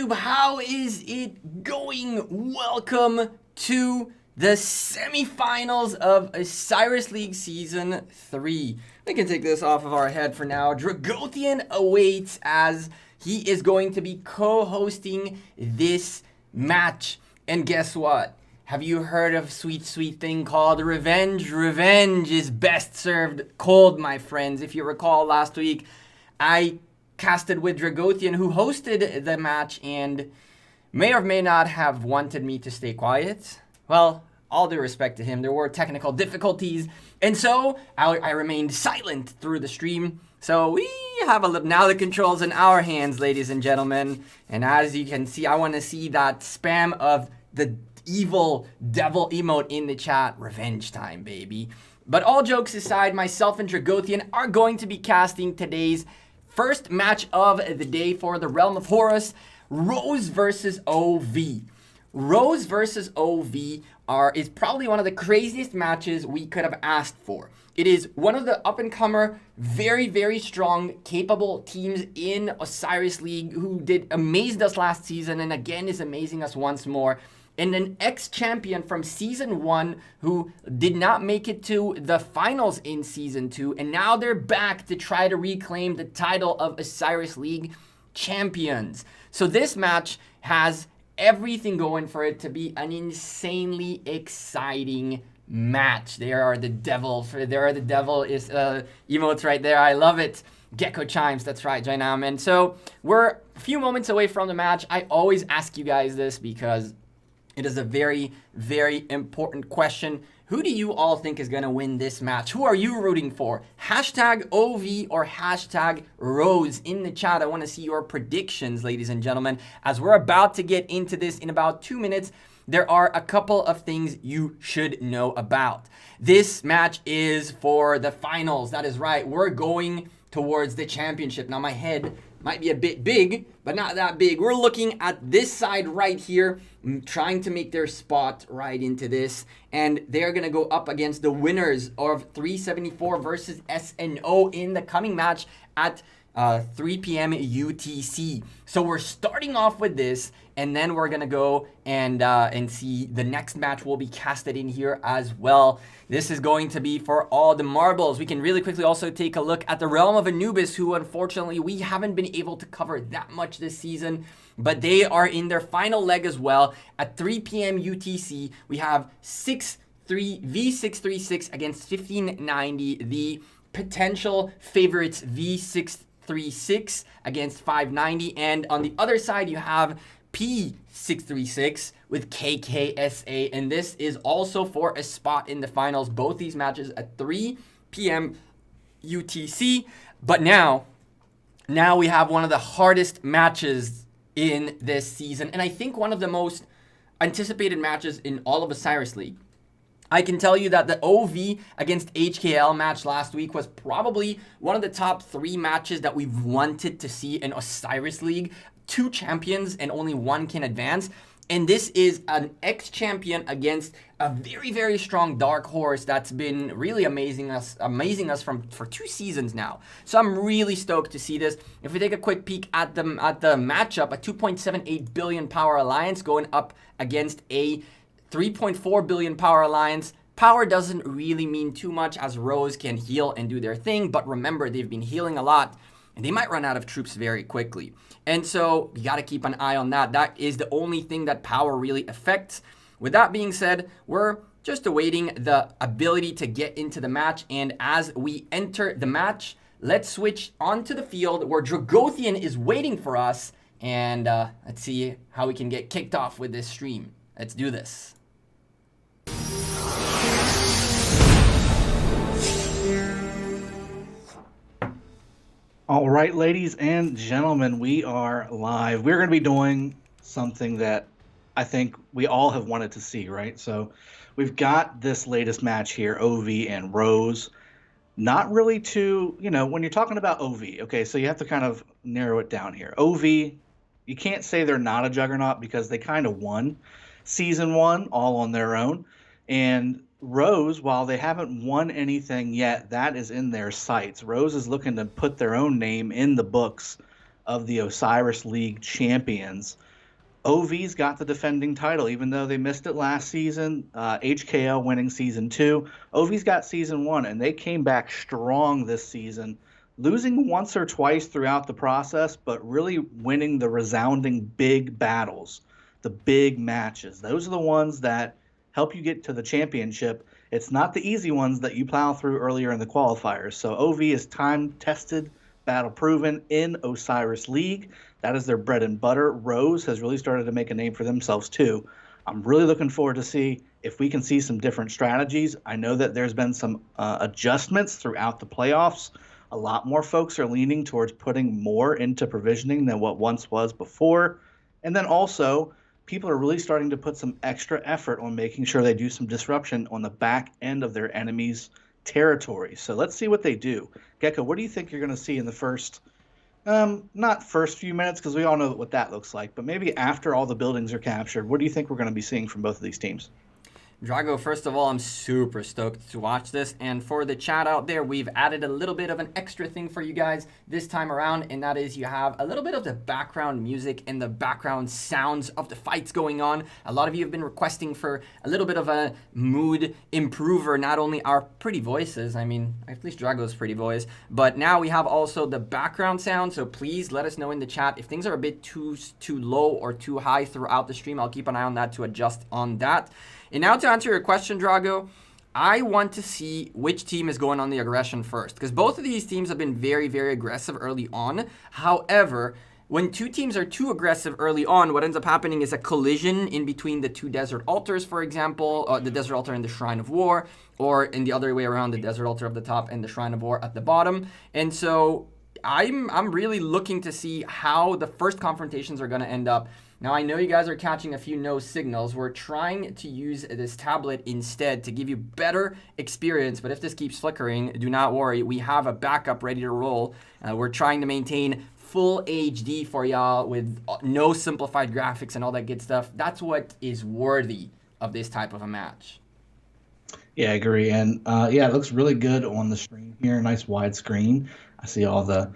YouTube, how is it going? Welcome to the semifinals of Osiris League Season 3. We can take this off of our head for now. r0se awaits as he is going to be co-hosting this match. And guess what? Have you heard of sweet thing called revenge? Revenge is best served cold, my friends. If you recall last week, I casted with r0se, who hosted the match and may or may not have wanted me to stay quiet. Well, all due respect to him, there were technical difficulties, and so I remained silent through the stream. So we have now the controls in our hands, ladies and gentlemen. And as you can see, I want to see that spam of the evil devil emote in the chat. Revenge time, baby. But all jokes aside, myself and r0se are going to be casting today's first match of the day for the Realm of Horus, r0se versus ov. r0se versus ov is probably one of the craziest matches we could have asked for. It is one of the up-and-comer, very strong, capable teams in Osiris League who amazed us last season and again is amazing us once more. And an ex-champion from Season 1 who did not make it to the finals in Season 2. And now they're back to try to reclaim the title of Osiris League champions. So this match has everything going for it to be an insanely exciting match. There are the devil is emotes right there. I love it. Gecko chimes, that's right, Jainam. And so we're a few moments away from the match. I always ask you guys this because it is a very important question. Who do you all think is going to win this match? Who are you rooting for? Hashtag OV or hashtag r0se in the chat. I want to see your predictions, ladies and gentlemen. As we're about to get into this in about 2 minutes, there are a couple of things you should know about. This match is for the finals. That is right. We're going towards the championship. Now, my head might be a bit big, but not that big. We're looking at this side right here, trying to make their spot right into this. And they're going to go up against the winners of 374 versus SNO in the coming match at 3 p.m. UTC. So we're starting off with this, and then we're gonna go and see the next match will be casted in here as well. This is going to be for all the marbles. We can really quickly also take a look at the Realm of Anubis, who unfortunately we haven't been able to cover that much this season, but they are in their final leg as well at 3 p.m. UTC. We have V636 against 1590, the potential favorites V636 against 590, and on the other side you have P636 with KKSA, and this is also for a spot in the finals. Both these matches at 3 p.m. UTC. But now we have one of the hardest matches in this season, and I think one of the most anticipated matches in all of Osiris League. I can tell you that the OV against HKL match last week was probably one of the top 3 matches that we've wanted to see in Osiris League. 2 champions and only 1 can advance. And this is an ex-champion against a very strong dark horse that's been really amazing us for 2 seasons now. So I'm really stoked to see this. If we take a quick peek at the matchup, a 2.78 billion power alliance going up against a 3.4 billion power alliance. Power doesn't really mean too much as r0se can heal and do their thing, but remember, they've been healing a lot and they might run out of troops very quickly. And so you got to keep an eye on that. That is the only thing that power really affects. With that being said, we're just awaiting the ability to get into the match. And as we enter the match, let's switch onto the field where r0se is waiting for us. And let's see how we can get kicked off with this stream. Let's do this. All right, ladies and gentlemen, we are live. We're going to be doing something that I think we all have wanted to see, right? So we've got this latest match here, OV and r0se. Not really too, when you're talking about OV, okay, so you have to kind of narrow it down here. OV, you can't say they're not a juggernaut because they kind of won Season 1 all on their own. And r0se, while they haven't won anything yet, that is in their sights. r0se is looking to put their own name in the books of the Osiris League champions. OV's got the defending title, even though they missed it last season. HKL winning season 2. OV's got season 1, and they came back strong this season, losing once or twice throughout the process, but really winning the resounding big battles, the big matches. Those are the ones that help you get to the championship. It's not the easy ones that you plow through earlier in the qualifiers. So OV is time-tested, battle-proven in Osiris League. That is their bread and butter. r0se has really started to make a name for themselves too. I'm really looking forward to see if we can see some different strategies. I know that there's been some adjustments throughout the playoffs. A lot more folks are leaning towards putting more into provisioning than what once was before. And then also, people are really starting to put some extra effort on making sure they do some disruption on the back end of their enemies' territory. So let's see what they do. Gecko, what do you think you're going to see in the first not first few minutes, because we all know what that looks like, but maybe after all the buildings are captured? What do you think we're going to be seeing from both of these teams? Drago, first of all, I'm super stoked to watch this. And for the chat out there, we've added a little bit of an extra thing for you guys this time around. And that is you have a little bit of the background music and the background sounds of the fights going on. A lot of you have been requesting for a little bit of a mood improver, not only our pretty voices, I mean, at least Drago's pretty voice, but now we have also the background sound. So please let us know in the chat if things are a bit too low or too high throughout the stream. I'll keep an eye on that to adjust on that. And now to answer your question, Drago, I want to see which team is going on the aggression first, because both of these teams have been very, very aggressive early on. However, when two teams are too aggressive early on, what ends up happening is a collision in between the two desert altars, for example, the desert altar and the Shrine of War, or in the other way around, the desert altar up the top and the Shrine of War at the bottom. And so I'm really looking to see how the first confrontations are going to end up. Now, I know you guys are catching a few no signals. We're trying to use this tablet instead to give you better experience, but if this keeps flickering, do not worry. We have a backup ready to roll. We're trying to maintain full HD for y'all with no simplified graphics and all that good stuff. That's what is worthy of this type of a match. Yeah, I agree. And yeah, it looks really good on the screen here. Nice wide screen. I see all the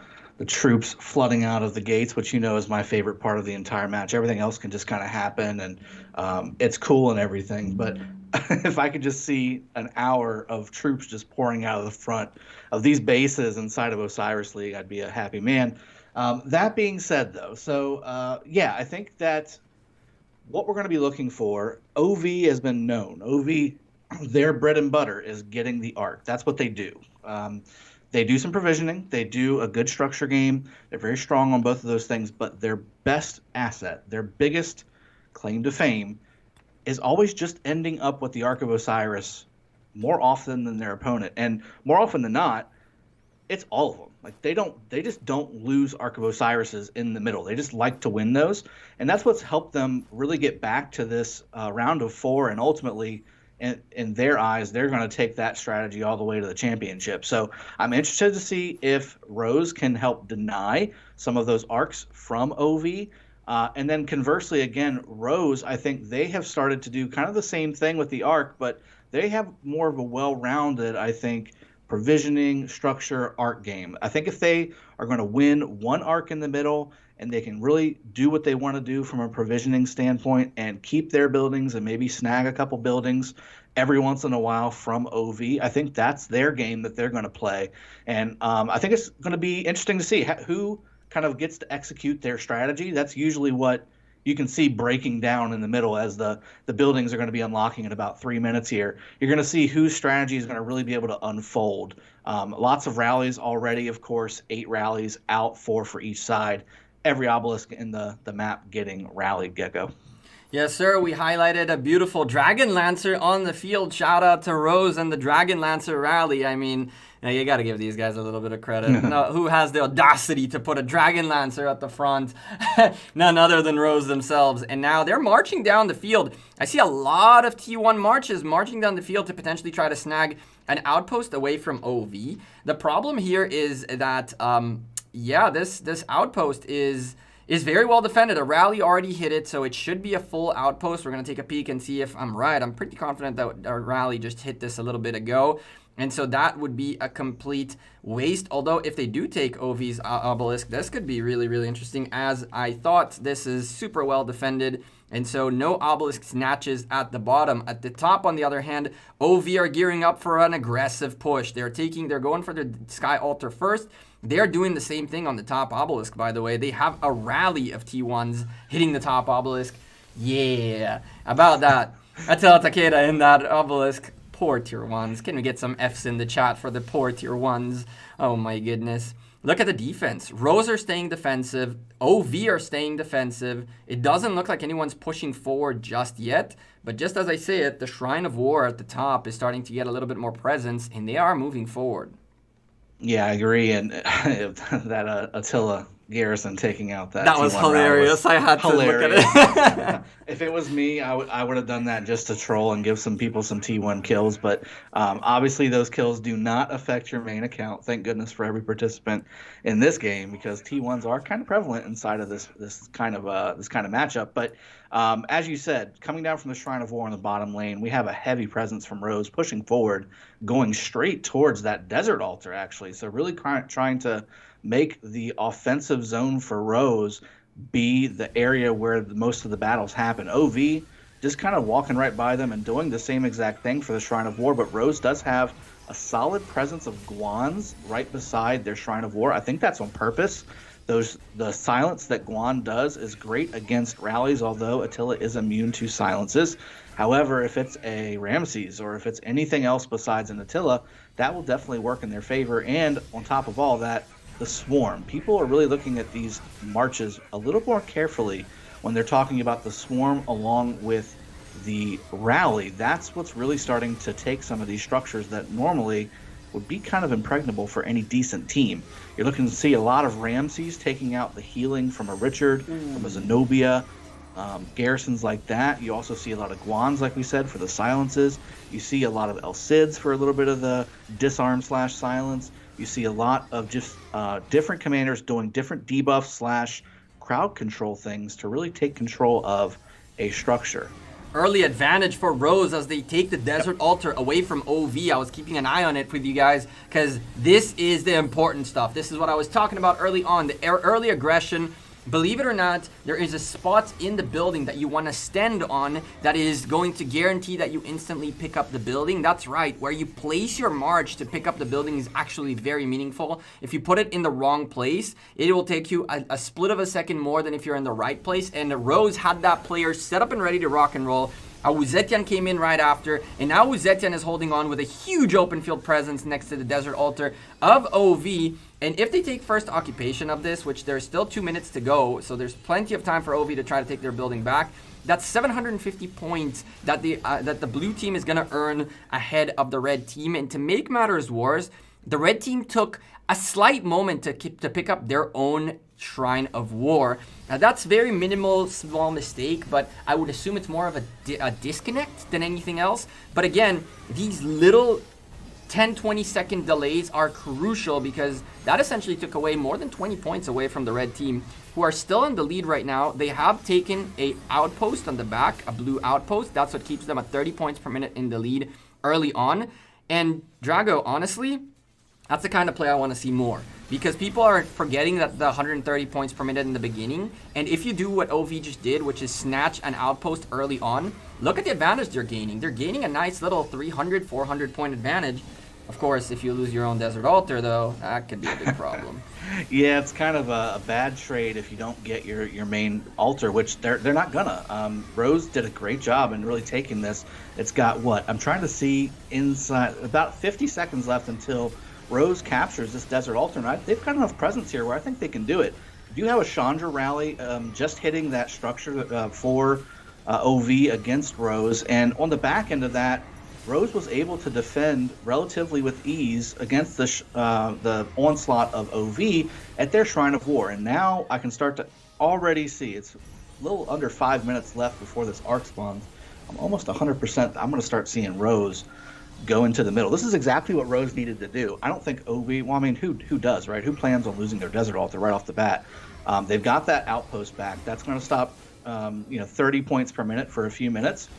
troops flooding out of the gates, which you know is my favorite part of the entire match. Everything else can just kind of happen, and it's cool and everything. But if I could just see an hour of troops just pouring out of the front of these bases inside of Osiris League, I'd be a happy man. That being said, though, so yeah, I think that what we're going to be looking for, OV has been known. OV, their bread and butter is getting the arc. That's what they do. They do some provisioning. They do a good structure game. They're very strong on both of those things, but their best asset, their biggest claim to fame, is always just ending up with the Ark of Osiris more often than their opponent. And more often than not, it's all of them. Like they just don't lose Ark of Osiris's in the middle. They just like to win those. And that's what's helped them really get back to this round of 4, and ultimately, in their eyes, they're going to take that strategy all the way to the championship. So I'm interested to see if r0se can help deny some of those arcs from OV. And then conversely, again, r0se, I think they have started to do kind of the same thing with the arc, but they have more of a well-rounded, I think, provisioning, structure, arc game. I think if they are going to win one arc in the middle and they can really do what they want to do from a provisioning standpoint and keep their buildings and maybe snag a couple buildings every once in a while from OV, I think that's their game that they're going to play. And I think it's going to be interesting to see who kind of gets to execute their strategy. That's usually what you can see breaking down in the middle as the buildings are going to be unlocking in about 3 minutes here. You're going to see whose strategy is going to really be able to unfold. Lots of rallies already, of course, 8 rallies out, 4 for each side. Every obelisk in the map getting rallied, Gecko. Yes, sir. We highlighted a beautiful Dragon Lancer on the field. Shout out to r0se and the Dragon Lancer rally. I mean, you got to give these guys a little bit of credit. No, who has the audacity to put a Dragon Lancer at the front? None other than r0se themselves. And now they're marching down the field. I see a lot of T1 marches marching down the field to potentially try to snag an outpost away from OV. The problem here is that, yeah, this outpost is is very well defended. A rally already hit it, so it should be a full outpost. We're going to take a peek and see if I'm right. I'm pretty confident that our rally just hit this a little bit ago. And so that would be a complete waste. Although if they do take OV's obelisk, this could be really, really interesting. As I thought, this is super well defended. And so no obelisk snatches at the bottom. At the top, on the other hand, OV are gearing up for an aggressive push. They're going for the Sky Altar first. They're doing the same thing on the top obelisk, by the way. They have a rally of T1s hitting the top obelisk. Yeah, about that. Attila Takeda in that obelisk. Poor tier 1s. Can we get some Fs in the chat for the poor tier 1s? Oh my goodness. Look at the defense. r0se are staying defensive. OV are staying defensive. It doesn't look like anyone's pushing forward just yet. But just as I say it, the Shrine of War at the top is starting to get a little bit more presence, and they are moving forward. Yeah, I agree. And that Attila Garrison taking out that was hilarious. I had to look at it. If it was me, I would have done that just to troll and give some people some T1 kills. But obviously, those kills do not affect your main account. Thank goodness for every participant in this game, because T1s are kind of prevalent inside of this kind of matchup. But as you said, coming down from the Shrine of War in the bottom lane, we have a heavy presence from r0se pushing forward, going straight towards that desert altar, actually. So really trying to make the offensive zone for r0se be the area where most of the battles happen. OV just kind of walking right by them and doing the same exact thing for the Shrine of War, but r0se does have a solid presence of Guans right beside their Shrine of War. I think that's on purpose. The silence that Guan does is great against rallies, although Attila is immune to silences. However, if it's a r0se or if it's anything else besides an Attila, that will definitely work in their favor. And on top of all that, the swarm. People are really looking at these marches a little more carefully when they're talking about the swarm along with the rally. That's what's really starting to take some of these structures that normally would be kind of impregnable for any decent team. You're looking to see a lot of r0ses taking out the healing from a Richard, from a Zenobia, garrisons like that. You also see a lot of Guans, like we said, for the silences. You see a lot of r0ses for a little bit of the disarm/silence. You see a lot of just different commanders doing different debuff / crowd control things to really take control of a structure. Early advantage for r0se as they take the Desert Altar away from OV. I was keeping an eye on it with you guys because this is the important stuff. This is what I was talking about early on, the early aggression. Believe it or not, there is a spot in the building that you want to stand on that is going to guarantee that you instantly pick up the building. That's right, where you place your march to pick up the building is actually very meaningful. If you put it in the wrong place, it will take you a split of a second more than if you're in the right place. And r0se had that player set up and ready to rock and roll. Osiris came in right after, and now Osiris is holding on with a huge open field presence next to the Desert Altar of OV. And if they take first occupation of this, which there's still 2 minutes to go, so there's plenty of time for OV to try to take their building back, that's 750 points that the blue team is going to earn ahead of the red team. And to make matters worse, the red team took a slight moment to pick up their own Shrine of War. Now that's very minimal, small mistake, but I would assume it's more of a disconnect than anything else. But again, these little 10-20 second delays are crucial because that essentially took away more than 20 points away from the red team, who are still in the lead right now. They have taken a outpost on the back, a blue outpost. That's what keeps them at 30 points per minute in the lead early on. And Drago, honestly, that's the kind of play I want to see more, because people are forgetting that the 130 points per minute in the beginning. And if you do what OV just did, which is snatch an outpost early on, look at the advantage they're gaining. They're gaining a nice little 300, 400 point advantage. Of course, if you lose your own Desert Altar, though, that could be a big problem. Yeah, it's kind of a bad trade if you don't get your main altar, which they're not gonna. r0se did a great job in really taking this. It's got what? I'm trying to see inside about 50 seconds left until r0se captures this Desert Altar, and they've got enough presence here where I think they can do it. If you have a Chandra rally just hitting that structure for OV against r0se, and on the back end of that, r0se was able to defend relatively with ease against the onslaught of OV at their Shrine of War. And now I can start to already see it's a little under 5 minutes left before this arc spawns. I'm almost 100%. I'm going to start seeing r0se go into the middle. This is exactly what r0se needed to do. I don't think OV, well, I mean, who does, right? Who plans on losing their Desert Altar right off the bat? They've got that outpost back. That's going to stop, 30 points per minute for a few minutes.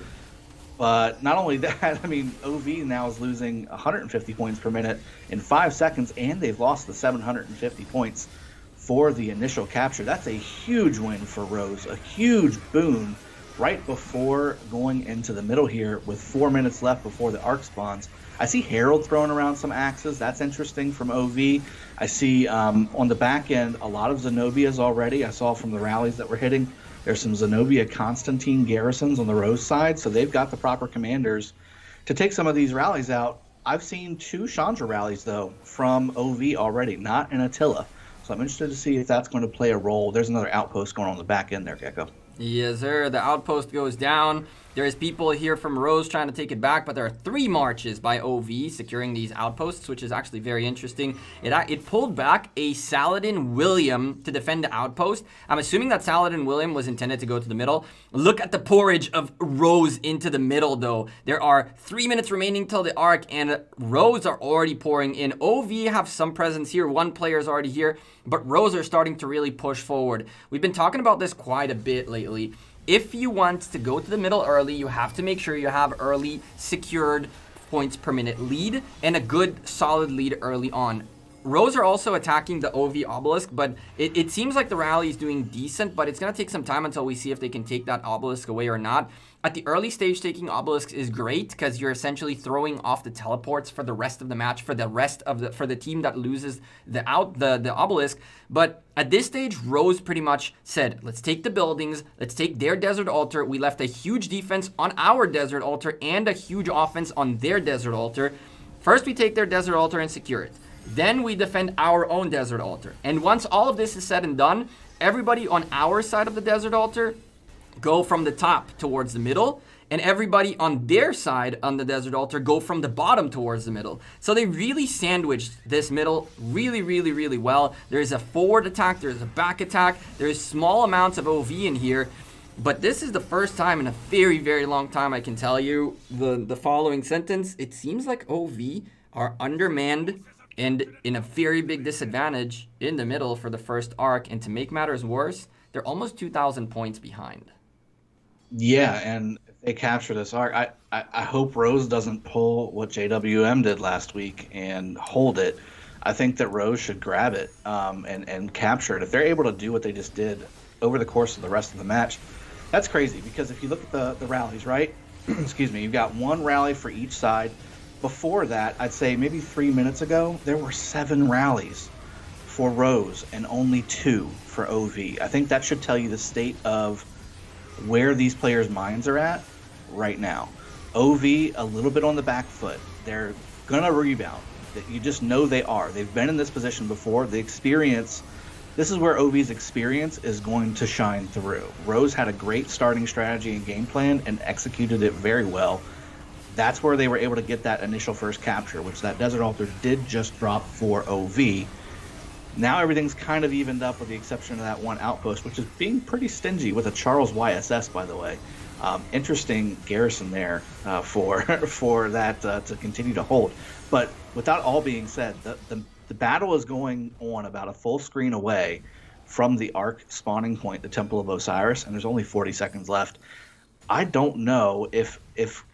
But not only that, I mean, OV now is losing 150 points per minute in 5 seconds, and they've lost the 750 points for the initial capture. That's a huge win for r0se, a huge boon right before going into the middle here with 4 minutes left before the arc spawns. I see Herald throwing around some axes. That's interesting from OV. I see on the back end a lot of Zenobias already. I saw from the rallies that we're hitting, there's some Zenobia Constantine garrisons on the r0se side, so they've got the proper commanders to take some of these rallies out. I've seen 2 Chandra rallies, though, from OV already, not an Attila. So I'm interested to see if that's going to play a role. There's another outpost going on the back end there, Gecko. Yes, sir. The outpost goes down. There's people here from r0se trying to take it back, but there are 3 marches by OV securing these outposts, which is actually very interesting. It pulled back a Saladin William to defend the outpost. I'm assuming that Saladin William was intended to go to the middle. Look at the porridge of r0se into the middle, though. There are 3 minutes remaining till the arc, and r0se are already pouring in. OV have some presence here. 1 player is already here, but r0se are starting to really push forward. We've been talking about this quite a bit lately. If you want to go to the middle early, you have to make sure you have early secured points per minute lead and a good solid lead early on. r0se are also attacking the OV obelisk, but it seems like the rally is doing decent, but it's going to take some time until we see if they can take that obelisk away or not. At the early stage, taking obelisks is great because you're essentially throwing off the teleports for the rest of the match, for the team that loses the obelisk. But at this stage, r0se pretty much said, let's take the buildings, let's take their Desert Altar. We left a huge defense on our Desert Altar and a huge offense on their Desert Altar. First, we take their Desert Altar and secure it. Then we defend our own Desert Altar. And once all of this is said and done, everybody on our side of the Desert Altar go from the top towards the middle, and everybody on their side on the Desert Altar go from the bottom towards the middle. So they really sandwiched this middle really, really, really well. There's a forward attack, there's a back attack, there's small amounts of OV in here, but this is the first time in a very, very long time I can tell you the following sentence. It seems like OV are undermanned and in a very big disadvantage in the middle for the first arc, and to make matters worse, they're almost 2,000 points behind. Yeah, and if they capture this arc, I hope r0se doesn't pull what JWM did last week and hold it. I think that r0se should grab it and capture it. If they're able to do what they just did over the course of the rest of the match, that's crazy, because if you look at the rallies, right? Excuse me, you've got 1 rally for each side. Before that, I'd say maybe 3 minutes ago, there were 7 rallies for r0se and only 2 for OV. I think that should tell you the state of where these players' minds are at right now. OV a little bit on the back foot. They're gonna rebound. You just know they are. They've been in this position before. The experience, this is where OV's experience is going to shine through. r0se had a great starting strategy and game plan and executed it very well. That's where they were able to get that initial first capture, which that Desert Altar did just drop for OV. Now everything's kind of evened up with the exception of that 1 outpost, which is being pretty stingy with a Charles YSS, by the way. Interesting garrison there for that to continue to hold. But with that all being said, the battle is going on about a full screen away from the arc spawning point, the Temple of Osiris, and there's only 40 seconds left. I don't know if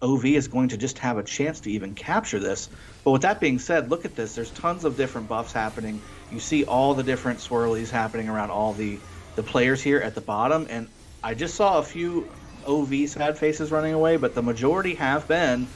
OV is going to just have a chance to even capture this. But with that being said, look at this. There's tons of different buffs happening. You see all the different swirlies happening around all the players here at the bottom. And I just saw a few OV sad faces running away, but the majority have been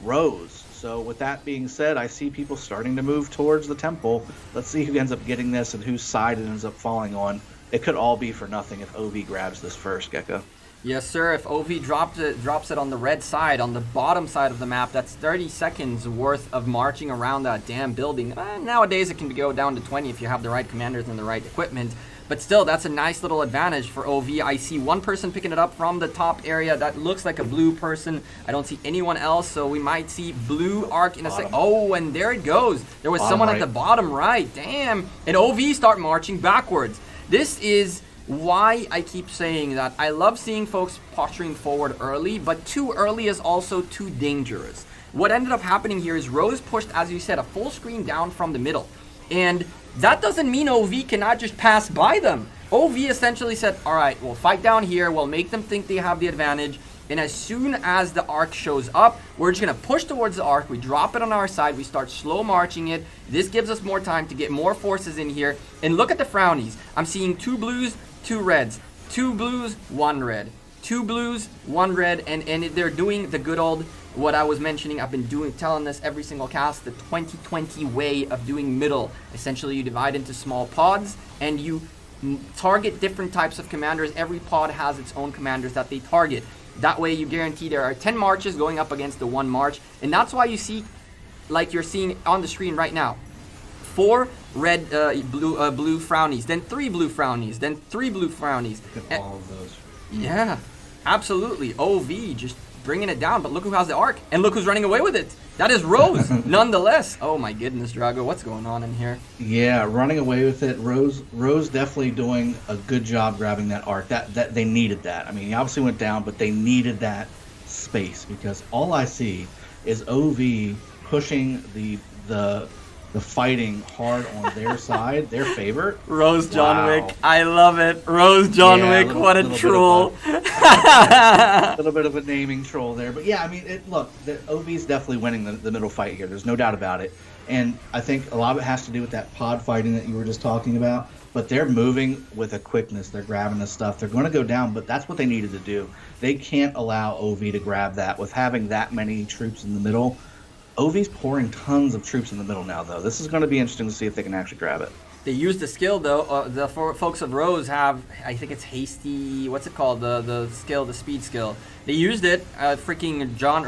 r0se. So with that being said, I see people starting to move towards the temple. Let's see who ends up getting this and whose side it ends up falling on. It could all be for nothing if OV grabs this first, Gecko. Yes, sir. If OV drops it on the red side, on the bottom side of the map, that's 30 seconds worth of marching around that damn building. Nowadays, it can go down to 20 if you have the right commanders and the right equipment. But still, that's a nice little advantage for OV. I see 1 person picking it up from the top area. That looks like a blue person. I don't see anyone else, so we might see blue arc in a sec. Oh, and there it goes. There was someone at the bottom right. Damn. And OV start marching backwards. This is why I keep saying that I love seeing folks posturing forward early, but too early is also too dangerous. what ended up happening here is r0se pushed, as you said, a full screen down from the middle. And that doesn't mean OV cannot just pass by them. OV essentially said, all right, we'll fight down here. We'll make them think they have the advantage. And as soon as the arc shows up, we're just going to push towards the arc. We drop it on our side. We start slow marching it. This gives us more time to get more forces in here. And look at the frownies. I'm seeing 2 blues, 2 reds. 2 blues, 1 red. 2 blues, 1 red. And they're doing the good old, what I was mentioning. I've been telling this every single cast, the 2020 way of doing middle. Essentially, you divide into small pods and you target different types of commanders. Every pod has its own commanders that they target. That way you guarantee there are 10 marches going up against the 1 march. And that's why you see, like you're seeing on the screen right now, 4 red, blue frownies, then 3 blue frownies, then 3 blue frownies. Look at all of those. Yeah, absolutely. OV just bringing it down. But look who has the arc. And look who's running away with it. That is r0se, nonetheless. Oh my goodness, Drago, what's going on in here? Yeah, running away with it. r0se definitely doing a good job grabbing that arc. That they needed that. I mean, he obviously went down, but they needed that space because all I see is OV pushing the fighting hard on their side, their favorite. r0se John Wick, I love it. r0se John Wick, what a troll. A little bit of a naming troll there, but yeah, I mean, look, the OV's definitely winning the middle fight here. There's no doubt about it, and I think a lot of it has to do with that pod fighting that you were just talking about. But they're moving with a quickness. They're grabbing the stuff. They're going to go down, but that's what they needed to do. They can't allow OV to grab that with having that many troops in the middle. OV's pouring tons of troops in the middle now, though. This is going to be interesting to see if they can actually grab it. They use the skill, though. The folks of r0se have, I think it's hasty, what's it called? The skill, the speed skill. They used it. Freaking John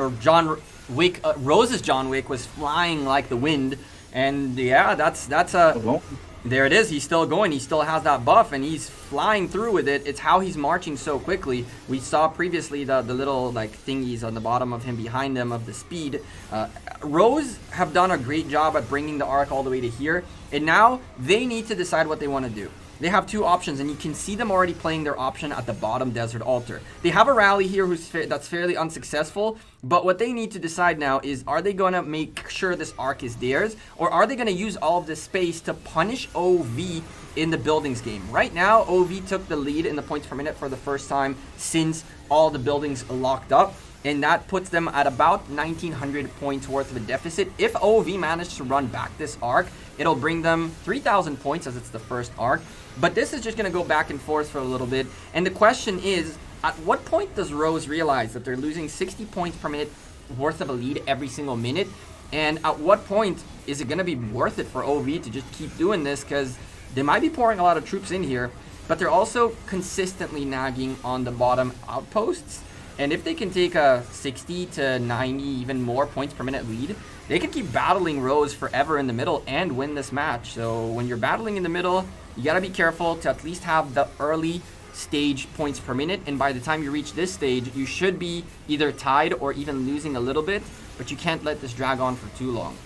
Wick, r0se's John Wick was flying like the wind. And yeah, that's a... There it is. He's still going. He still has that buff, and he's flying through with it. It's how he's marching so quickly. We saw previously the little like thingies on the bottom of him, behind him, of the speed. r0se have done a great job at bringing the arc all the way to here, and now they need to decide what they want to do. They have 2 options, and you can see them already playing their option at the bottom desert altar. They have a rally here that's fairly unsuccessful, but what they need to decide now is, are they going to make sure this arc is theirs, or are they going to use all of this space to punish OV in the buildings game? Right now, OV took the lead in the points per minute for the first time since all the buildings locked up, and that puts them at about 1,900 points worth of a deficit. If OV managed to run back this arc, it'll bring them 3,000 points as it's the first arc. But this is just going to go back and forth for a little bit. And the question is, at what point does r0se realize that they're losing 60 points per minute worth of a lead every single minute? And at what point is it going to be worth it for OV to just keep doing this? Because they might be pouring a lot of troops in here, but they're also consistently nagging on the bottom outposts. And if they can take a 60 to 90, even more points per minute lead, they can keep battling r0se forever in the middle and win this match. So when you're battling in the middle, you got to be careful to at least have the early stage points per minute. And by the time you reach this stage, you should be either tied or even losing a little bit. But you can't let this drag on for too long.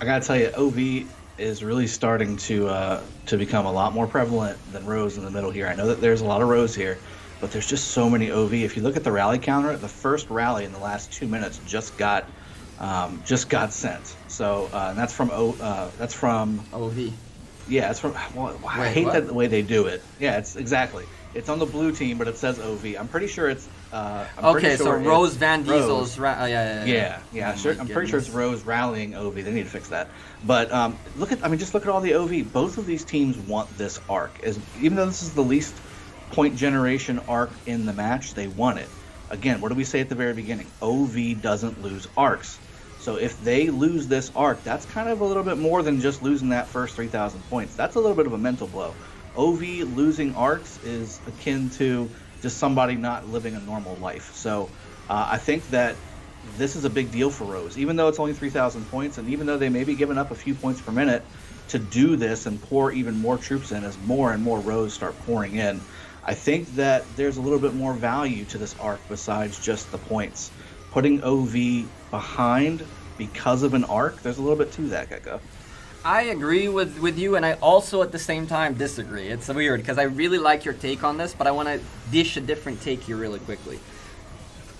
I got to tell you, OV is really starting to become a lot more prevalent than r0se in the middle here. I know that there's a lot of r0se here, but there's just so many OV. If you look at the rally counter, the first rally in the last 2 minutes just got sent. So and that's from OV. Yeah, it's from. Well, I hate that the way they do it. Yeah, it's exactly. It's on the blue team, but it says OV. I'm pretty sure it's. Okay, so r0se Van Diesel's. Yeah. I'm pretty sure it's r0se rallying OV. They need to fix that. But just look at all the OV. Both of these teams want this arc. Even though this is the least point generation arc in the match, they want it. Again, what did we say at the very beginning? OV doesn't lose arcs. So if they lose this arc, that's kind of a little bit more than just losing that first 3,000 points. That's a little bit of a mental blow. OV losing arcs is akin to just somebody not living a normal life. So I think that this is a big deal for r0se, even though it's only 3,000 points, and even though they may be giving up a few points per minute to do this and pour even more troops in as more and more r0se start pouring in. I think that there's a little bit more value to this arc besides just the points. Putting OV behind because of an arc, there's a little bit to that, Gecko. I agree with you, and I also at the same time disagree. It's weird because I really like your take on this, but I want to dish a different take here really quickly.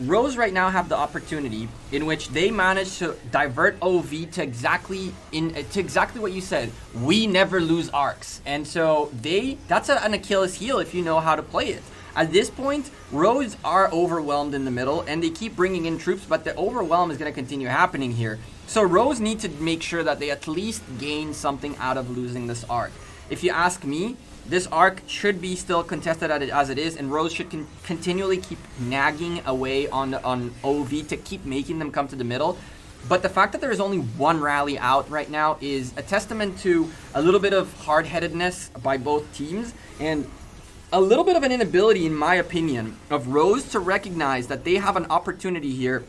r0se right now have the opportunity in which they managed to divert OV to exactly what you said. We never lose arcs, and so that's an Achilles heel if you know how to play it. At this point, r0se are overwhelmed in the middle, and they keep bringing in troops, but the overwhelm is going to continue happening here. So r0se need to make sure that they at least gain something out of losing this arc. If you ask me, this arc should be still contested as it is, and r0se should continually keep nagging away on OV to keep making them come to the middle. But the fact that there is only one rally out right now is a testament to a little bit of hard-headedness by both teams, and a little bit of an inability, in my opinion, of r0se to recognize that they have an opportunity here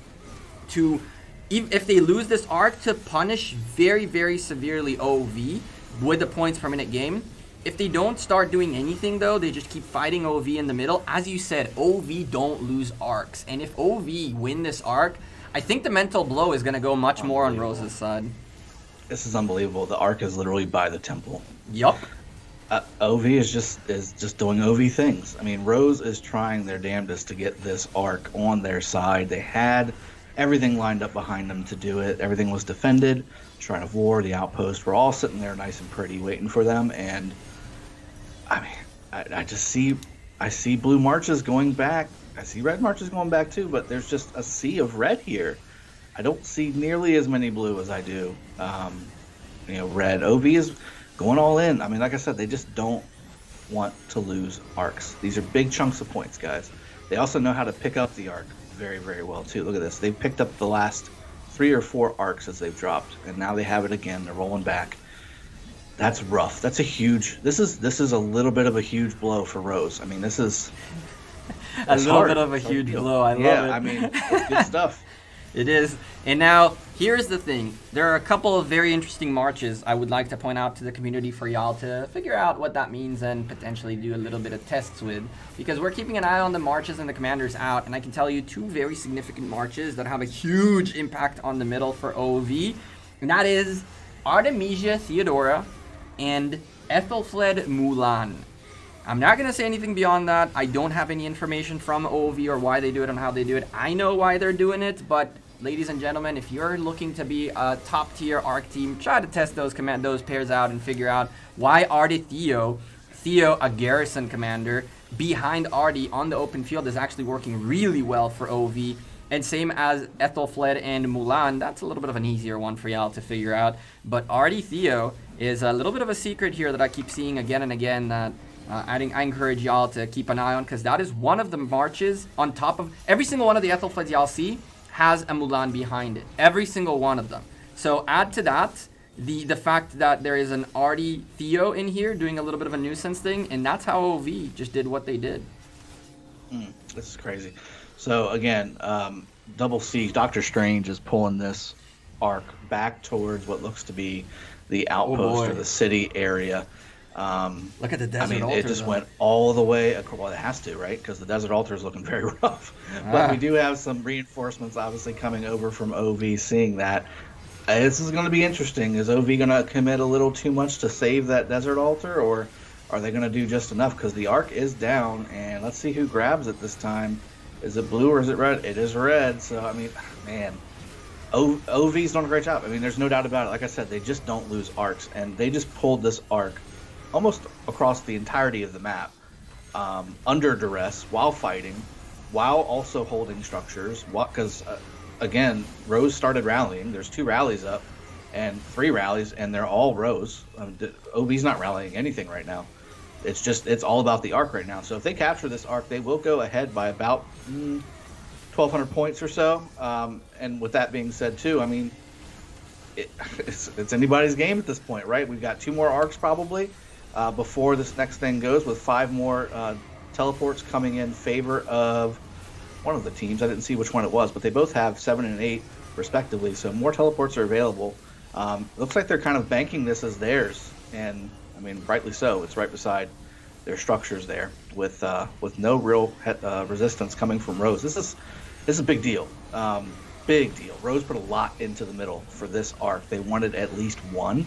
to, if they lose this arc, to punish very, very severely OV with the points per minute game. If they don't start doing anything, though, they just keep fighting OV in the middle. As you said, OV don't lose arcs. And if OV win this arc, I think the mental blow is going to go much more on r0se's side. This is unbelievable. The arc is literally by the temple. Yup. OV is just doing OV things. I mean, r0se is trying their damnedest to get this arc on their side. They had everything lined up behind them to do it. Everything was defended. Shrine of War, the outpost, we're all sitting there nice and pretty waiting for them. And I mean, I see blue marches going back. I see red marches going back too, but there's just a sea of red here. I don't see nearly as many blue as I do, red. OV is going all in. I mean, like I said, they just don't want to lose arcs. These are big chunks of points, guys. They also know how to pick up the arc very, very well too. Look at this. They've picked up the last 3 or 4 arcs as they've dropped, and now they have it again. They're rolling back. That's rough. That's a huge. This is a little bit of a huge blow for r0se. I mean, this is a little bit of a huge blow. I love it. Yeah, I mean, it's good stuff. It is. And now, here's the thing. There are a couple of very interesting marches I would like to point out to the community for y'all to figure out what that means and potentially do a little bit of tests with. Because we're keeping an eye on the marches and the commanders out, and I can tell you 2 very significant marches that have a huge impact on the middle for OV. And that is Artemisia Theodora and Ethelfled Mulan. I'm not going to say anything beyond that. I don't have any information from OV or why they do it and how they do it. I know why they're doing it, but ladies and gentlemen, if you're looking to be a top-tier ARC team, try to test those pairs out and figure out why Artie Theo, a garrison commander, behind Artie on the open field is actually working really well for OV. And same as Ethelfled and Mulan, that's a little bit of an easier one for y'all to figure out. But Artie Theo is a little bit of a secret here that I keep seeing again and again that I encourage y'all to keep an eye on, because that is one of the marches on top of every single one of the Ethelfleds y'all see has a Mulan behind it. Every single one of them. So add to that the fact that there is an Artie Theo in here doing a little bit of a nuisance thing, and that's how OV just did what they did. This is crazy. So again, Double C, Doctor Strange is pulling this arc back towards what looks to be the outpost or the city area. Look at the desert altar. It just went all the way. Well, it has to, right? Because the desert altar is looking very rough. But we do have some reinforcements, obviously, coming over from OV. Seeing that, this is going to be interesting. Is OV going to commit a little too much to save that desert altar, or are they going to do just enough? Because the arc is down, and let's see who grabs it this time. Is it blue or is it red? It is red. So I mean, man, OV's done a great job. I mean, there's no doubt about it. Like I said, they just don't lose arcs, and they just pulled this arc almost across the entirety of the map, under duress, while fighting, while also holding structures. Because again, r0se started rallying. There's 2 rallies up, and 3 rallies, and they're all r0se. OV's not rallying anything right now. It's all about the arc right now. So if they capture this arc, they will go ahead by about 1,200 points or so. And with that being said, too, I mean, it's anybody's game at this point, right? We've got 2 more arcs probably before this next thing goes, with 5 more teleports coming in favor of one of the teams. I didn't see which one it was, but they both have 7 and 8 respectively. So more teleports are available. Looks like they're kind of banking this as theirs, and I mean, rightly so. It's right beside their structures there, with no real resistance coming from r0se. This is a big deal. Big deal. r0se put a lot into the middle for this arc. They wanted at least 1.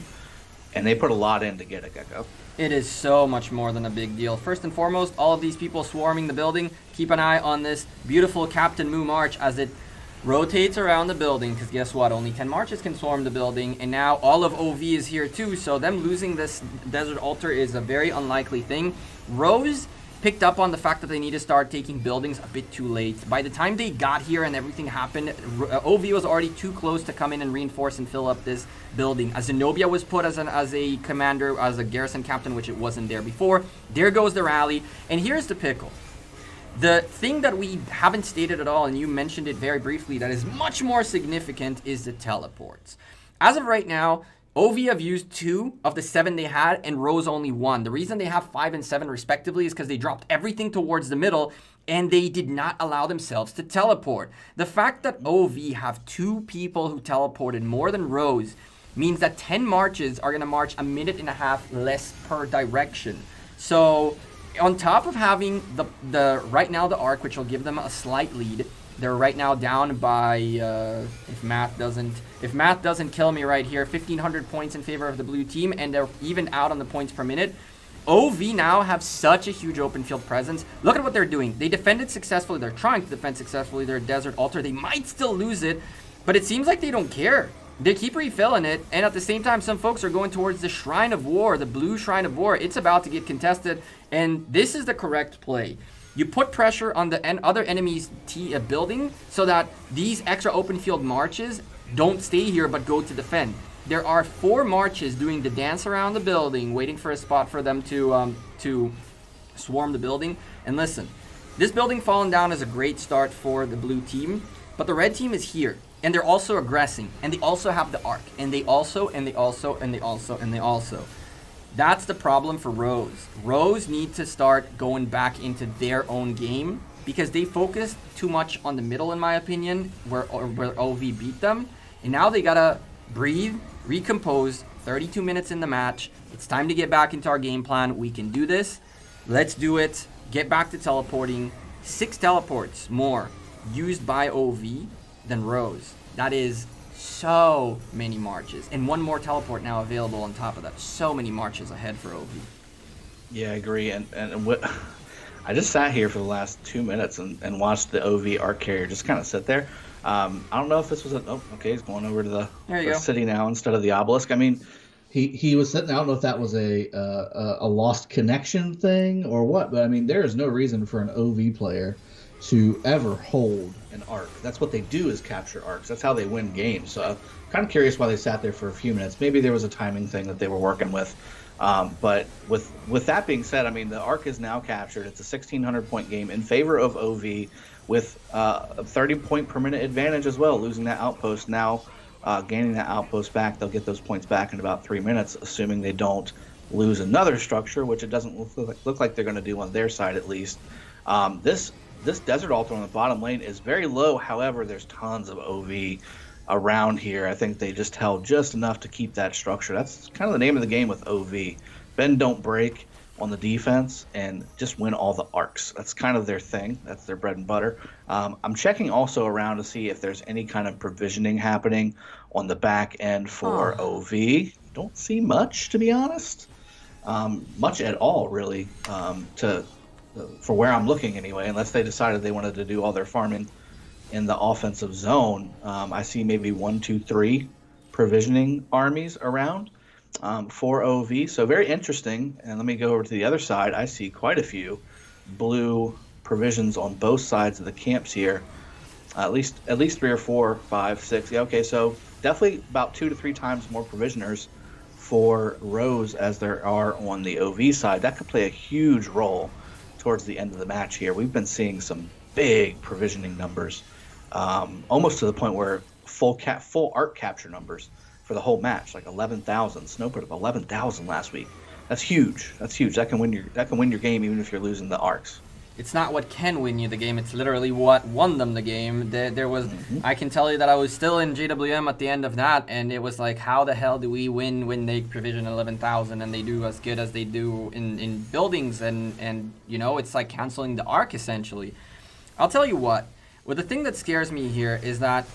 And they put a lot in to get it, Gecko. It is so much more than a big deal. First and foremost, all of these people swarming the building. Keep an eye on this beautiful Captain Moo March as it rotates around the building, because guess what? Only 10 marches can swarm the building, and now all of OV is here too, so them losing this Desert Altar is a very unlikely thing. r0se picked up on the fact that they need to start taking buildings a bit too late. By the time they got here and everything happened, OV was already too close to come in and reinforce and fill up this building. A Zenobia was put as a commander, as a garrison captain, which it wasn't there before. There goes the rally, and here's the pickle. The thing that we haven't stated at all, and you mentioned it very briefly, that is much more significant is the teleports. As of right now, OV have used 2 of the 7 they had, and r0se only 1. The reason they have 5 and 7 respectively is because they dropped everything towards the middle, and they did not allow themselves to teleport. The fact that OV have 2 people who teleported more than r0se means that 10 marches are going to march a minute and a half less per direction. So on top of having the right now the arc, which will give them a slight lead, they're right now down by if math doesn't kill me right here, 1,500 points in favor of the blue team, and they're even out on the points per minute. OV now have such a huge open field presence. Look at what they're doing. They defended successfully. They're trying to defend successfully their Desert Altar. They might still lose it, but it seems like they don't care. They keep refilling it, and at the same time, some folks are going towards the Shrine of War, the blue Shrine of War. It's about to get contested, and this is the correct play. You put pressure on the other enemy's building so that these extra open field marches don't stay here but go to defend. There are 4 marches doing the dance around the building, waiting for a spot for them to swarm the building. And listen, this building falling down is a great start for the blue team, but the red team is here. And they're also aggressing, and they also have the arc, and they also. That's the problem for r0se. r0se need to start going back into their own game because they focused too much on the middle, in my opinion, where OV beat them. And now they gotta breathe, recompose. 32 minutes in the match. It's time to get back into our game plan. We can do this. Let's do it. Get back to teleporting. 6 teleports more used by OV than r0se. That is so many marches, and 1 more teleport now available on top of that. So many marches ahead for OV. Yeah, I agree. And what I just sat here for the last 2 minutes and watched the OV arc carrier just kind of sit there. I don't know if this was okay, he's going over to the city now instead of the obelisk. I mean, he was sitting. I don't know if that was a lost connection thing or what, but I mean, there is no reason for an OV player to ever hold an arc. That's what they do, is capture arcs. That's how they win games. So I'm kind of curious why they sat there for a few minutes. Maybe there was a timing thing that they were working with. But with that being said, I mean, the arc is now captured. It's a 1,600 point game in favor of OV with a 30 point per minute advantage as well, losing that outpost. Now gaining that outpost back, they'll get those points back in about 3 minutes, assuming they don't lose another structure, which it doesn't look like they're going to do on their side at least. This Desert Altar on the bottom lane is very low. However, there's tons of OV around here. I think they just held just enough to keep that structure. That's kind of the name of the game with OV. Bend, don't break on the defense, and just win all the arcs. That's kind of their thing. That's their bread and butter. I'm checking also around to see if there's any kind of provisioning happening on the back end for OV. Don't see much, to be honest. Much at all, really, for where I'm looking anyway, unless they decided they wanted to do all their farming in the offensive zone. I see maybe 1, 2, 3 provisioning armies around for OV. So very interesting. And let me go over to the other side. I see quite a few blue provisions on both sides of the camps here. At least 3 or 4, 5, 6. Yeah, okay, so definitely about 2 to 3 times more provisioners for r0se as there are on the OV side. That could play a huge role towards the end of the match here. We've been seeing some big provisioning numbers, almost to the point where full arc capture numbers for the whole match, like 11,000. Snow put up 11,000 last week. That's huge. That's huge. That can win your game even if you're losing the arcs. It's not what can win you the game, it's literally what won them the game. There was, I can tell you that I was still in JWM at the end of that, and it was like, how the hell do we win when they provision 11,000 and they do as good as they do in buildings, and you know, it's like canceling the arc essentially. I'll tell you what, the thing that scares me here is that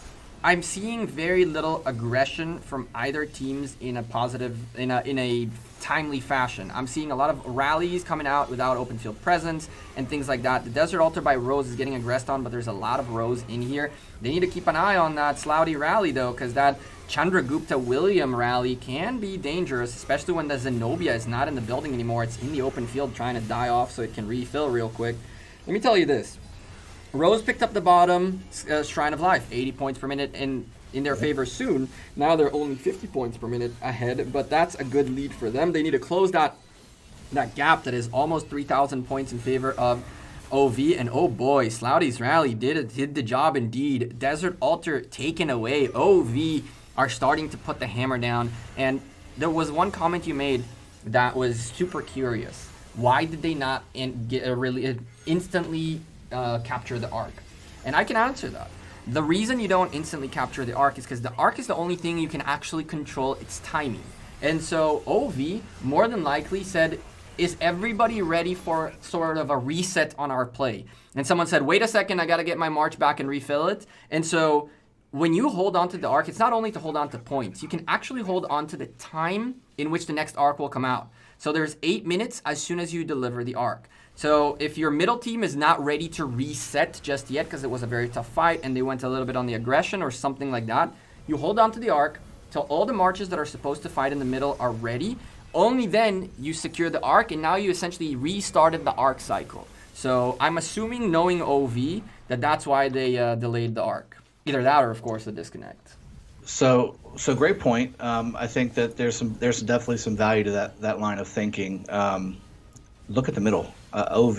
I'm seeing very little aggression from either teams in a timely fashion. I'm seeing a lot of rallies coming out without open field presence and things like that. The Desert Altar by r0se is getting aggressed on, but there's a lot of r0se in here. They need to keep an eye on that Slouty rally though, because that Chandragupta William rally can be dangerous, especially when the Zenobia is not in the building anymore. It's in the open field trying to die off so it can refill real quick. Let me tell you this. r0se picked up the bottom Shrine of Life, 80 points per minute in their favor soon. Now they're only 50 points per minute ahead, but that's a good lead for them. They need to close that gap that is almost 3,000 points in favor of OV, and oh boy, Slouty's rally did the job indeed. Desert Altar taken away. OV are starting to put the hammer down, and there was one comment you made that was super curious. Why did they not instantly capture the arc? And I can answer that. The reason you don't instantly capture the arc is because the arc is the only thing you can actually control its timing. And so OV more than likely said, is everybody ready for sort of a reset on our play? And someone said, wait a second, I got to get my march back and refill it. And so when you hold on to the arc, it's not only to hold on to points, you can actually hold on to the time in which the next arc will come out. So there's 8 minutes as soon as you deliver the arc. So if your middle team is not ready to reset just yet because it was a very tough fight and they went a little bit on the aggression or something like that, you hold on to the arc till all the marches that are supposed to fight in the middle are ready. Only then you secure the arc, and now you essentially restarted the arc cycle. So I'm assuming, knowing OV, that's why they delayed the arc. Either that or, of course, the disconnect. So great point. I think that there's definitely some value to that line of thinking. Look at the middle. OV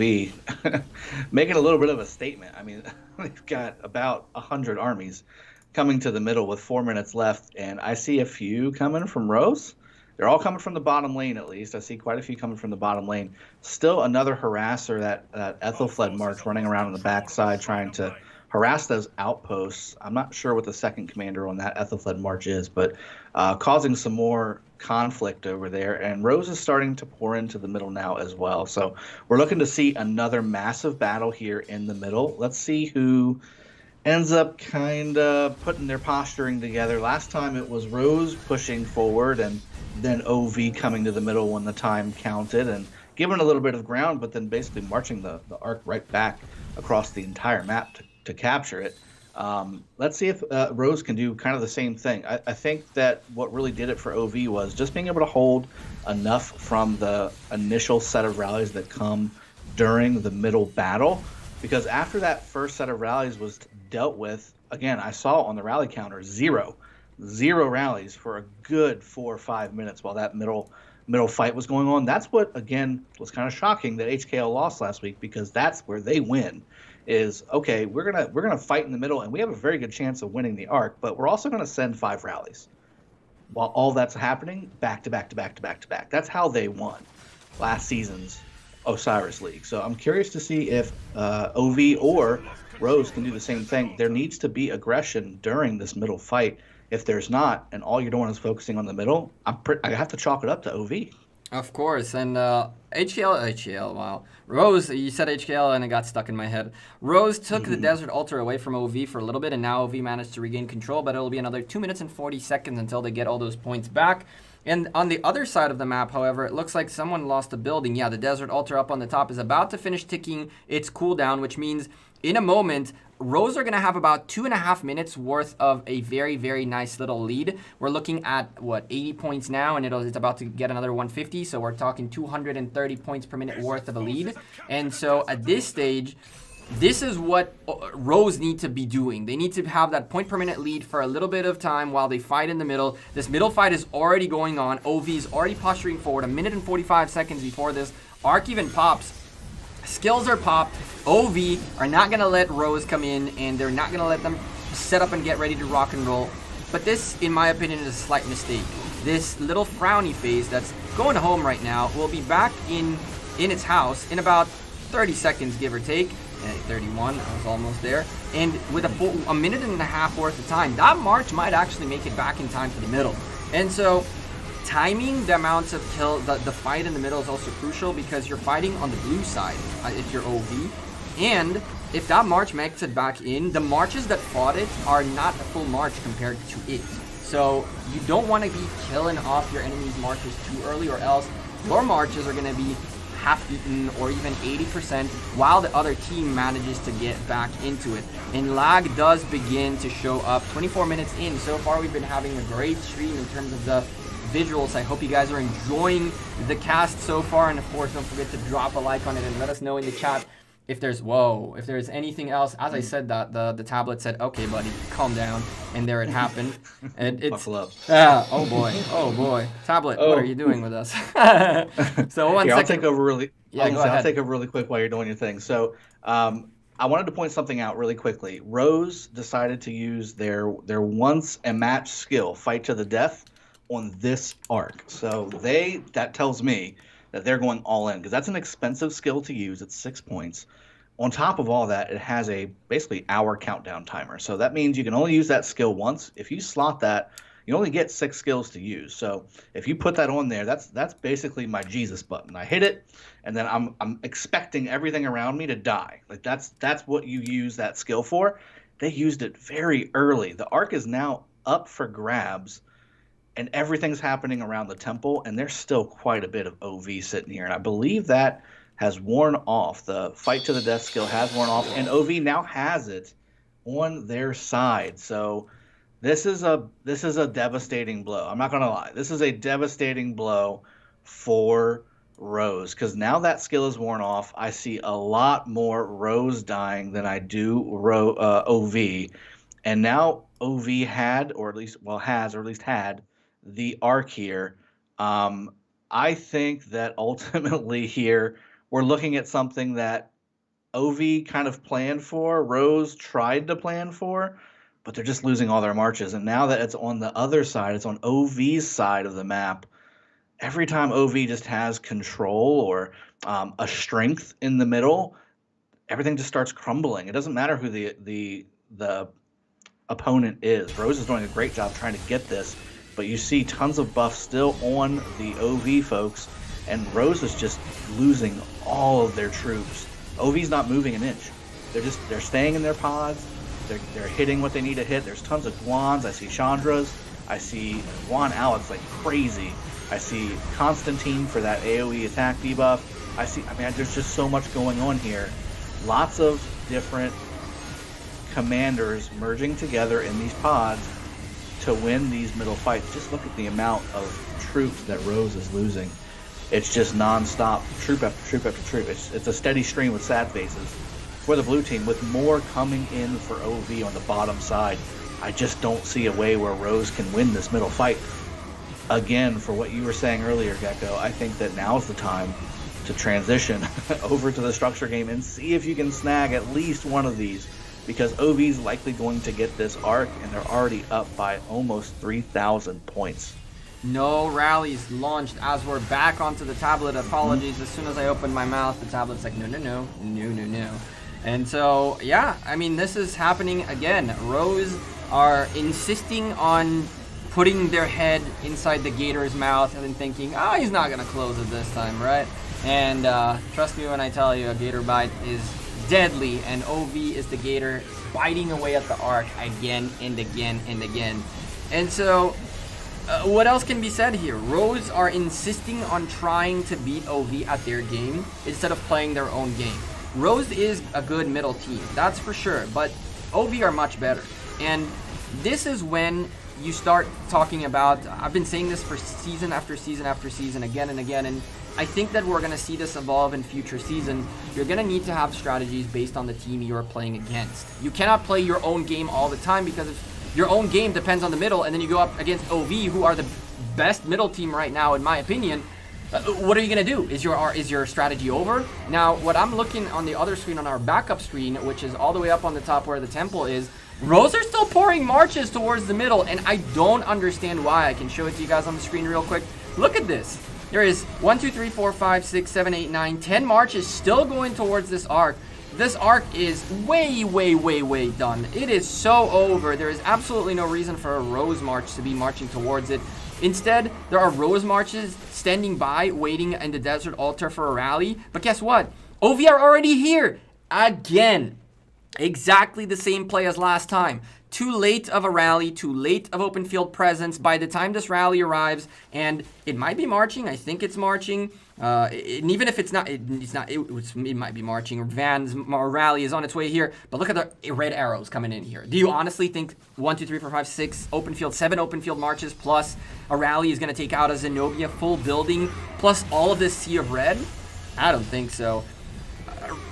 making a little bit of a statement. I mean, they've got about 100 armies coming to the middle with 4 minutes left, and I see a few coming from r0se. They're all coming from the bottom lane, at least. I see quite a few coming from the bottom lane. Still another harasser, that Ethelfled March running around on the backside trying to harass those outposts. I'm not sure what the second commander on that Ethelfled March is, but causing some more conflict over there. And r0se is starting to pour into the middle now as well. So we're looking to see another massive battle here in the middle. Let's see who ends up kind of putting their posturing together. Last time it was r0se pushing forward and then OV coming to the middle when the time counted and giving a little bit of ground, but then basically marching the arc right back across the entire map to capture it. Let's see if r0se can do kind of the same thing. I think that what really did it for OV was just being able to hold enough from the initial set of rallies that come during the middle battle, because after that first set of rallies was dealt with, again, I saw on the rally counter zero rallies for a good 4 or 5 minutes while that middle fight was going on. That's what, again, was kind of shocking that HKL lost last week, because that's where they win. Is okay, we're gonna fight in the middle, and we have a very good chance of winning the arc, but we're also gonna send 5 rallies while all that's happening back to back to back to back to back. That's how they won last season's Osiris League. So I'm curious to see if OV or r0se can do the same thing. There needs to be aggression during this middle fight. If there's not, and all you're doing is focusing on the middle, I have to chalk it up to OV. Of course, and HKL, wow. r0se, you said HKL and it got stuck in my head. r0se took the Desert Altar away from OV for a little bit, and now OV managed to regain control, but it'll be another 2 minutes and 40 seconds until they get all those points back. And on the other side of the map, however, it looks like someone lost a building. Yeah, the Desert Altar up on the top is about to finish ticking its cooldown, which means in a moment, r0se are going to have about 2.5 minutes worth of a very, very nice little lead. We're looking at, 80 points now, and it's about to get another 150, so we're talking 230 points per minute worth of a lead. And so at this stage, this is what r0se need to be doing. They need to have that point per minute lead for a little bit of time while they fight in the middle. This middle fight is already going on. OV is already posturing forward 1 minute and 45 seconds before this arc even pops. Skills are popped. OV are not going to let r0se come in, and they're not going to let them set up and get ready to rock and roll. But this, in my opinion, is a slight mistake. This little frowny phase that's going home right now will be back in its house in about 30 seconds, give or take. 31, I was almost there. And with a minute and a half worth of time, that march might actually make it back in time to the middle. And so timing the amounts of kill, the fight in the middle is also crucial, because you're fighting on the blue side if you're OV, and if that march makes it back in, the marches that fought it are not a full march compared to it. So you don't want to be killing off your enemy's marches too early, or else your marches are going to be half-eaten or even 80% while the other team manages to get back into it. And lag does begin to show up 24 minutes in. So far we've been having a great stream in terms of the visuals. I hope you guys are enjoying the cast so far, and of course don't forget to drop a like on it and let us know in the chat if there's if there's anything else. As I said that, the tablet said, okay buddy, calm down, and there it happened. And it's buckle up. Oh boy, tablet, what are you doing with us? So one Here, second. I'll take over really I'll take over really quick while you're doing your thing. So I wanted to point something out really quickly. r0se decided to use their once a match skill, fight to the death, on this arc. So that tells me that they're going all in, because that's an expensive skill to use. It's 6 points. On top of all that, it has a basically hour countdown timer. So that means you can only use that skill once. If you slot that, you only get 6 skills to use. So if you put that on there, that's basically my Jesus button. I hit it, and then I'm expecting everything around me to die. Like that's what you use that skill for. They used it very early. The arc is now up for grabs, and everything's happening around the temple, and there's still quite a bit of OV sitting here. And I believe that has worn off. The fight to the death skill has worn off, and OV now has it on their side. So this is a devastating blow. I'm not going to lie. This is a devastating blow for r0se, because now that skill is worn off. I see a lot more r0se dying than I do OV. And now OV had the arc here. I think that ultimately here we're looking at something that OV kind of planned for, r0se tried to plan for, but they're just losing all their marches. And now that it's on the other side, it's on OV's side of the map, every time OV just has control or a strength in the middle, everything just starts crumbling. It doesn't matter who the opponent is. r0se is doing a great job trying to get this, but you see tons of buffs still on the OV folks, and r0se is just losing all of their troops. OV's not moving an inch. They're staying in their pods. They're hitting what they need to hit. There's tons of Guans. I see Chandras. I see Guan Alex like crazy. I see Constantine for that AoE attack debuff. There's just so much going on here. Lots of different commanders merging together in these pods to win these middle fights. Just look at the amount of troops that r0se is losing. It's just non-stop, troop after troop after troop. It's a steady stream with sad faces for the blue team, with more coming in for OV on the bottom side. I just don't see a way where r0se can win this middle fight. Again, for what you were saying earlier, Gecko, I think that now's the time to transition over to the structure game and see if you can snag at least one of these, because OV's likely going to get this arc, and they're already up by almost 3,000 points. No rallies launched as we're back onto the tablet. Apologies, as soon as I opened my mouth, the tablet's like, no. And so, yeah, I mean, this is happening again. r0se are insisting on putting their head inside the gator's mouth and then thinking, he's not going to close it this time, right? And trust me when I tell you, a gator bite is deadly, and OV is the gator biting away at the arc again and again and again. And so, what else can be said here? r0se are insisting on trying to beat OV at their game instead of playing their own game. r0se is a good middle team, that's for sure, but OV are much better. And this is when you start talking about, I've been saying this for season after season after season, again and again, and I think that we're going to see this evolve in future seasons. You're going to need to have strategies based on the team you're playing against. You cannot play your own game all the time, because if your own game depends on the middle, and then you go up against OV, who are the best middle team right now, in my opinion, what are you going to do? Is your strategy over? Now, what I'm looking on the other screen, on our backup screen, which is all the way up on the top where the temple is, r0se are still pouring marches towards the middle, and I don't understand why. I can show it to you guys on the screen real quick. Look at this. There is 1, 2, 3, 4, 5, 6, 7, 8, 9, 10 marches still going towards this arc. This arc is way done. It is so over. There is absolutely no reason for a r0se march to be marching towards it. Instead, there are r0se marches standing by, waiting in the desert altar for a rally. But guess what? OV are already here. Again. Exactly the same play as last time. Too late of a rally, too late of open field presence. By the time this rally arrives, and it might be marching, I think it's marching. And even if it's not, it might be marching. Van's rally is on its way here. But look at the red arrows coming in here. Do you honestly think 1, 2, 3, 4, 5, 6 open field, 7 open field marches plus a rally is going to take out a Zenobia full building plus all of this sea of red? I don't think so.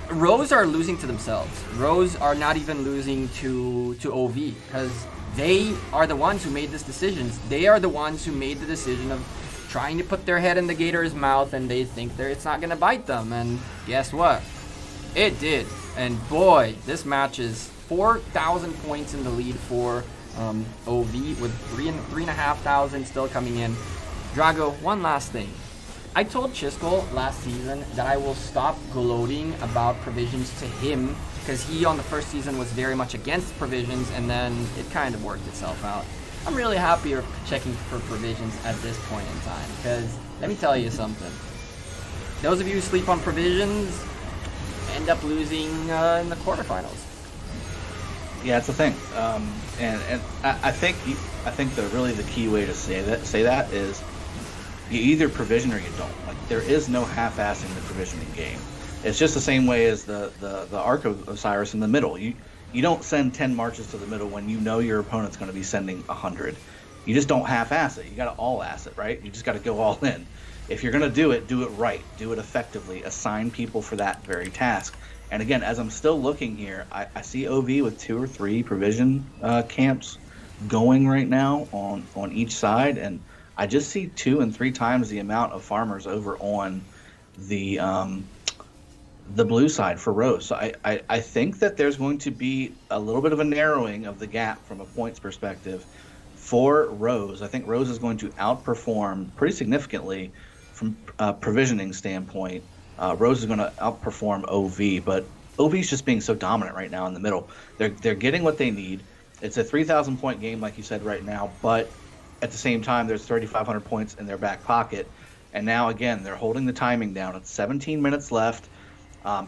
r0se are losing to themselves. r0se are not even losing to OV because they are the ones who made this decision. They are the ones who made the decision of trying to put their head in the gator's mouth, and they think it's not going to bite them. And guess what? It did. And boy, this match is 4,000 points in the lead for OV with 3,500 still coming in. Drago, one last thing. I told Chisco last season that I will stop gloating about provisions to him because he on the first season was very much against provisions, and then it kind of worked itself out. I'm really happy checking for provisions at this point in time because let me tell you something. Those of you who sleep on provisions end up losing in the quarterfinals. Yeah, it's a thing, and I think the key way to say that is you either provision or you don't. Like, there is no half-assing the provisioning game. It's just the same way as the arc of Osiris in the middle. You don't send 10 marches to the middle when you know your opponent's going to be sending 100. You just don't half-ass it. You got to all-ass it, right? You just got to go all in. If you're going to do it right. Do it effectively. Assign people for that very task. And again, as I'm still looking here, I see OV with 2 or 3 provision camps going right now on each side, and I just see 2 and 3 times the amount of farmers over on the blue side for r0se. So I think that there's going to be a little bit of a narrowing of the gap from a points perspective for r0se. I think r0se is going to outperform pretty significantly from a provisioning standpoint. r0se is going to outperform OV, but OV is just being so dominant right now in the middle. They're getting what they need. It's a 3,000 point game, like you said, right now, but at the same time, there's 3,500 points in their back pocket. And now, again, they're holding the timing down. It's 17 minutes left.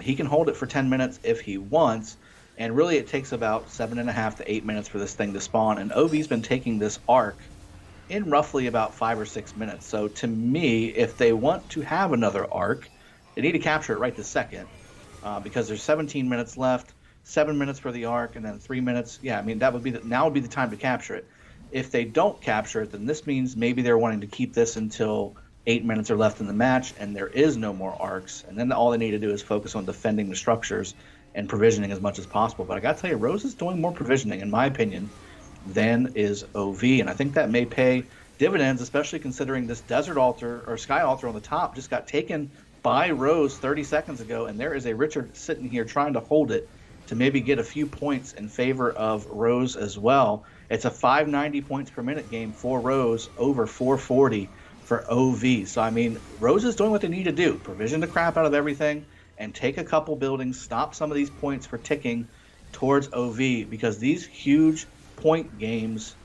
He can hold it for 10 minutes if he wants. And really, it takes about 7.5 to 8 minutes for this thing to spawn. And OV's been taking this arc in roughly about 5 or 6 minutes. So to me, if they want to have another arc, they need to capture it right this second. Because there's 17 minutes left, 7 minutes for the arc, and then 3 minutes. Yeah, I mean, now would be the time to capture it. If they don't capture it, then this means maybe they're wanting to keep this until 8 minutes are left in the match and there is no more arcs. And then all they need to do is focus on defending the structures and provisioning as much as possible. But I got to tell you, r0se is doing more provisioning, in my opinion, than is OV. And I think that may pay dividends, especially considering this Desert Altar or Sky Altar on the top just got taken by r0se 30 seconds ago. And there is a Richard sitting here trying to hold it to maybe get a few points in favor of r0se as well. It's a 590 points per minute game for r0se, over 440 for OV. So, I mean, r0se is doing what they need to do. Provision the crap out of everything and take a couple buildings, stop some of these points for ticking towards OV, because these huge point gains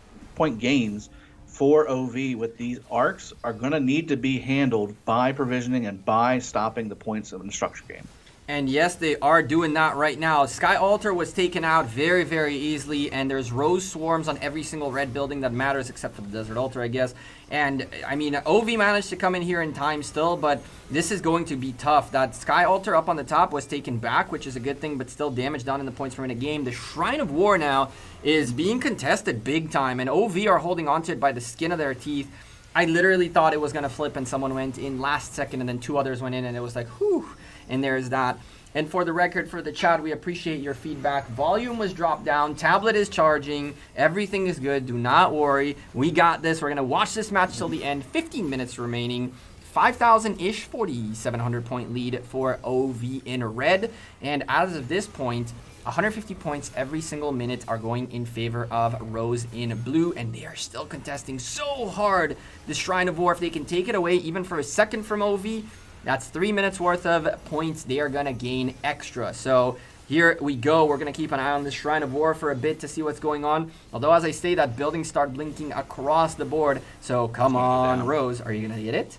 for OV with these arcs are going to need to be handled by provisioning and by stopping the points of the structure game. And yes, they are doing that right now. Sky Altar was taken out very, very easily, and there's r0se swarms on every single red building that matters, except for the Desert Altar, I guess. And, I mean, OV managed to come in here in time still, but this is going to be tough. That Sky Altar up on the top was taken back, which is a good thing, but still damage down in the points per minute game. The Shrine of War now is being contested big time, and OV are holding onto it by the skin of their teeth. I literally thought it was going to flip, and someone went in last second, and then 2 others went in, and it was like, whew. And there's that. And for the record, for the chat, we appreciate your feedback. Volume was dropped down. Tablet is charging. Everything is good. Do not worry. We got this. We're going to watch this match till the end. 15 minutes remaining. 5,000-ish, 4,700 point lead for OV in red. And as of this point, 150 points every single minute are going in favor of r0se in blue, and they are still contesting so hard the Shrine of War. If they can take it away even for a second from OV, that's 3 minutes worth of points they are going to gain extra. So here we go. We're going to keep an eye on this Shrine of War for a bit to see what's going on. Although, as I say, that buildings start blinking across the board. So come on, r0se. Are you going to get it?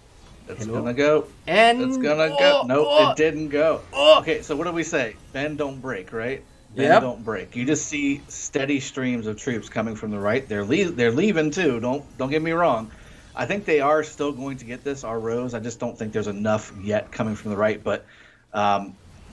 It's going to go. And it's going to go. Nope, it didn't go. Okay, so what do we say? Bend, don't break, right? Bend don't break. You just see steady streams of troops coming from the right. They're leaving too. Don't get me wrong. I think they are still going to get this r0se. I just don't think there's enough yet coming from the right. But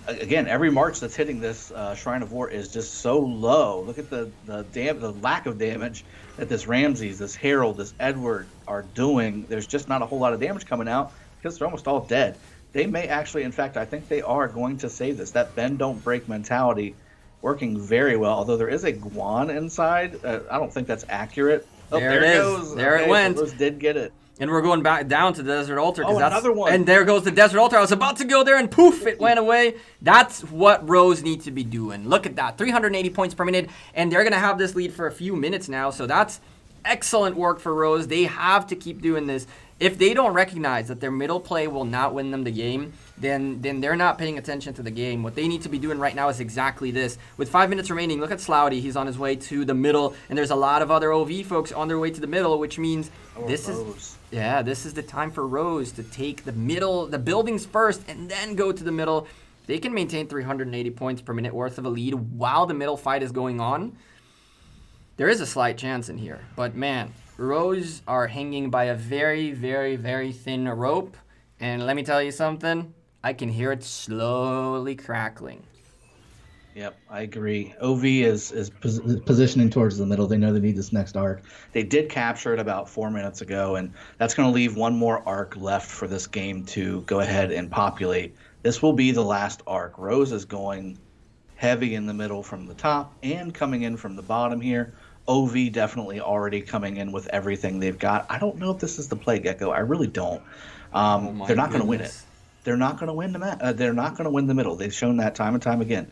again, every march that's hitting this Shrine of War is just so low. Look at the lack of damage that this Ramses, this Harold, this Edward are doing. There's just not a whole lot of damage coming out because they're almost all dead. They may actually, in fact, I think they are going to save this. That bend don't break mentality working very well. Although there is a Guan inside, I don't think that's accurate. Oh, there it goes. There it went. So those did get it. And we're going back down to the Desert Altar. Oh, another one. And there goes the Desert Altar. I was about to go there, and poof, it went away. That's what r0se need to be doing. Look at that, 380 points per minute, and they're going to have this lead for a few minutes now. So that's excellent work for r0se. They have to keep doing this. If they don't recognize that their middle play will not win them the game, then they're not paying attention to the game. What they need to be doing right now is exactly this. With 5 minutes remaining, look at Slouty. He's on his way to the middle, and there's a lot of other OV folks on their way to the middle, which means this is the time for r0se to take the middle, the buildings first, and then go to the middle. They can maintain 380 points per minute worth of a lead while the middle fight is going on. There is a slight chance in here, but man, r0se are hanging by a very, very, very thin rope. And let me tell you something, I can hear it slowly crackling. Yep, I agree. OV is positioning towards the middle. They know they need this next arc. They did capture it about 4 minutes ago, and that's going to leave one more arc left for this game to go ahead and populate. This will be the last arc. r0se is going heavy in the middle from the top and coming in from the bottom here. OV definitely already coming in with everything they've got. I don't know if this is the play, Gecko. I really don't. They're not going to win it. They're not going to win they're not going to win the middle. They've shown that time and time again.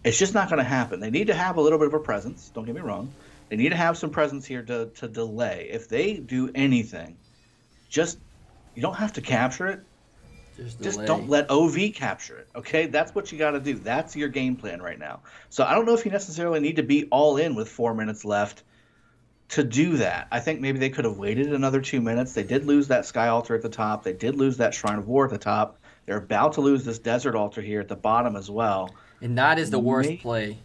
It's just not going to happen. They need to have a little bit of a presence. Don't get me wrong. They need to have some presence here to delay. If they do anything, you don't have to capture it. Just don't let OV capture it, okay? That's what you got to do. That's your game plan right now. So I don't know if you necessarily need to be all in with 4 minutes left to do that. I think maybe they could have waited another 2 minutes. They did lose that Sky Altar at the top. They did lose that Shrine of War at the top. They're about to lose this Desert Altar here at the bottom as well. And that is the worst play,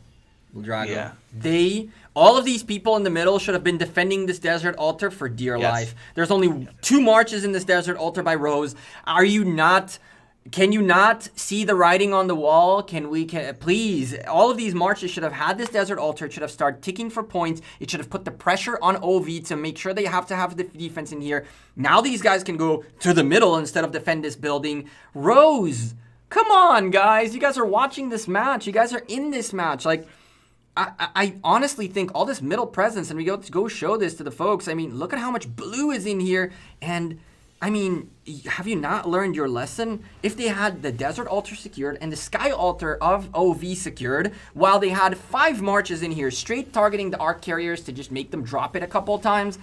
Drago. Yeah. All of these people in the middle should have been defending this Desert Altar for dear life. There's only 2 marches in this Desert Altar by r0se. Can you not see the writing on the wall? Please, all of these marches should have had this Desert Altar. It should have started ticking for points. It should have put the pressure on OV to make sure they have to have the defense in here. Now these guys can go to the middle instead of defend this building. r0se, come on, guys. You guys are watching this match. You guys are in this match. Like, I honestly think all this middle presence, and we go show this to the folks. I mean, look at how much blue is in here. And, I mean, have you not learned your lesson? If they had the Desert Altar secured and the Sky Altar of OV secured, while they had 5 marches in here, straight targeting the Arc Carriers to just make them drop it a couple of times,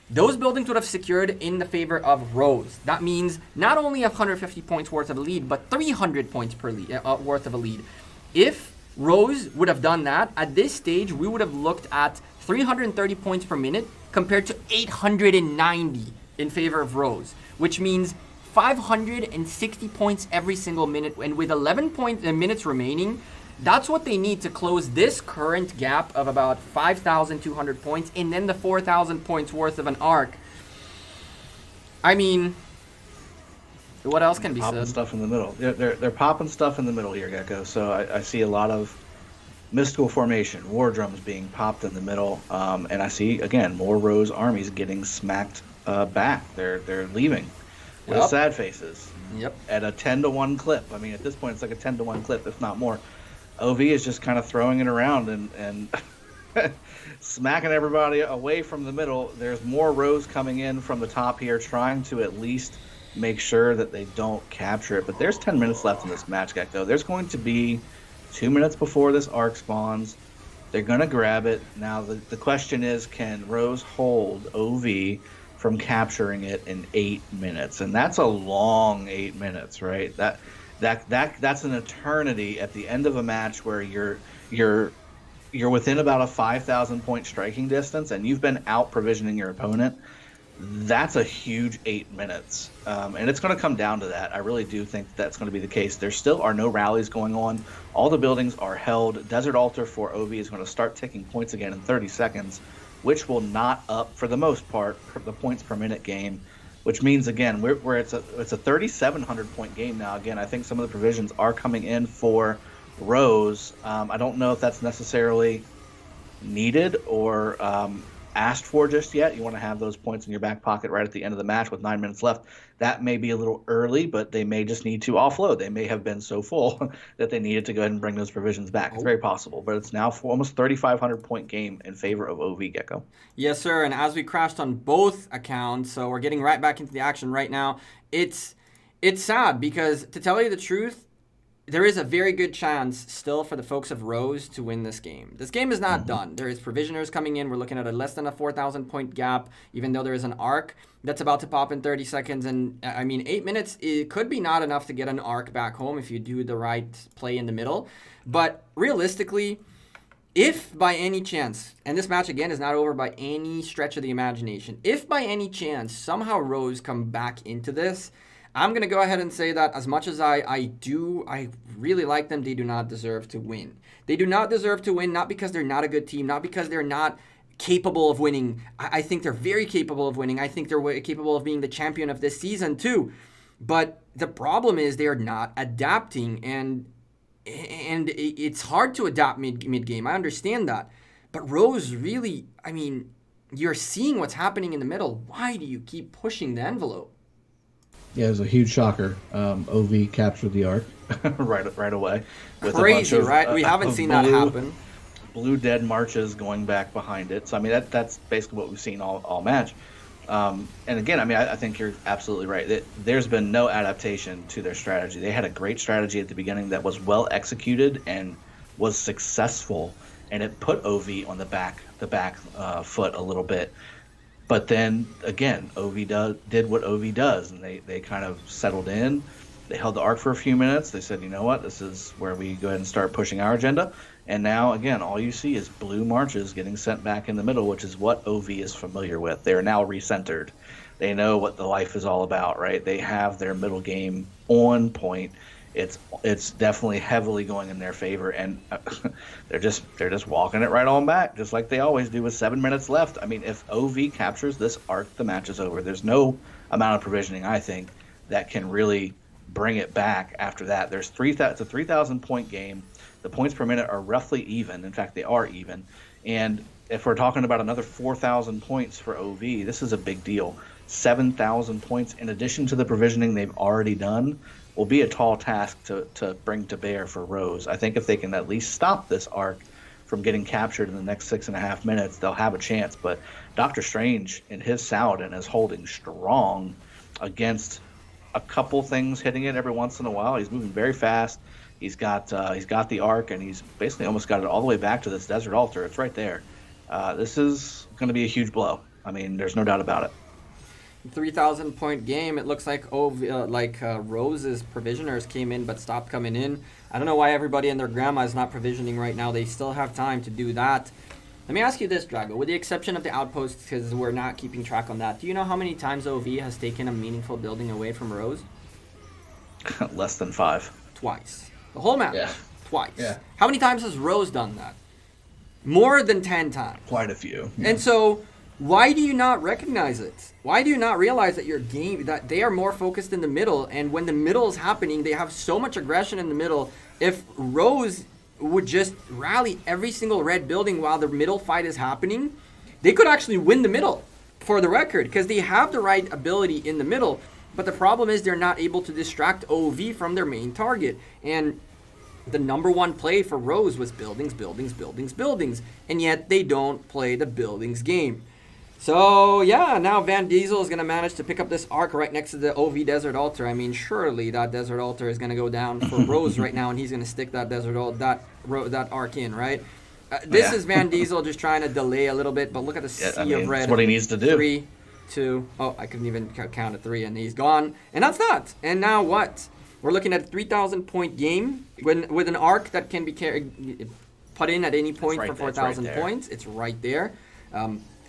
those buildings would have secured in the favor of r0se. That means not only 150 points worth of a lead, but 300 points per lead, worth of a lead. If r0se would have done that, at this stage, we would have looked at 330 points per minute compared to 890 in favor of r0se, which means 560 points every single minute. And with 11 minutes remaining, that's what they need to close this current gap of about 5,200 points and then the 4,000 points worth of an arc. I mean, what else can be popping said? Stuff in the middle. They're popping stuff in the middle here, Gecko. So I see a lot of mystical formation, war drums being popped in the middle, and I see again more r0se armies getting smacked back. They're leaving with sad faces. Yep. At a 10-to-1 clip. I mean, at this point, it's like a 10-to-1 clip, if not more. OV is just kind of throwing it around and smacking everybody away from the middle. There's more r0se coming in from the top here, trying to at least make sure that they don't capture it. But there's 10 minutes left in this match, Gecko. There's going to be 2 minutes before this arc spawns. They're going to grab it. Now, the question is, can r0se hold OV from capturing it in 8 minutes? And that's a long 8 minutes, right? That's an eternity at the end of a match where you're within about a 5,000 point striking distance and you've been out provisioning your opponent. That's a huge 8 minutes. And it's going to come down to that. I really do think that's going to be the case. There still are no rallies going on. All the buildings are held. Desert Altar for OV is going to start ticking points again in 30 seconds, which will not up, for the most part, the points per minute game, which means, again, where it's a 3,700 point game now. Again, I think some of the provisions are coming in for r0se. I don't know if that's necessarily needed or asked for just yet. You want to have those points in your back pocket right at the end of the match with 9 minutes left. That may be a little early, but they may just need to offload. They may have been so full that they needed to go ahead and bring those provisions back. It's very possible, but it's now for almost 3,500 point game in favor of OV Gecko. Yes, sir. And as we crashed on both accounts, so we're getting right back into the action right now. It's sad because, to tell you the truth, there is a very good chance still for the folks of r0se to win this game. This game is not done. There is provisioners coming in. We're looking at a less than a 4,000 point gap, even though there is an arc that's about to pop in 30 seconds. And I mean, 8 minutes, it could be not enough to get an arc back home if you do the right play in the middle. But realistically, if by any chance, and this match again is not over by any stretch of the imagination, if by any chance somehow r0se come back into this, I'm going to go ahead and say that as much as I really like them, they do not deserve to win. They do not deserve to win, not because they're not a good team, not because they're not capable of winning. I think they're very capable of winning. I think they're capable of being the champion of this season too. But the problem is they are not adapting, and it's hard to adapt mid-game. I understand that. But r0se really, I mean, you're seeing what's happening in the middle. Why do you keep pushing the envelope? Yeah, it was a huge shocker. OV captured the arc right away. With Crazy, a bunch of, right? We haven't seen that happen. Blue dead marches going back behind it. So, I mean, that's basically what we've seen all match. And again, I mean, I think you're absolutely right. There's been no adaptation to their strategy. They had a great strategy at the beginning that was well executed and was successful, and it put OV on the back foot a little bit. But then, again, OV did what OV does, and they kind of settled in. They held the arc for a few minutes. They said, you know what, this is where we go ahead and start pushing our agenda. And now, again, all you see is blue marches getting sent back in the middle, which is what OV is familiar with. They are now recentered. They know what the life is all about, right? They have their middle game on point. It's definitely heavily going in their favor, and they're just walking it right on back, just like they always do with 7 minutes left. I mean, if OV captures this arc, the match is over. There's no amount of provisioning, I think, that can really bring it back after that. It's a 3,000 point game. The points per minute are roughly even. In fact, they are even. And if we're talking about another 4,000 points for OV, this is a big deal. 7,000 points in addition to the provisioning they've already done will be a tall task to bring to bear for r0se. I think if they can at least stop this arc from getting captured in the next 6.5 minutes, they'll have a chance. But Dr. Strange in his Saladin is holding strong against a couple things hitting it every once in a while. He's moving very fast. He's got the arc, and he's basically almost got it all the way back to this Desert Altar. It's right there. This is going to be a huge blow. I mean, there's no doubt about it. 3,000 point game. It looks like r0se's provisioners came in but stopped coming in. I don't know why everybody and their grandma is not provisioning right now. They still have time to do that. Let me ask you this, Drago. With the exception of the outposts, because we're not keeping track on that, do you know how many times OV has taken a meaningful building away from r0se? Less than 5. Twice. The whole map? Yeah. Twice. Yeah. How many times has r0se done that? More than 10 times. Quite a few. And so, why do you not recognize it? Why do you not realize that your game, that they are more focused in the middle, and when the middle is happening, they have so much aggression in the middle. If r0se would just rally every single red building while the middle fight is happening, they could actually win the middle, for the record, because they have the right ability in the middle. But the problem is they're not able to distract OV from their main target. And the number one play for r0se was buildings, buildings, buildings, buildings. And yet they don't play the buildings game. So, yeah, now Van Diesel is going to manage to pick up this arc right next to the OV Desert Altar. I mean, surely that Desert Altar is going to go down for r0se right now, and he's going to stick that that arc in, right? This is Van Diesel just trying to delay a little bit, but look at the sea of red. That's what he needs to do. 3, 2, oh, I couldn't even count at 3, and he's gone. And that's that. And now what? We're looking at a 3,000 point game with an arc that can be put in at any point for 4,000 points. It's right there.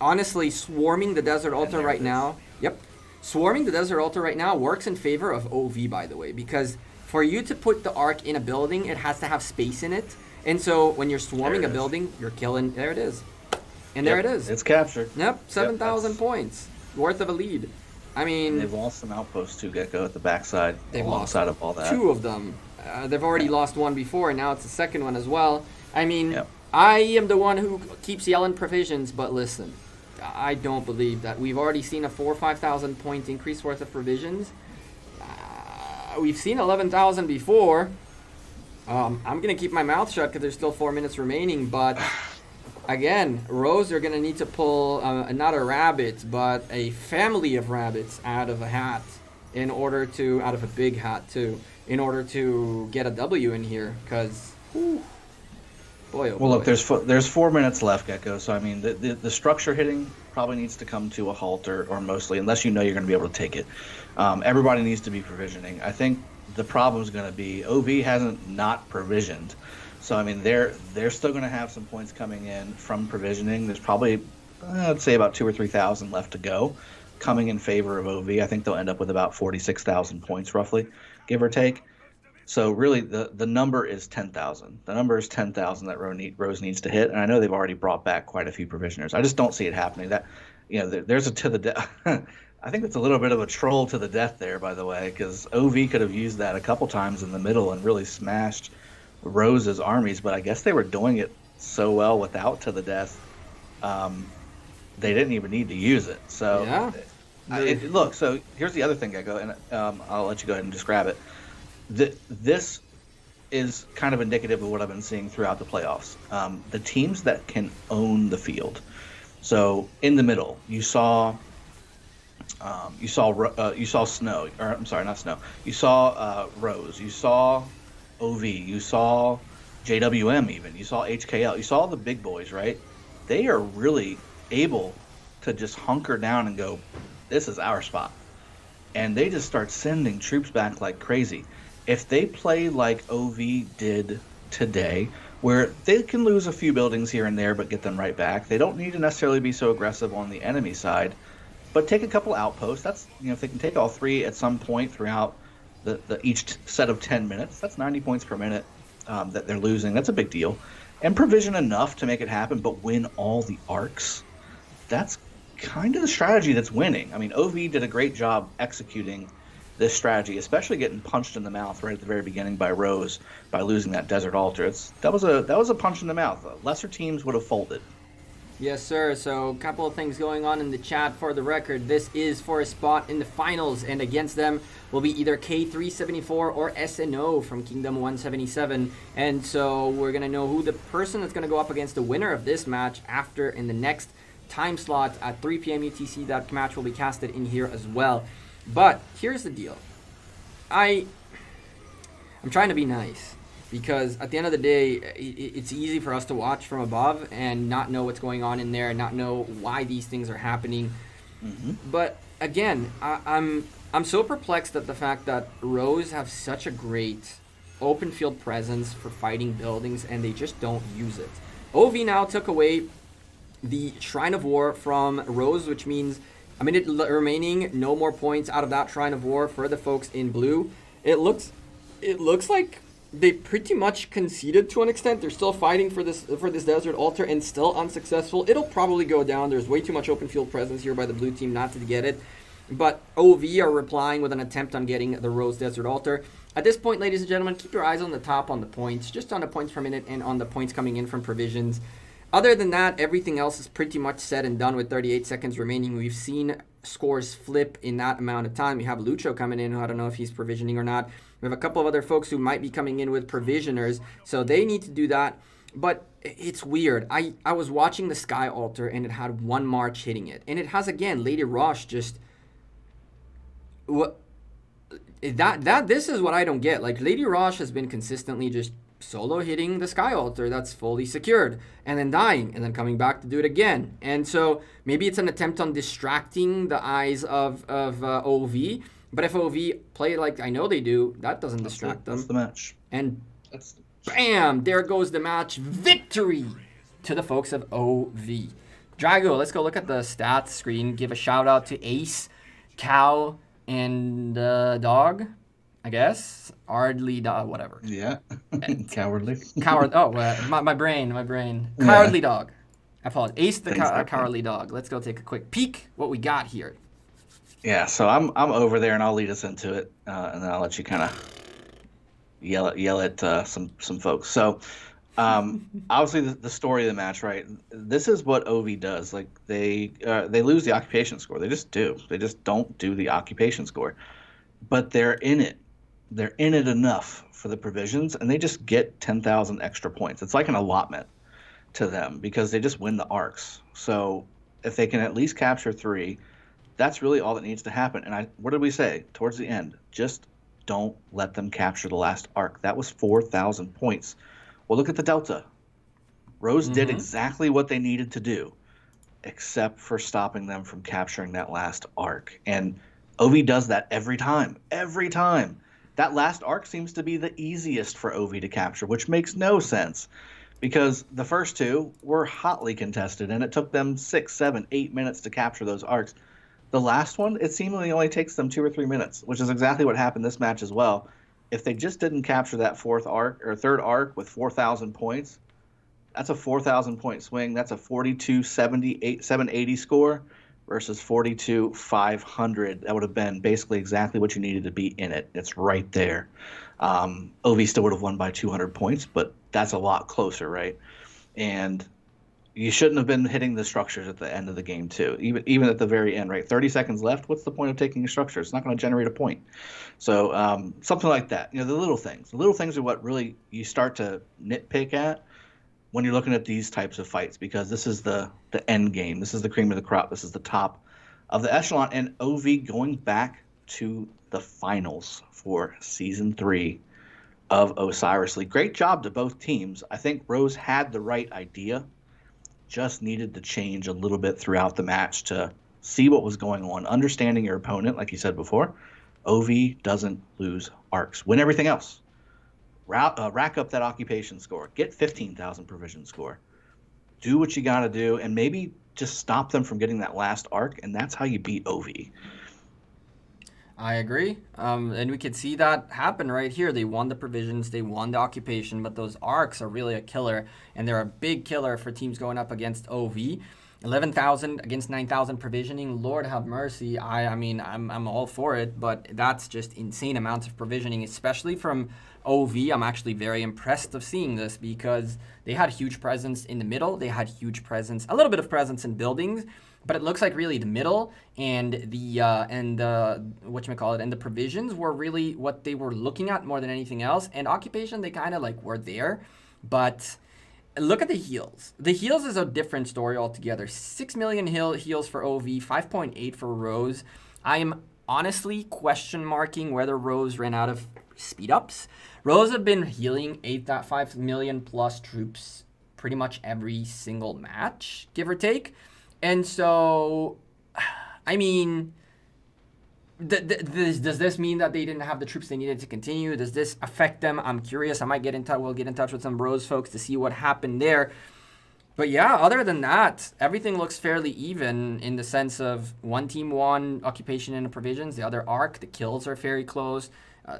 Honestly, swarming the Desert Altar right now. Yep. Swarming the Desert Altar right now works in favor of OV, by the way, because for you to put the Arc in a building, it has to have space in it. And so when you're swarming a building, you're killing. There it is. And there it is. It's captured. Yep, 7,000 points worth of a lead. I mean, they've lost some outposts too, Gecko, at the backside. They've alongside lost of all that. 2 of them. They've already lost 1 before, and now it's the second one as well. I mean, I am the one who keeps yelling provisions, but listen, I don't believe that. We've already seen a 4,000 or 5,000 point increase worth of provisions. We've seen 11,000 before. I'm going to keep my mouth shut because there's still 4 minutes remaining, but again, r0se are going to need to pull not a rabbit, but a family of rabbits out of a hat in order to, out of a big hat too, in order to get a W in here, because, boy, oh well, boy. look, there's 4 minutes left, Gecko, so I mean, the structure hitting probably needs to come to a halt, or mostly, unless you know you're going to be able to take it. Everybody needs to be provisioning. I think the problem is going to be OV hasn't not provisioned. So, I mean, they're still going to have some points coming in from provisioning. There's probably, I'd say, about 2,000 or 3,000 left to go coming in favor of OV. I think they'll end up with about 46,000 points, roughly, give or take. So, really, the number is 10,000. The number is 10,000 that r0se needs to hit. And I know they've already brought back quite a few provisioners. I just don't see it happening. That, there's a to the death. I think it's a little bit of a troll to the death there, by the way, because OV could have used that a couple times in the middle and really smashed r0se's armies, but I guess they were doing it so well without to the death, they didn't even need to use it. So, yeah. Look, so here's the other thing, Gecko, and I'll let you go ahead and describe it. This is kind of indicative of what I've been seeing throughout the playoffs. The teams that can own the field. So in the middle, you saw Snow, or I'm sorry, not Snow. You saw r0se. You saw OV, you saw JWM even, you saw HKL, you saw all the big boys, right? They are really able to just hunker down and go, this is our spot. And they just start sending troops back like crazy. If they play like OV did today, where they can lose a few buildings here and there but get them right back, they don't need to necessarily be so aggressive on the enemy side, but take a couple outposts. That's, if they can take all 3 at some point throughout each set of 10 minutes, that's 90 points per minute that they're losing. That's a big deal. And provision enough to make it happen, but win all the arcs. That's kind of the strategy that's winning. I mean, OV did a great job executing this strategy, especially getting punched in the mouth right at the very beginning by r0se by losing that Desert Altar. That was a punch in the mouth. Lesser teams would have folded. Yes, sir. So a couple of things going on in the chat. For the record, this is for a spot in the finals, and against them will be either K374 or SNO from Kingdom 177. And so we're going to know who the person that's going to go up against the winner of this match after in the next time slot at 3 p.m. UTC. That match will be casted in here as well. But here's the deal. I'm trying to be nice, because at the end of the day, it's easy for us to watch from above and not know what's going on in there and not know why these things are happening. Mm-hmm. But again, I'm so perplexed at the fact that r0se have such a great open field presence for fighting buildings and they just don't use it. OV now took away the Shrine of War from r0se, which means a minute remaining, no more points out of that Shrine of War for the folks in blue. It looks like they pretty much conceded to an extent. They're still fighting for this Desert Altar and still unsuccessful. It'll probably go down. There's way too much open field presence here by the blue team not to get it. But OV are replying with an attempt on getting the r0se Desert Altar. At this point, ladies and gentlemen, keep your eyes on the top on the points, just on the points per minute and on the points coming in from provisions. Other than that, everything else is pretty much said and done with 38 seconds remaining. We've seen scores flip in that amount of time. We have Lucho coming in, who I don't know if he's provisioning or not. We have a couple of other folks who might be coming in with provisioners, so they need to do that. But it's weird. I was watching the Sky Altar, and it had one march hitting it. And it has, again, Lady r0se just... This is what I don't get. Like, Lady r0se has been consistently just solo hitting the Sky Altar that's fully secured, and then dying, and then coming back to do it again. And so maybe it's an attempt on distracting the eyes of OV, but if OV play like I know they do, that doesn't distract them. That's the match. And bam, there goes the match. Victory to the folks of OV. Drago, let's go look at the stats screen. Give a shout out to Ace, Cow, and Dog, I guess. Ardly Dog, whatever. Yeah. Cowardly. Coward. Oh, my brain. Yeah. Cowardly Dog. I apologize. Ace the Things like that. Cowardly Dog. Let's go take a quick peek what we got here. Yeah, so I'm over there, and I'll lead us into it, and then I'll let you kind of yell at some folks. So, obviously, the story of the match, right? This is what OV does. Like they lose the occupation score. They just do. They just don't do the occupation score, but they're in it. They're in it enough for the provisions, and they just get 10,000 extra points. It's like an allotment to them because they just win the arcs. So if they can at least capture 3. That's really all that needs to happen. And what did we say towards the end? Just don't let them capture the last arc. That was 4,000 points. Well, look at the delta. r0se did exactly what they needed to do, except for stopping them from capturing that last arc. And OV does that every time. Every time. That last arc seems to be the easiest for OV to capture, which makes no sense because the first 2 were hotly contested, and it took them 6, 7, 8 minutes to capture those arcs. The last one, it seemingly only takes them 2 or 3 minutes, which is exactly what happened this match as well. If they just didn't capture that 4th arc or 3rd arc with 4,000 points, that's a 4,000 point swing. That's a 42,780 score versus 42,500. That would have been basically exactly what you needed to be in it. It's right there. OV still would have won by 200 points, but that's a lot closer, right? And you shouldn't have been hitting the structures at the end of the game too. Even at the very end, right? 30 seconds left. What's the point of taking a structure? It's not going to generate a point. So something like that. The little things. The little things are what really you start to nitpick at when you're looking at these types of fights, because this is the end game. This is the cream of the crop. This is the top of the echelon. And OV going back to the finals for season 3 of Osiris League. Great job to both teams. I think r0se had the right idea. Just needed to change a little bit throughout the match to see what was going on, understanding your opponent, like you said before. OV doesn't lose arcs. Win everything else. Rack up that occupation score. Get 15,000 provision score. Do what you got to do, and maybe just stop them from getting that last arc, and that's how you beat OV. I agree. And we could see that happen right here. They won the provisions, they won the occupation, but those arcs are really a killer, and they're a big killer for teams going up against OV. 11,000 against 9,000 provisioning. Lord have mercy. I mean, I'm all for it, but that's just insane amounts of provisioning, especially from OV. I'm actually very impressed of seeing this because they had huge presence in the middle. They had huge presence, a little bit of presence in buildings. But it looks like really the middle and the provisions were really what they were looking at more than anything else. And occupation, they kind of like were there, but look at the heals. The heals is a different story altogether. 6 million heals for OV, 5.8 for r0se. I am honestly question marking whether r0se ran out of speed ups. r0se have been healing 8.5 million plus troops pretty much every single match, give or take. And so, I mean, does this mean that they didn't have the troops they needed to continue? Does this affect them? I'm curious. I might get in touch. We'll get in touch with some r0se folks to see what happened there. But yeah, other than that, everything looks fairly even in the sense of one team won occupation and provisions, the other arc. The kills are very close.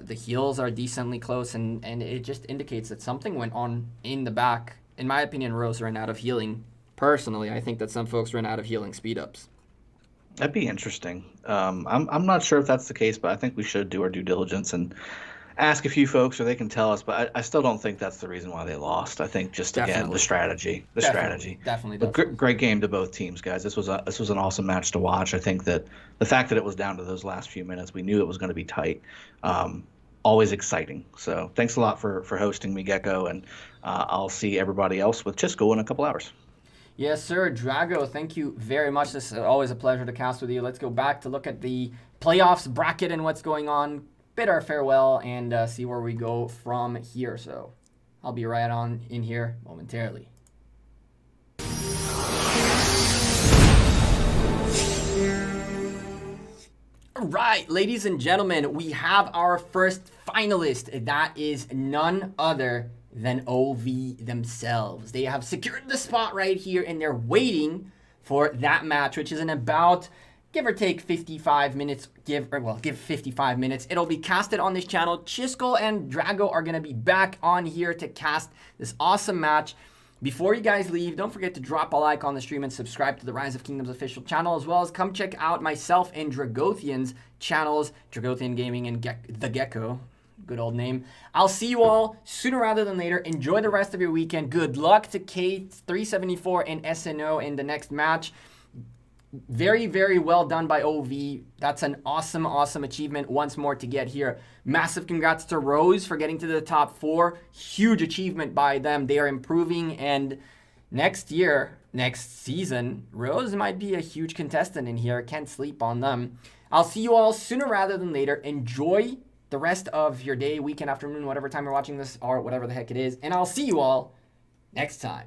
The heals are decently close, and it just indicates that something went on in the back. In my opinion, r0se ran out of healing. Personally, I think that some folks ran out of healing speed ups. That'd be interesting. I'm not sure if that's the case, but I think we should do our due diligence and ask a few folks, or they can tell us. But I still don't think that's the reason why they lost. I think just again the strategy, Definitely. But great game to both teams, guys. This was an awesome match to watch. I think that the fact that it was down to those last few minutes, we knew it was going to be tight. Always exciting. So thanks a lot for hosting me, Gecko, and I'll see everybody else with Chisco in a couple hours. Yes, sir. Drago, thank you very much. This is always a pleasure to cast with you. Let's go back to look at the playoffs bracket and what's going on, bid our farewell, and see where we go from here. So I'll be right on in here momentarily. All right, ladies and gentlemen, we have our first finalist. That is none other than OV themselves. They have secured the spot right here, and they're waiting for that match, which is in about, give or take 55 minutes, give 55 minutes. It'll be casted on this channel. Chisco and Drago are going to be back on here to cast this awesome match. Before you guys leave, don't forget to drop a like on the stream and subscribe to the Rise of Kingdoms official channel, as well as come check out myself and Dragothian's channels, Dragothian Gaming and The Gecko. Good old name. I'll see you all sooner rather than later. Enjoy the rest of your weekend. Good luck to K374 and SNO in the next match. Very, very well done by OV. That's an awesome, awesome achievement once more to get here. Massive congrats to r0se for getting to the top 4. Huge achievement by them. They are improving, and next season, r0se might be a huge contestant in here. Can't sleep on them. I'll see you all sooner rather than later. Enjoy the rest of your day, weekend, afternoon, whatever time you're watching this, or whatever the heck it is. And I'll see you all next time.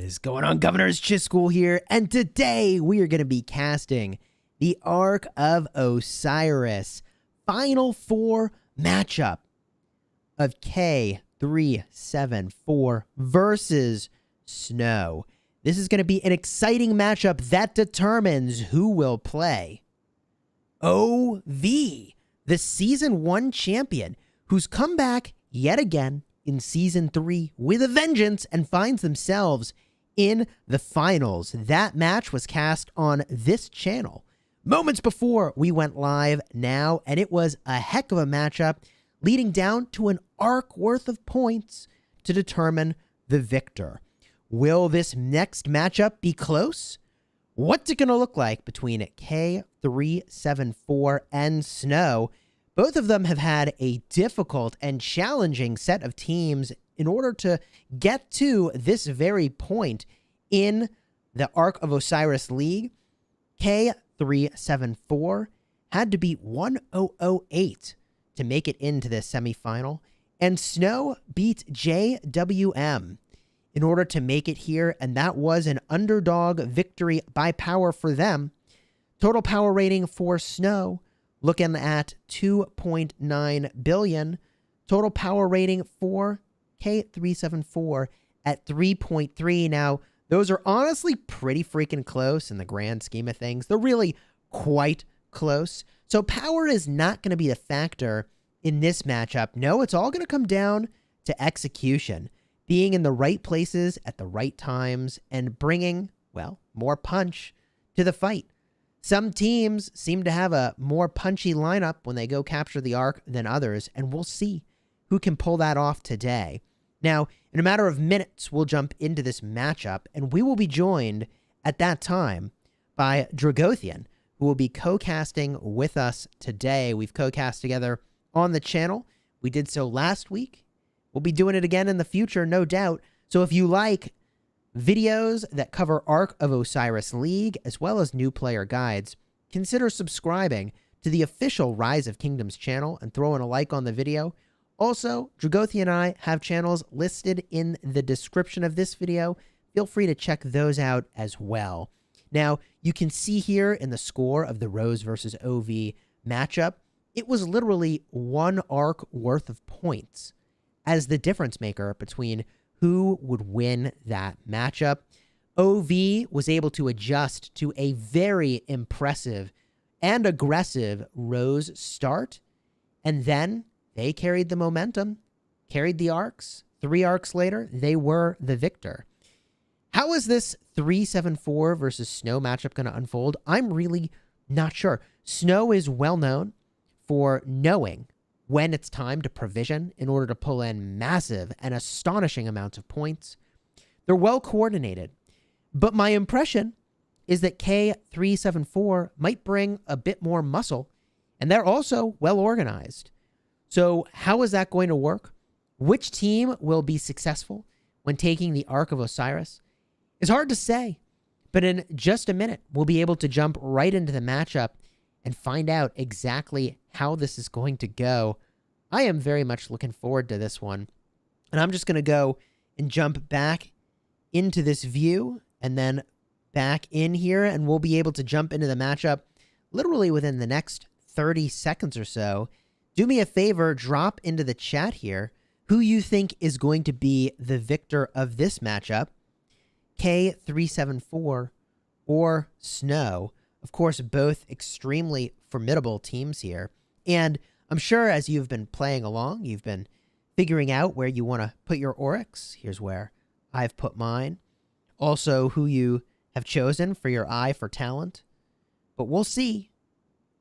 is going on, Governors? Chiscool here, and today we are going to be casting the Ark of Osiris Final 4 matchup of K374 versus Snow. This is going to be an exciting matchup that determines who will play OV, the Season 1 champion, who's come back yet again in Season 3 with a vengeance and finds themselves in the finals. That match was cast on this channel moments before we went live now, and it was a heck of a matchup, leading down to an arc worth of points to determine the victor. Will this next matchup be close? What's it going to look like between K374 and Snow? Both of them have had a difficult and challenging set of teams in order to get to this very point in the Ark of Osiris League. K374 had to beat 1008 to make it into the semifinal, and Snow beat JWM in order to make it here, and that was an underdog victory by power for them. Total power rating for Snow looking at 2.9 billion. Total power rating for K374 at 3.3. Now, those are honestly pretty freaking close in the grand scheme of things. They're really quite close. So power is not going to be the factor in this matchup. No, it's all going to come down to execution, being in the right places at the right times and bringing, well, more punch to the fight. Some teams seem to have a more punchy lineup when they go capture the Ark than others, and we'll see who can pull that off today. Now, in a matter of minutes, we'll jump into this matchup, and we will be joined at that time by Dragothian, who will be co-casting with us today. We've co-cast together on the channel. We did so last week. We'll be doing it again in the future, no doubt. So if you like videos that cover Ark of Osiris League, as well as new player guides, consider subscribing to the official Rise of Kingdoms channel and throwing a like on the video. Also, Dragothian and I have channels listed in the description of this video. Feel free to check those out as well. Now, you can see here in the score of the r0se versus OV matchup, it was literally one arc worth of points as the difference maker between who would win that matchup. OV was able to adjust to a very impressive and aggressive r0se start, and then they carried the momentum, carried the arcs. 3 arcs later, they were the victor. How is this 374 versus Snow matchup going to unfold? I'm really not sure. Snow is well known for knowing when it's time to provision in order to pull in massive and astonishing amounts of points. They're well coordinated, but my impression is that K374 might bring a bit more muscle, and they're also well organized. So how is that going to work? Which team will be successful when taking the Ark of Osiris? It's hard to say, but in just a minute, we'll be able to jump right into the matchup and find out exactly how this is going to go. I am very much looking forward to this one. And I'm just going to go and jump back into this view and then back in here, and we'll be able to jump into the matchup literally within the next 30 seconds or so. Do me a favor, drop into the chat here who you think is going to be the victor of this matchup, K374 or Snow. Of course, both extremely formidable teams here. And I'm sure as you've been playing along, you've been figuring out where you want to put your Oryx. Here's where I've put mine. Also, who you have chosen for your eye for talent. But we'll see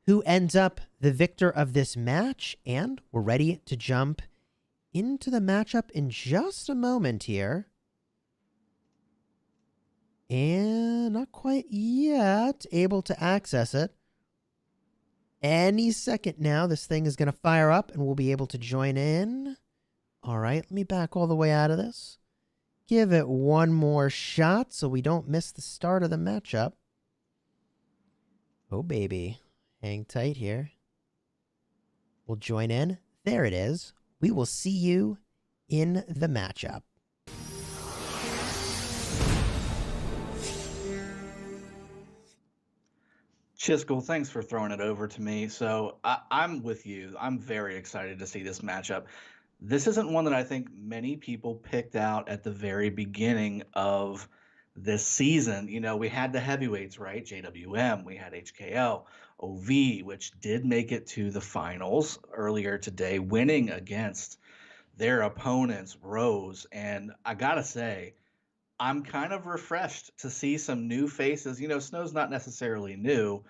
who ends up the victor of this match. And we're ready to jump into the matchup in just a moment here. And not quite yet able to access it. Any second now, this thing is going to fire up and we'll be able to join in. All right, let me back all the way out of this. Give it one more shot so we don't miss the start of the matchup. Oh, baby. Hang tight here. We'll join in. There it is. We will see you in the matchup. Chiskel, thanks for throwing it over to me. So I'm with you. I'm very excited to see this matchup. This isn't one that I think many people picked out at the very beginning of this season. You know, we had the heavyweights, right? JWM, we had HKL, OV, which did make it to the finals earlier today, winning against their opponents, r0se. And I gotta say, I'm kind of refreshed to see some new faces. You know, Snow's not necessarily new,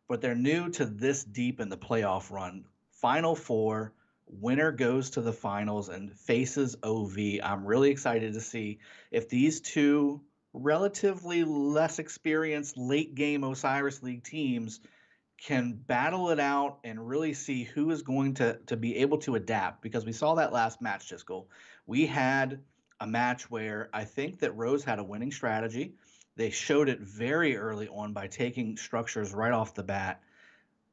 but they're new to this deep in the playoff run. Final four, winner goes to the finals and faces OV. I'm really excited to see if these two relatively less experienced late game Osiris League teams can battle it out and really see who is going to be able to adapt, because we saw that last match, Jiskel. We had a match where I think that r0se had a winning strategy. They showed it very early on by taking structures right off the bat,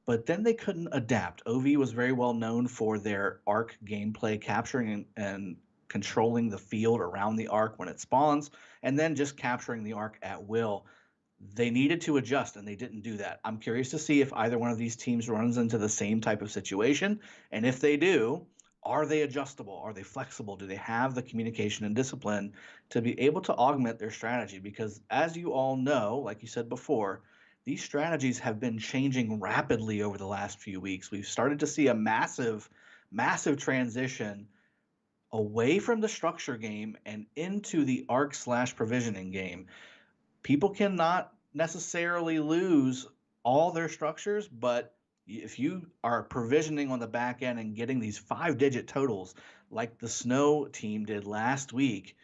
but then they couldn't adapt. OV was very well known for their arc gameplay, capturing and controlling the field around the arc when it spawns, and then just capturing the arc at will. They needed to adjust, and they didn't do that. I'm curious to see if either one of these teams runs into the same type of situation, and if they do, are they adjustable? Are they flexible? Do they have the communication and discipline to be able to augment their strategy? Because as you all know, like you said before, these strategies have been changing rapidly over the last few weeks. We've started to see a massive, massive transition away from the structure game and into the arc/provisioning game. People cannot necessarily lose all their structures, but if you are provisioning on the back end and getting these 5-digit totals like the Snow team did last week,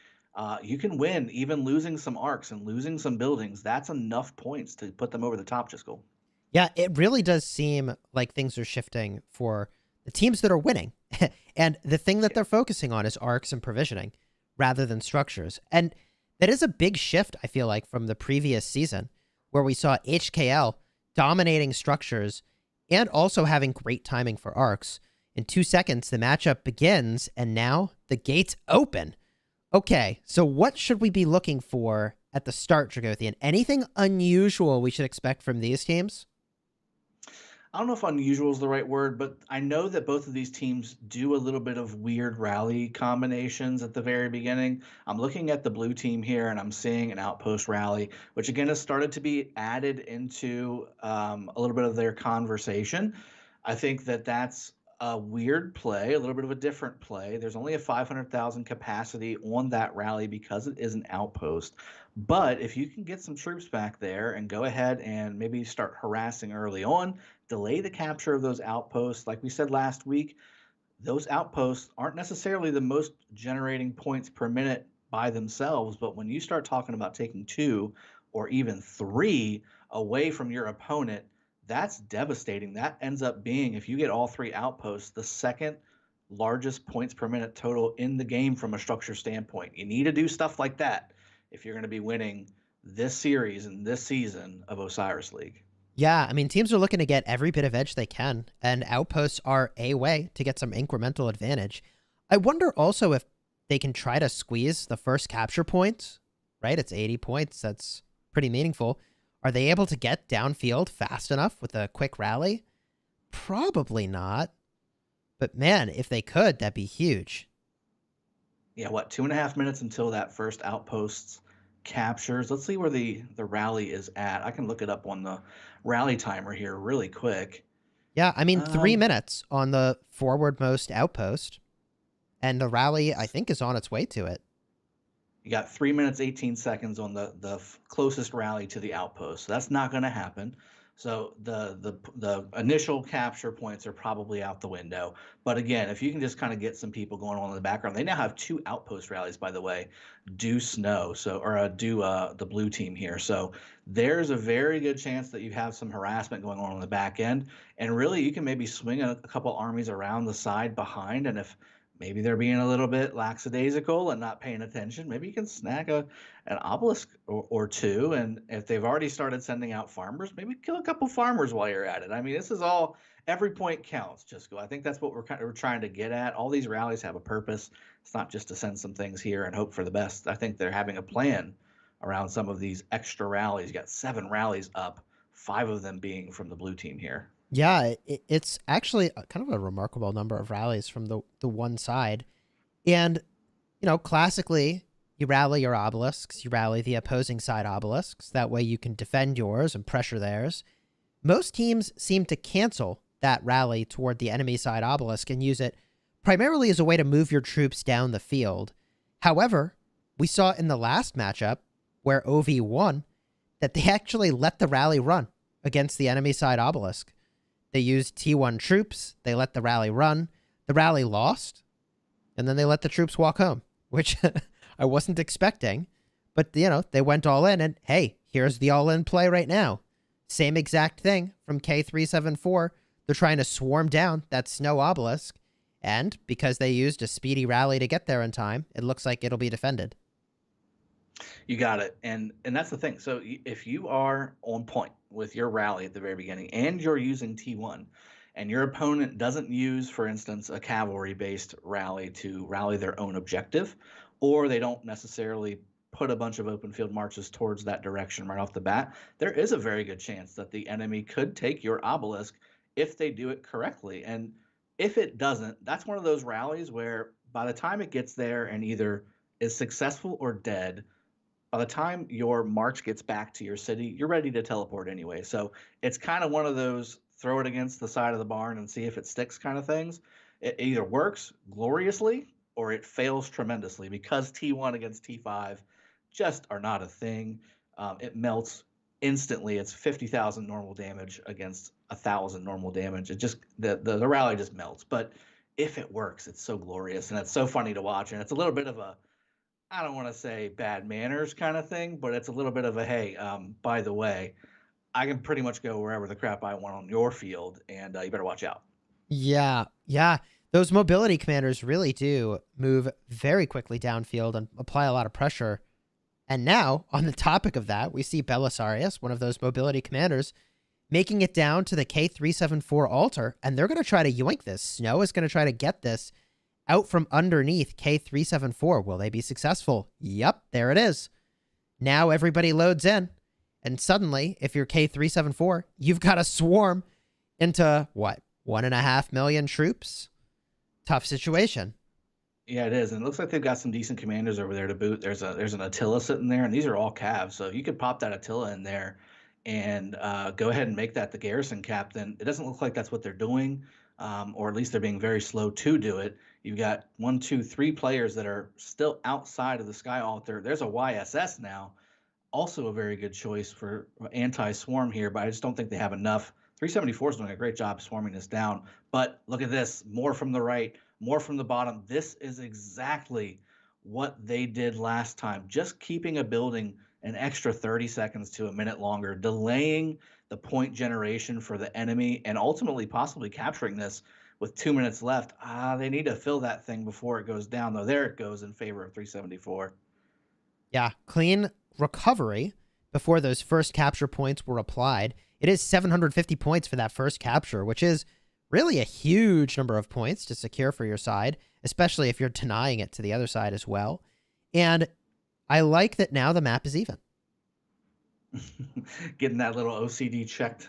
you can win even losing some arcs and losing some buildings. That's enough points to put them over the top, Jiskel. Yeah, it really does seem like things are shifting for the teams that are winning. And the thing that they're focusing on is arcs and provisioning rather than structures. And that is a big shift, I feel like, from the previous season where we saw HKL dominating structures and also having great timing for arcs. In 2 seconds, the matchup begins, and now the gates open. Okay, so what should we be looking for at the start, Dragothian? Anything unusual we should expect from these teams? I don't know if unusual is the right word, but I know that both of these teams do a little bit of weird rally combinations at the very beginning. I'm looking at the blue team here, and I'm seeing an outpost rally, which again has started to be added into a little bit of their conversation. I think that that's a weird play, a little bit of a different play. There's only a 500,000 capacity on that rally because it is an outpost. But if you can get some troops back there and go ahead and maybe start harassing early on, delay the capture of those outposts. Like we said last week, those outposts aren't necessarily the most generating points per minute by themselves, but when you start talking about taking 2 or even 3 away from your opponent, that's devastating. That ends up being, if you get all 3 outposts, the second largest points per minute total in the game from a structure standpoint. You need to do stuff like that if you're going to be winning this series and this season of Osiris League. Yeah, I mean, teams are looking to get every bit of edge they can, and outposts are a way to get some incremental advantage. I wonder also if they can try to squeeze the first capture point, right? It's 80 points. That's pretty meaningful. Are they able to get downfield fast enough with a quick rally? Probably not. But man, if they could, that'd be huge. Yeah, what, 2.5 minutes until that first outposts captures. Let's see where the rally is at. I can look it up on the rally timer here really quick. Yeah, I mean, 3 minutes on the forwardmost outpost, and the rally, I think, is on its way to it. You got 3 minutes, 18 seconds on the closest rally to the outpost. So that's not going to happen. So the initial capture points are probably out the window. But again, if you can just kind of get some people going on in the background, they now have 2 outpost rallies, by the way, due Snow, the blue team here. So there's a very good chance that you have some harassment going on the back end, and really you can maybe swing a couple armies around the side behind, and if maybe they're being a little bit lackadaisical and not paying attention, maybe you can snag an obelisk or 2. And if they've already started sending out farmers, maybe kill a couple farmers while you're at it. I mean, this is all, every point counts, Jisco. I think that's what we're trying to get at. All these rallies have a purpose. It's not just to send some things here and hope for the best. I think they're having a plan around some of these extra rallies. You got 7 rallies up 5 of them being from the blue team here. Yeah, it's actually kind of a remarkable number of rallies from the one side. And, classically, you rally your obelisks, you rally the opposing side obelisks. That way you can defend yours and pressure theirs. Most teams seem to cancel that rally toward the enemy side obelisk and use it primarily as a way to move your troops down the field. However, we saw in the last matchup where OV won that they actually let the rally run against the enemy side obelisk. They used T1 troops, they let the rally run, the rally lost, and then they let the troops walk home, which I wasn't expecting. But, they went all in, and hey, here's the all-in play right now. Same exact thing from K374. They're trying to swarm down that snow obelisk, and because they used a speedy rally to get there in time, it looks like it'll be defended. You got it. And that's the thing. So if you are on point with your rally at the very beginning and you're using T1 and your opponent doesn't use, for instance, a cavalry-based rally to rally their own objective, or they don't necessarily put a bunch of open field marches towards that direction right off the bat, there is a very good chance that the enemy could take your obelisk if they do it correctly. And if it doesn't, that's one of those rallies where by the time it gets there and either is successful or dead, by the time your march gets back to your city, you're ready to teleport anyway. So it's kind of one of those throw it against the side of the barn and see if it sticks kind of things. It either works gloriously or it fails tremendously because T1 against T5 just are not a thing. It melts instantly. It's 50,000 normal damage against 1,000 normal damage. It just the rally just melts. But if it works, it's so glorious and it's so funny to watch. And it's a little bit of a, I don't want to say bad manners kind of thing, but it's a little bit of a, hey, by the way, I can pretty much go wherever the crap I want on your field, and you better watch out. Yeah. Those mobility commanders really do move very quickly downfield and apply a lot of pressure. And now, on the topic of that, we see Belisarius, one of those mobility commanders, making it down to the K374 altar, and they're going to try to yoink this. Snow is going to try to get this out from underneath K374. Will they be successful? Yep, there it is. Now everybody loads in, and suddenly, if you're K374, you've got a swarm into, 1.5 million troops? Tough situation. Yeah, it is, and it looks like they've got some decent commanders over there to boot. There's an Attila sitting there, and these are all calves, so you could pop that Attila in there and go ahead and make that the garrison captain. It doesn't look like that's what they're doing, or at least they're being very slow to do it. You've got 1, 2, 3 players that are still outside of the Sky Altar. There's a YSS now, also a very good choice for anti-swarm here, but I just don't think they have enough. 374 is doing a great job swarming this down, but look at this, more from the right, more from the bottom. This is exactly what they did last time, just keeping a building an extra 30 seconds to a minute longer, delaying the point generation for the enemy, and ultimately possibly capturing this with 2 minutes left. They need to fill that thing before it goes down, though. There it goes in favor of 374. Yeah, clean recovery before those first capture points were applied. It is 750 points for that first capture, which is really a huge number of points to secure for your side, especially if you're denying it to the other side as well. And I like that now the map is even. Getting that little OCD checked,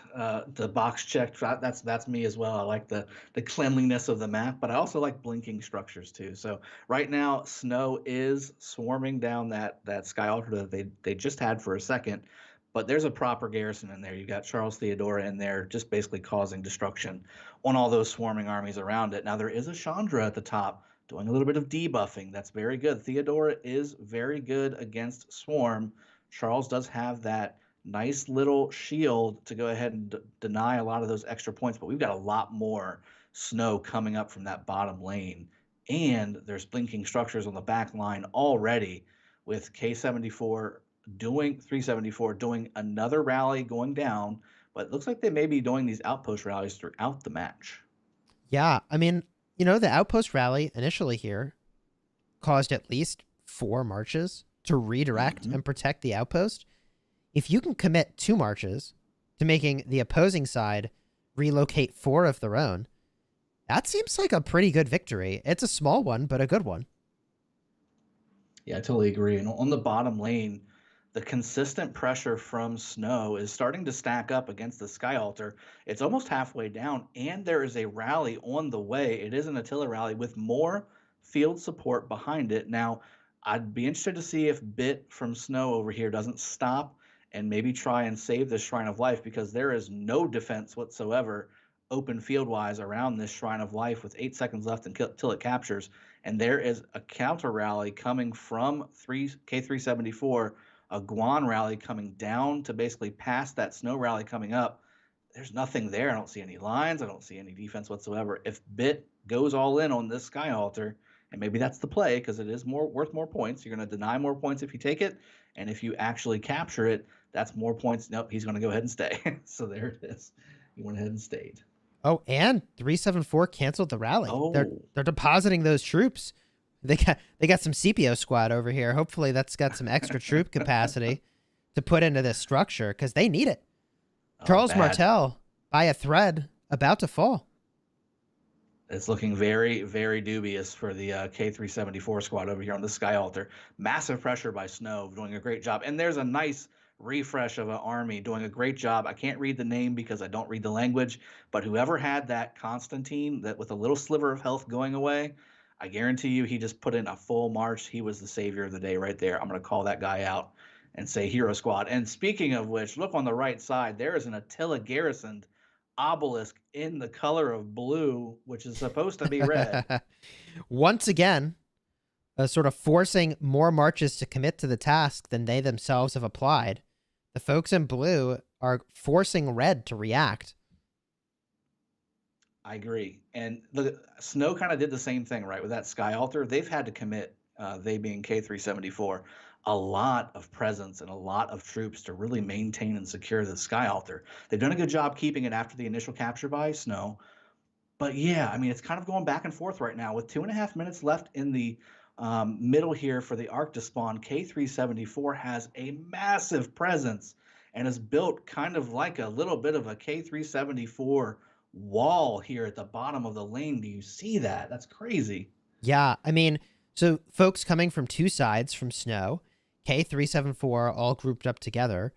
the box checked. That's me as well. I like the cleanliness of the map, but I also like blinking structures too. So right now, snow is swarming down that Sky Altar that they just had for a second, but there's a proper garrison in there. You got Charles Theodora in there, just basically causing destruction on all those swarming armies around it. Now there is a Chandra at the top doing a little bit of debuffing. That's very good. Theodora is very good against swarm. Charles does have that nice little shield to go ahead and deny a lot of those extra points, but we've got a lot more snow coming up from that bottom lane. And there's blinking structures on the back line already with K74 doing 374, doing another rally going down, but it looks like they may be doing these outpost rallies throughout the match. Yeah, I mean, the outpost rally initially here caused at least 4 marches to redirect and protect the outpost. If you can commit 2 marches to making the opposing side relocate 4 of their own, that seems like a pretty good victory. It's a small one, but a good one. Yeah, I totally agree. And on the bottom lane, the consistent pressure from Snow is starting to stack up against the Sky Altar. It's almost halfway down, and there is a rally on the way. It is an Attila rally with more field support behind it. Now, I'd be interested to see if Bit from Snow over here doesn't stop and maybe try and save this Shrine of Life, because there is no defense whatsoever open field wise around this Shrine of Life with 8 seconds left until it captures. And there is a counter rally coming from K374, a Guan rally coming down to basically pass that Snow rally coming up. There's nothing there. I don't see any lines. I don't see any defense whatsoever. If Bit goes all in on this Sky Altar, and maybe that's the play because it is worth more points. You're going to deny more points if you take it, and if you actually capture it, that's more points. Nope, he's going to go ahead and stay. So there it is. He went ahead and stayed. Oh, and 374 canceled the rally. Oh. They're depositing those troops. They got some CPO squad over here. Hopefully that's got some extra troop capacity to put into this structure because they need it. Charles Martel by a thread about to fall. It's looking very, very dubious for the K374 squad over here on the Sky Altar. Massive pressure by Snow, doing a great job. And there's a nice refresh of an army doing a great job. I can't read the name because I don't read the language, but whoever had that Constantine that with a little sliver of health going away, I guarantee you he just put in a full march. He was the savior of the day right there. I'm going to call that guy out and say Hero Squad. And speaking of which, look on the right side. There is an Attila garrisoned obelisk in the color of blue, which is supposed to be red. Once again, sort of forcing more marches to commit to the task than they themselves have applied. The folks in blue are forcing red to react. I agree. And the Snow kind of did the same thing, right? With that Sky Altar, they've had to commit, they being K374, a lot of presence and a lot of troops to really maintain and secure the Sky Altar. They've done a good job keeping it after the initial capture by Snow. But yeah, I mean, it's kind of going back and forth right now with 2.5 minutes left in the middle here for the Arc to spawn. K374 has a massive presence and is built kind of like a little bit of a K374 wall here at the bottom of the lane. Do you see that? That's crazy. Yeah, I mean, so folks coming from two sides from Snow, K374 all grouped up together,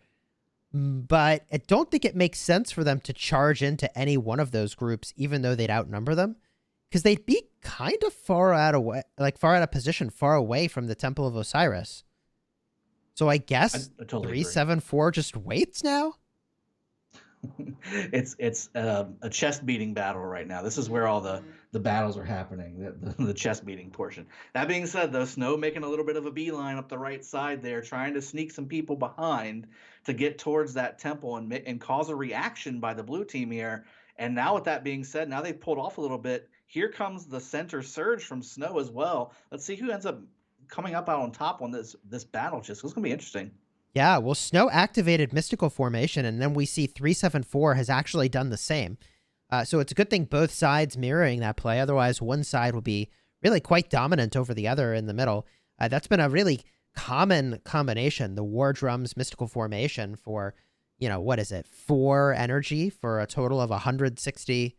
but I don't think it makes sense for them to charge into any one of those groups, even though they'd outnumber them, because they'd be kind of far out of position, far away from the Temple of Osiris. So I guess I totally 374 just waits now. It's a chest beating battle right now. This is where all the battles are happening, the chest beating portion. That being said, though, Snow making a little bit of a beeline up the right side there, trying to sneak some people behind to get towards that temple and cause a reaction by the blue team here. And now with that being said, now they've pulled off a little bit. Here comes the center surge from Snow as well. Let's see who ends up coming up out on top on this battle. It's going to be interesting. Yeah, well, Snow activated Mystical Formation, and then we see 374 has actually done the same. So it's a good thing both sides mirroring that play. Otherwise, one side would be really quite dominant over the other in the middle. That's been a really common combination, the War Drums Mystical Formation for, 4 energy for a total of 160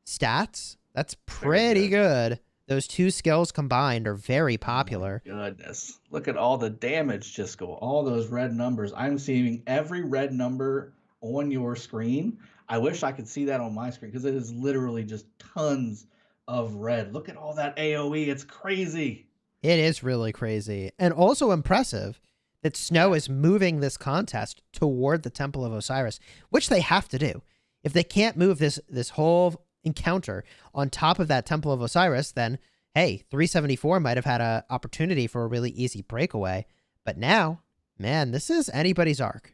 stats. That's pretty good. Those two skills combined are very popular. Oh goodness. Look at all the damage, Jiskel. All those red numbers. I'm seeing every red number on your screen. I wish I could see that on my screen because it is literally just tons of red. Look at all that AoE. It's crazy. It is really crazy. And also impressive that Snow is moving this contest toward the Temple of Osiris, which they have to do. If they can't move this whole encounter on top of that Temple of Osiris, then hey, 374 might have had an opportunity for a really easy breakaway. But now, man, this is anybody's arc.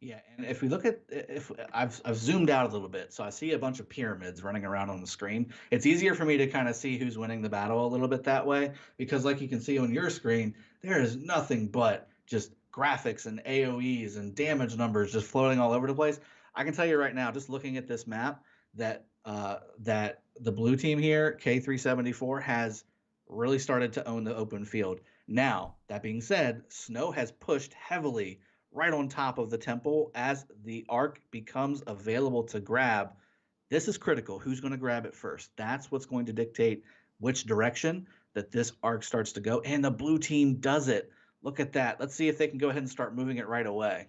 Yeah, and if we look at, if I've zoomed out a little bit, so I see a bunch of pyramids running around on the screen. It's easier for me to kind of see who's winning the battle a little bit that way, because like you can see on your screen, there is nothing but just graphics and AoEs and damage numbers just floating all over the place. I can tell you right now, just looking at this map, that the blue team here, K374, has really started to own the open field. Now, that being said, Snow has pushed heavily right on top of the temple as the arc becomes available to grab. This is critical. Who's going to grab it first? That's what's going to dictate which direction that this arc starts to go. And the blue team does it. Look at that. Let's see if they can go ahead and start moving it right away.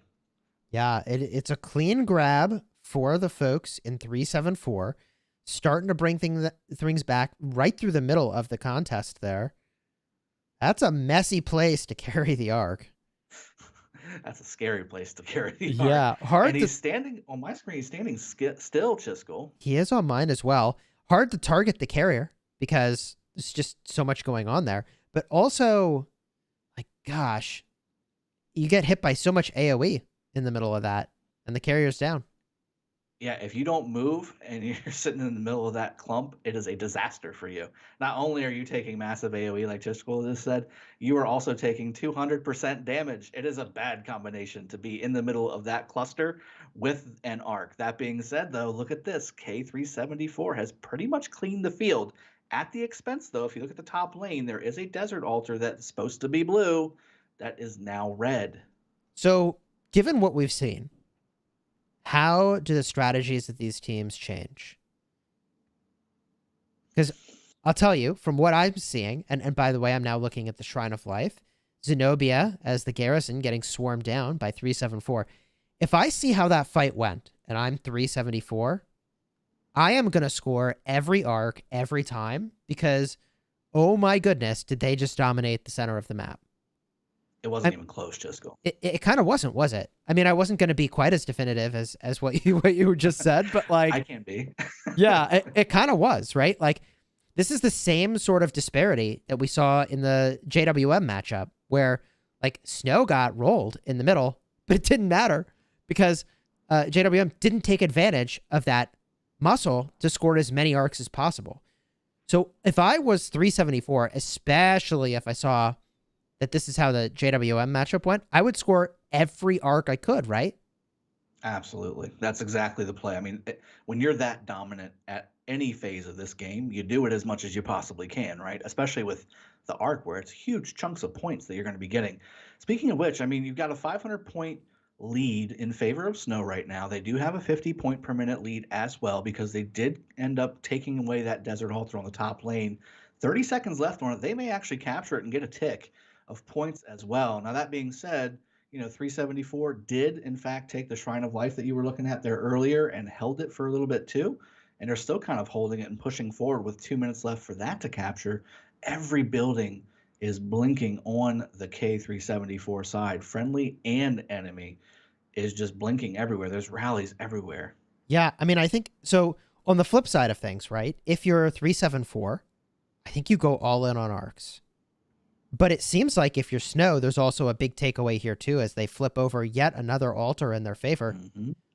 Yeah, it's a clean grab for the folks in 374, starting to bring things back right through the middle of the contest there. That's a messy place to carry the arc. That's a scary place to carry the Yeah, arc. hard And to... he's standing on my screen. He's standing still, Chiskel. He is on mine as well. Hard to target the carrier because there's just so much going on there. But also, like, gosh, you get hit by so much AoE in the middle of that, and the carrier's down. Yeah, if you don't move and you're sitting in the middle of that clump, it is a disaster for you. Not only are you taking massive AoE, like Chiskel just said, you are also taking 200% damage. It is a bad combination to be in the middle of that cluster with an arc. That being said, though, look at this. K374 has pretty much cleaned the field. At the expense, though, if you look at the top lane, there is a desert altar that's supposed to be blue that is now red. So, given what we've seen, how do the strategies of these teams change? Because I'll tell you, from what I'm seeing, and by the way, I'm now looking at the Shrine of Life, Zenobia as the garrison getting swarmed down by 374. If I see how that fight went, and I'm 374, I am going to score every arc every time because, oh my goodness, did they just dominate the center of the map. It wasn't even close, Chiskel. It kind of wasn't, was it? I mean, I wasn't going to be quite as definitive as what you just said, but like, I can be. yeah, it kind of was, right? Like, this is the same sort of disparity that we saw in the JWM matchup where like Snow got rolled in the middle, but it didn't matter because JWM didn't take advantage of that muscle to score as many arcs as possible. So if I was 374, especially if I saw that this is how the JWM matchup went, I would score every arc I could, right? Absolutely. That's exactly the play. I mean, when you're that dominant at any phase of this game, you do it as much as you possibly can, right? Especially with the arc where it's huge chunks of points that you're going to be getting. Speaking of which, I mean, you've got a 500-point lead in favor of Snow right now. They do have a 50-point per minute lead as well because they did end up taking away that desert halter on the top lane. 30 seconds left on it. They may actually capture it and get a tick of points as well. Now, that being said, 374 did, in fact, take the Shrine of Life that you were looking at there earlier and held it for a little bit too. And they're still kind of holding it and pushing forward with 2 minutes left for that to capture. Every building is blinking on the K374 side. Friendly and enemy is just blinking everywhere. There's rallies everywhere. Yeah, I mean, I think, so on the flip side of things, right, if you're 374, I think you go all in on arcs. But it seems like if you're Snow, there's also a big takeaway here too, as they flip over yet another altar in their favor,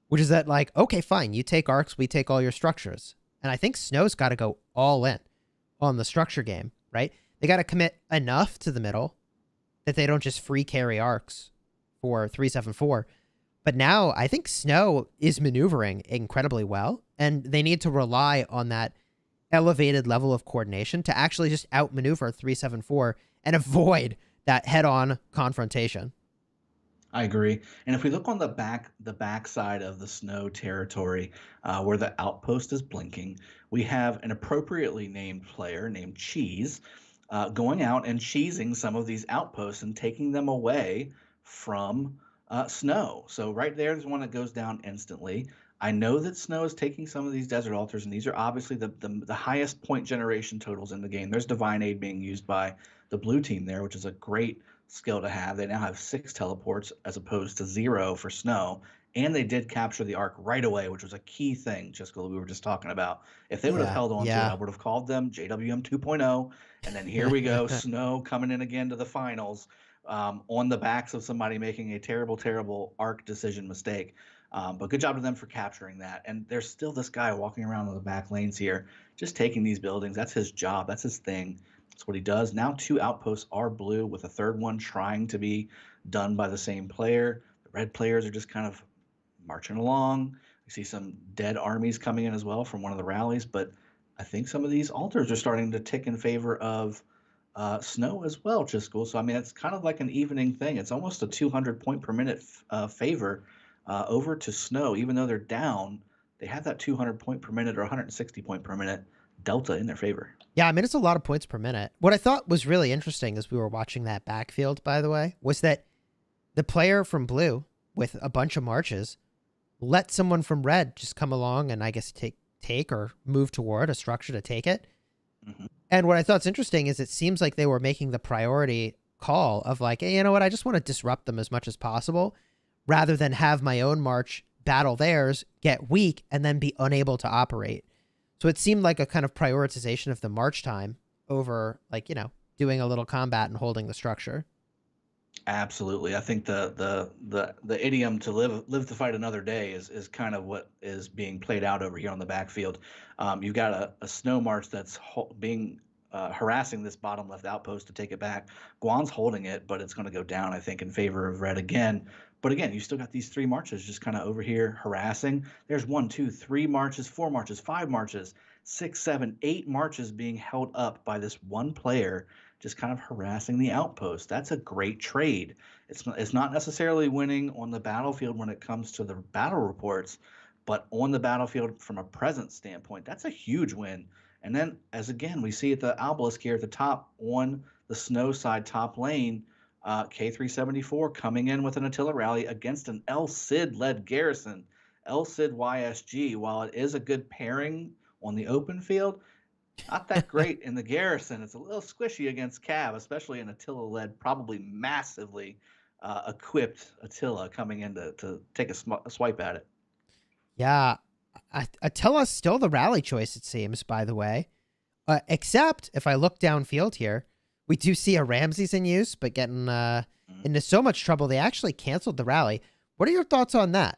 which is that like, okay, fine, you take arcs, we take all your structures. And I think Snow's got to go all in on the structure game, right? They got to commit enough to the middle that they don't just free carry arcs for 374. But now I think Snow is maneuvering incredibly well, and they need to rely on that elevated level of coordination to actually just outmaneuver 374 and avoid that head-on confrontation. I agree. And if we look on the back side of the Snow territory, where the outpost is blinking, we have an appropriately named player named Cheese going out and cheesing some of these outposts and taking them away from Snow. So right there's one that goes down instantly. I know that Snow is taking some of these desert altars, and these are obviously the highest point generation totals in the game. There's Divine Aid being used by the blue team there, which is a great skill to have. They now have 6 teleports as opposed to 0 for Snow, and they did capture the arc right away, which was a key thing, Jessica, we were just talking about. If they would have held on to it, I would have called them JWM 2.0, and then here we go, Snow coming in again to the finals on the backs of somebody making a terrible, terrible arc decision mistake. But good job to them for capturing that. And there's still this guy walking around in the back lanes here, just taking these buildings. That's his job. That's his thing. That's what he does. Now 2 outposts are blue, with a third one trying to be done by the same player. The red players are just kind of marching along. I see some dead armies coming in as well from one of the rallies. But I think some of these altars are starting to tick in favor of Snow as well, Chiskel. So, I mean, it's kind of like an evening thing. It's almost a 200 point per minute favor over to Snow. Even though they're down, they have that 200 point per minute or 160 point per minute delta in their favor. Yeah, I mean, it's a lot of points per minute. What I thought was really interesting as we were watching that backfield, by the way, was that the player from blue with a bunch of marches let someone from red just come along and I guess take or move toward a structure to take it. Mm-hmm. And what I thought's interesting is it seems like they were making the priority call of like, hey, you know what? I just want to disrupt them as much as possible rather than have my own march battle theirs, get weak, and then be unable to operate. So it seemed like a kind of prioritization of the march time over like, doing a little combat and holding the structure. Absolutely. I think the idiom to live to fight another day is kind of what is being played out over here on the backfield. You've got a snow march that's harassing this bottom left outpost to take it back. Guan's holding it, but it's going to go down, I think, in favor of red again. But again, you still got these 3 marches just kind of over here harassing. There's 1, 2, 3 marches, 4 marches, 5 marches, 6, 7, 8 marches being held up by this one player just kind of harassing the outpost. That's a great trade. It's not necessarily winning on the battlefield when it comes to the battle reports, but on the battlefield from a presence standpoint, that's a huge win. And then, as again, we see at the obelisk here at the top on the snow side top lane, K374 coming in with an Attila rally against an r0se-led garrison. r0se YSG, while it is a good pairing on the open field, not that great in the garrison. It's a little squishy against Cav, especially an Attila-led, probably massively equipped Attila coming in to take a swipe at it. Yeah, Attila's still the rally choice, it seems, by the way. Except, if I look downfield here, we do see a Ramses in use, but getting into so much trouble, they actually canceled the rally. What are your thoughts on that?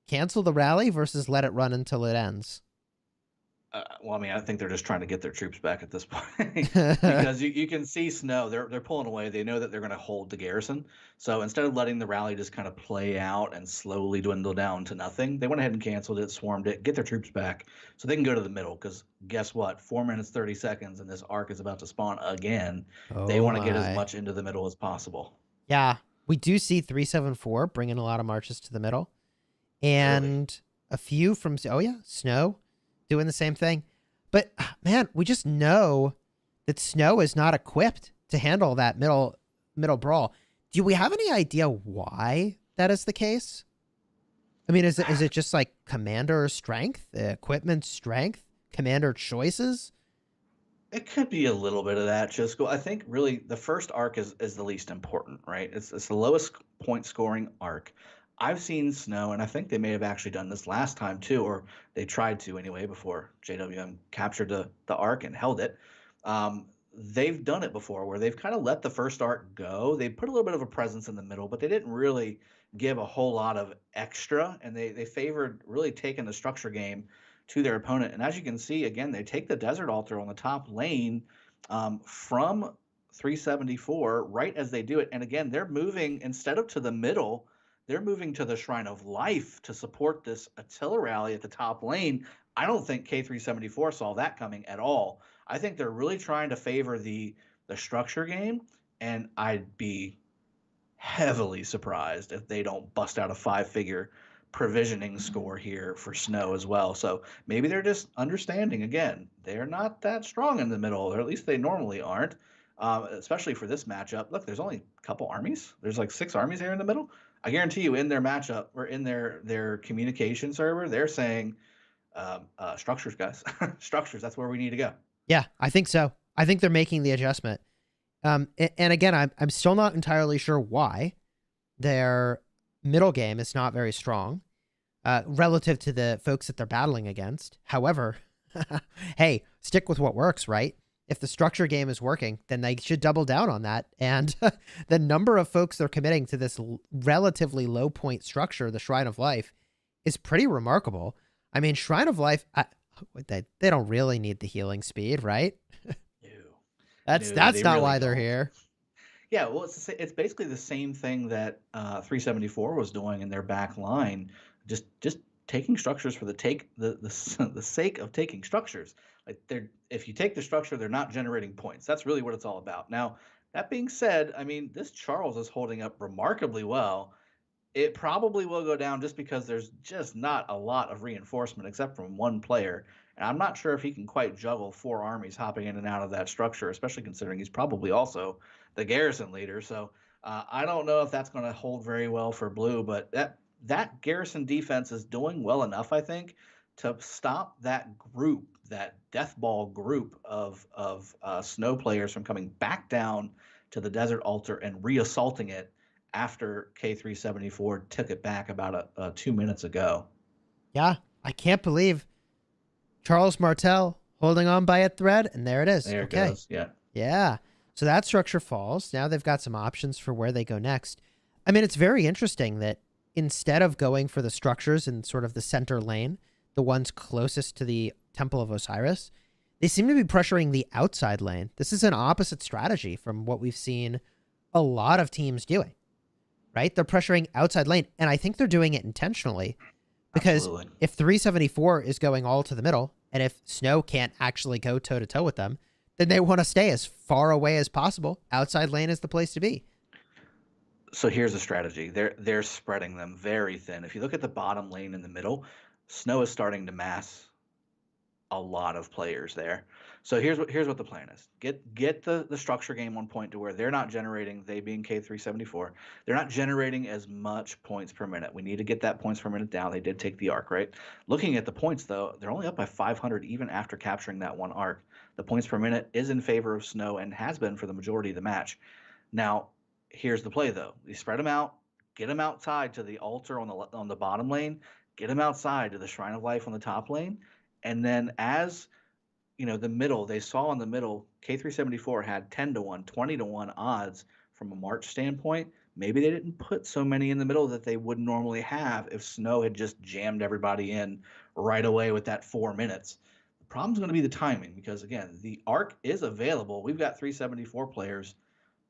Cancel the rally versus let it run until it ends? Well, I mean, I think they're just trying to get their troops back at this point because you can see snow. They're pulling away. They know that they're going to hold the garrison. So instead of letting the rally just kind of play out and slowly dwindle down to nothing, they went ahead and canceled it, swarmed it, get their troops back so they can go to the middle. Because guess what? 4 minutes, 30 seconds, and this arc is about to spawn again. They want to get as much into the middle as possible. Yeah, we do see 374 bringing a lot of marches to the middle. And a few from, Snow doing the same thing. But man, we just know that Snow is not equipped to handle that middle brawl. Do we have any idea why that is the case? I mean, is it just like commander strength, equipment strength, commander choices? It could be a little bit of that, Chisco. I think really the first arc is the least important, right? It's the lowest point scoring arc. I've seen Snow, and I think they may have actually done this last time too, or they tried to anyway before JWM captured the arc and held it. They've done it before where they've kind of let the first arc go. They put a little bit of a presence in the middle, but they didn't really give a whole lot of extra, and they favored really taking the structure game to their opponent. And as you can see, again, they take the Desert Altar on the top lane from 374 right as they do it. And again, they're moving, instead of to the middle, they're moving to the Shrine of Life to support this Attila rally at the top lane. I don't think K374 saw that coming at all. I think they're really trying to favor the structure game, and I'd be heavily surprised if they don't bust out a 5-figure provisioning score here for Snow as well. So maybe they're just understanding, again, they're not that strong in the middle, or at least they normally aren't, especially for this matchup. Look, there's only a couple armies. There's like 6 armies here in the middle. I guarantee you in their matchup or in their communication server, they're saying structures, guys. Structures, that's where we need to go. Yeah, I think so. I think they're making the adjustment. And again, I'm still not entirely sure why their middle game is not very strong relative to the folks that they're battling against. However, hey, stick with what works, right? If the structure game is working, then they should double down on that. And the number of folks they're committing to this relatively low point structure, the Shrine of Life, is pretty remarkable. I mean, Shrine of Life, they don't really need the healing speed, right? That's not really why they're here. Yeah, well, it's basically the same thing that 374 was doing in their back line, just taking structures for the sake of taking structures. Like if you take the structure, they're not generating points. That's really what it's all about. Now, that being said, I mean, this Charles is holding up remarkably well. It probably will go down just because there's just not a lot of reinforcement except from one player. And I'm not sure if he can quite juggle 4 armies hopping in and out of that structure, especially considering he's probably also the garrison leader. So I don't know if that's going to hold very well for blue, but that garrison defense is doing well enough, I think, to stop that group, that death ball group of snow players from coming back down to the desert altar and reassaulting it after K374 took it back about 2 minutes ago. Yeah, I can't believe Charles Martel holding on by a thread, and there it is. There it okay. goes. Yeah. Yeah. So that structure falls. Now they've got some options for where they go next. I mean, it's very interesting that instead of going for the structures in sort of the center lane, the ones closest to the Temple of Osiris, they seem to be pressuring the outside lane. This is an opposite strategy from what we've seen a lot of teams doing, right? They're pressuring outside lane, and I think they're doing it intentionally because Absolutely. if 374 is going all to the middle, and if Snow can't actually go toe-to-toe with them, then they want to stay as far away as possible. Outside lane is the place to be. So here's the strategy. They're spreading them very thin. If you look at the bottom lane in the middle, Snow is starting to mass a lot of players there. So here's what the plan is. Get the structure game on point to where they're not generating, they being K374, they're not generating as much points per minute. We need to get that points per minute down. They did take the arc, right? Looking at the points, though, they're only up by 500 even after capturing that one arc. The points per minute is in favor of Snow and has been for the majority of the match. Now, here's the play, though. You spread them out, get them outside to the altar on the bottom lane, get them outside to the Shrine of Life on the top lane, and then as the middle, they saw in the middle, K374 had 10-1, 20-1 odds from a March standpoint. Maybe they didn't put so many in the middle that they would normally have if Snow had just jammed everybody in right away with that 4 minutes. The problem's going to be the timing because, again, the arc is available. We've got 374 players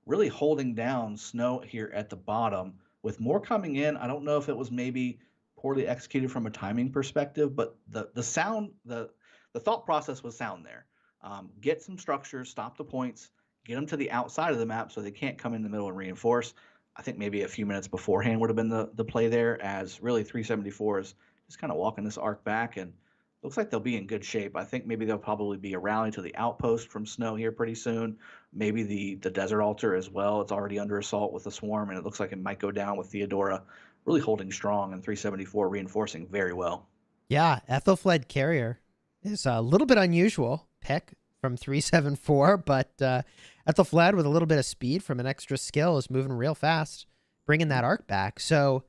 really holding down Snow here at the bottom with more coming in. I don't know if it was maybe poorly executed from a timing perspective, but the thought process was sound there. Get some structures, stop the points, get them to the outside of the map so they can't come in the middle and reinforce. I think maybe a few minutes beforehand would have been the play there, as really 374 is just kind of walking this arc back, and looks like they'll be in good shape. I think maybe there'll probably be a rally to the outpost from Snow here pretty soon. Maybe the desert altar as well. It's already under assault with the swarm, and it looks like it might go down with Theodora really holding strong and 374 reinforcing very well. Yeah, Ethelfled Carrier is a little bit unusual pick from 374, but Ethelfled with a little bit of speed from an extra skill is moving real fast, bringing that arc back. So,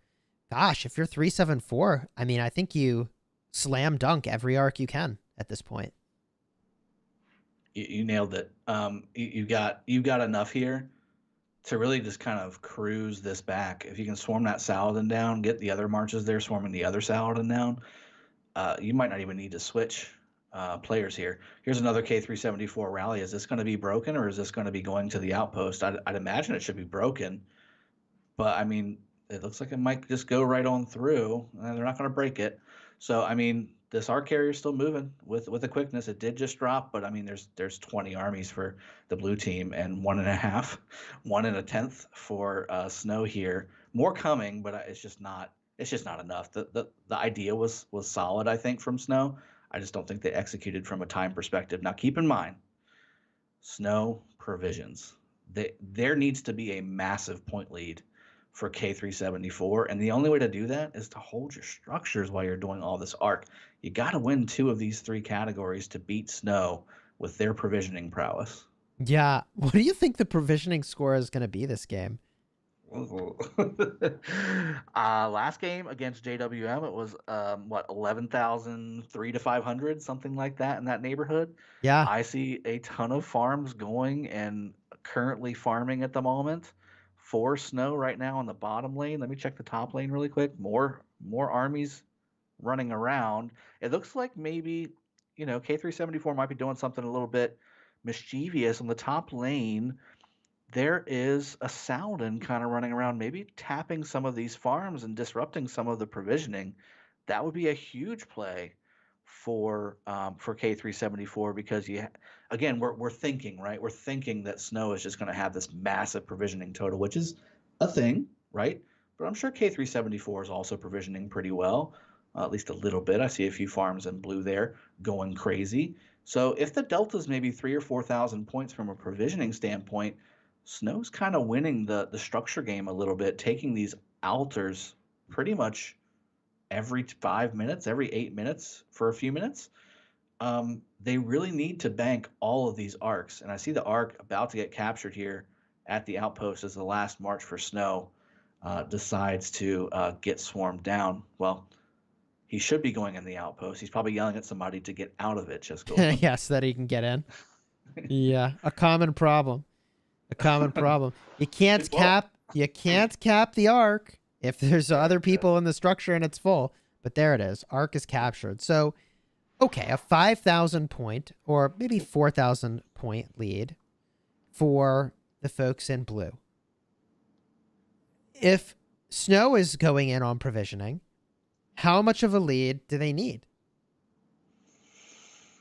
gosh, if you're 374, I mean, I think you slam dunk every arc you can at this point. You nailed it. You got enough here to really just kind of cruise this back. If you can swarm that Saladin down, get the other marches there swarming the other Saladin down, you might not even need to switch players here. Here's another K374 rally. Is this going to be broken, or is this going to be going to the outpost? I'd imagine it should be broken, but I mean, it looks like it might just go right on through. They're not going to break it. So, I mean, this arc carrier is still moving with the quickness. It did just drop, but I mean, there's 20 armies for the blue team and 1.5, 1 1/10 for Snow here. More coming, but it's just not enough. The idea was solid, I think, from Snow. I just don't think they executed from a time perspective. Now, keep in mind, Snow provisions. There needs to be a massive point lead for K374, and the only way to do that is to hold your structures while you're doing all this arc. You got to win 2 of these 3 categories to beat Snow with their provisioning prowess. Yeah, what do you think the provisioning score is going to be this game? Last game against JWM, it was 11,003 to 500, something like that, in that neighborhood. Yeah, I see a ton of farms going and currently farming at the moment for Snow right now on the bottom lane. Let me check the top lane really quick. More armies running around. It looks like maybe K374 might be doing something a little bit mischievous on the top lane. There is a Saladin kind of running around, maybe tapping some of these farms and disrupting some of the provisioning. That would be a huge play for K374 because again, we're thinking, right? We're thinking that Snow is just going to have this massive provisioning total, which is a thing, right? but I'm sure K374 is also provisioning pretty well, at least a little bit. I see a few farms in blue there going crazy. So if the delta's maybe 3,000 or 4,000 points from a provisioning standpoint, Snow's kind of winning the structure game a little bit, taking these altars pretty much every 5 minutes, every 8 minutes for a few minutes. They really need to bank all of these arcs. And I see the arc about to get captured here at the outpost as the last march for Snow decides to get swarmed down. Well, he should be going in the outpost. He's probably yelling at somebody to get out of it, just go. Yeah, so that he can get in. Yeah, a common problem. A common problem. You can't cap the arc if there's other people in the structure and it's full. But there it is. Arc is captured. So, okay, a 5,000 point or maybe 4,000 point lead for the folks in blue. If Snow is going in on provisioning, how much of a lead do they need?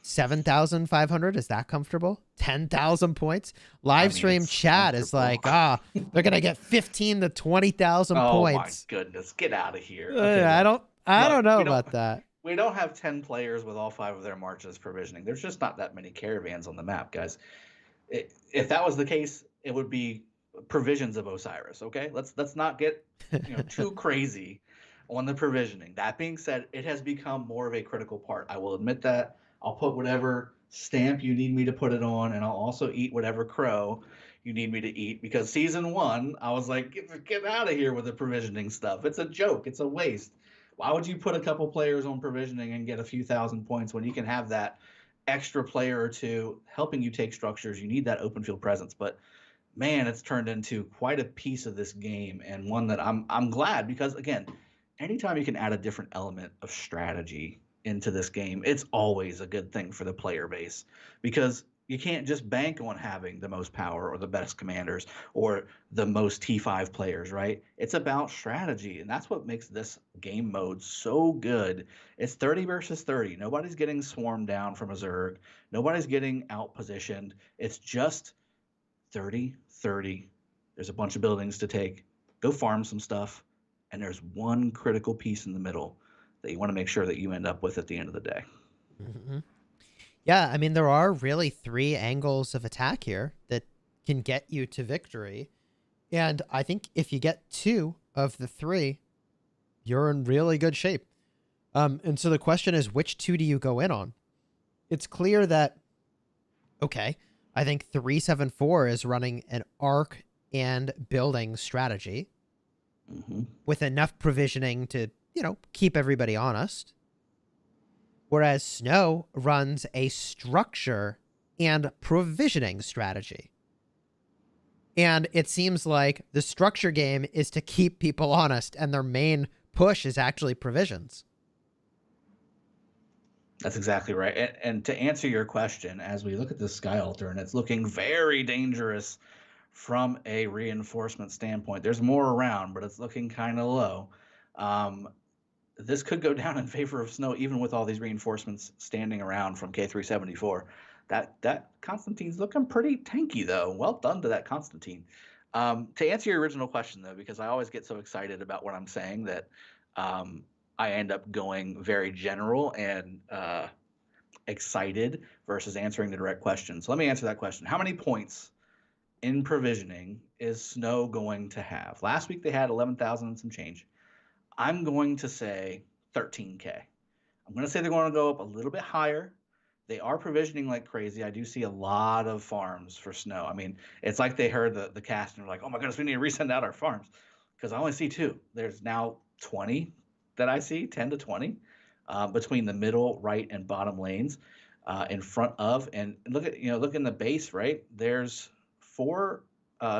7,500? Is that comfortable? 10,000 points? Live stream chat is like, they're going to get 15 to 20,000 points. Oh my goodness. Get out of here. Okay, I don't know about that. We don't have 10 players with all 5 of their marches provisioning. There's just not that many caravans on the map, guys. If that was the case, it would be provisions of Osiris, okay? Let's not get too crazy on the provisioning. That being said, it has become more of a critical part. I will admit that. I'll put whatever stamp you need me to put it on, and I'll also eat whatever crow you need me to eat, because season 1, I was like, get out of here with the provisioning stuff. It's a joke. It's a waste. Why would you put a couple players on provisioning and get a few thousand points when you can have that extra player or two helping you take structures? You need that open field presence. But man, it's turned into quite a piece of this game, and one that I'm glad, because again, anytime you can add a different element of strategy into this game, it's always a good thing for the player base, because you can't just bank on having the most power or the best commanders or the most T5 players, right? It's about strategy, and that's what makes this game mode so good. It's 30 versus 30. Nobody's getting swarmed down from a Zerg. Nobody's getting out-positioned. It's just 30, 30. There's a bunch of buildings to take. Go farm some stuff, and there's one critical piece in the middle that you want to make sure that you end up with at the end of the day. Mm-hmm. Yeah, I mean, there are really 3 angles of attack here that can get you to victory. And I think if you get 2 of the 3, you're in really good shape. And so the question is, which 2 do you go in on? It's clear that, okay, I think 374 is running an arc and building strategy with enough provisioning to, keep everybody honest. Whereas Snow runs a structure and provisioning strategy. And it seems like the structure game is to keep people honest, and their main push is actually provisions. That's exactly right. And to answer your question, as we look at this Sky Altar, and it's looking very dangerous from a reinforcement standpoint. There's more around, but it's looking kind of low. This could go down in favor of Snow, even with all these reinforcements standing around from K374. That Constantine's looking pretty tanky, though. Well done to that Constantine. To answer your original question, though, because I always get so excited about what I'm saying that I end up going very general and excited versus answering the direct question. So let me answer that question. How many points in provisioning is Snow going to have? Last week they had 11,000 and some change. I'm going to say 13K. I'm going to say they're going to go up a little bit higher. They are provisioning like crazy. I do see a lot of farms for Snow. I mean, it's like they heard the cast and were like, oh my goodness, we need to resend out our farms. Because I only see 2. There's now 20 that I see, 10 to 20, between the middle, right, and bottom lanes in front of. And look in the base, right? There's 4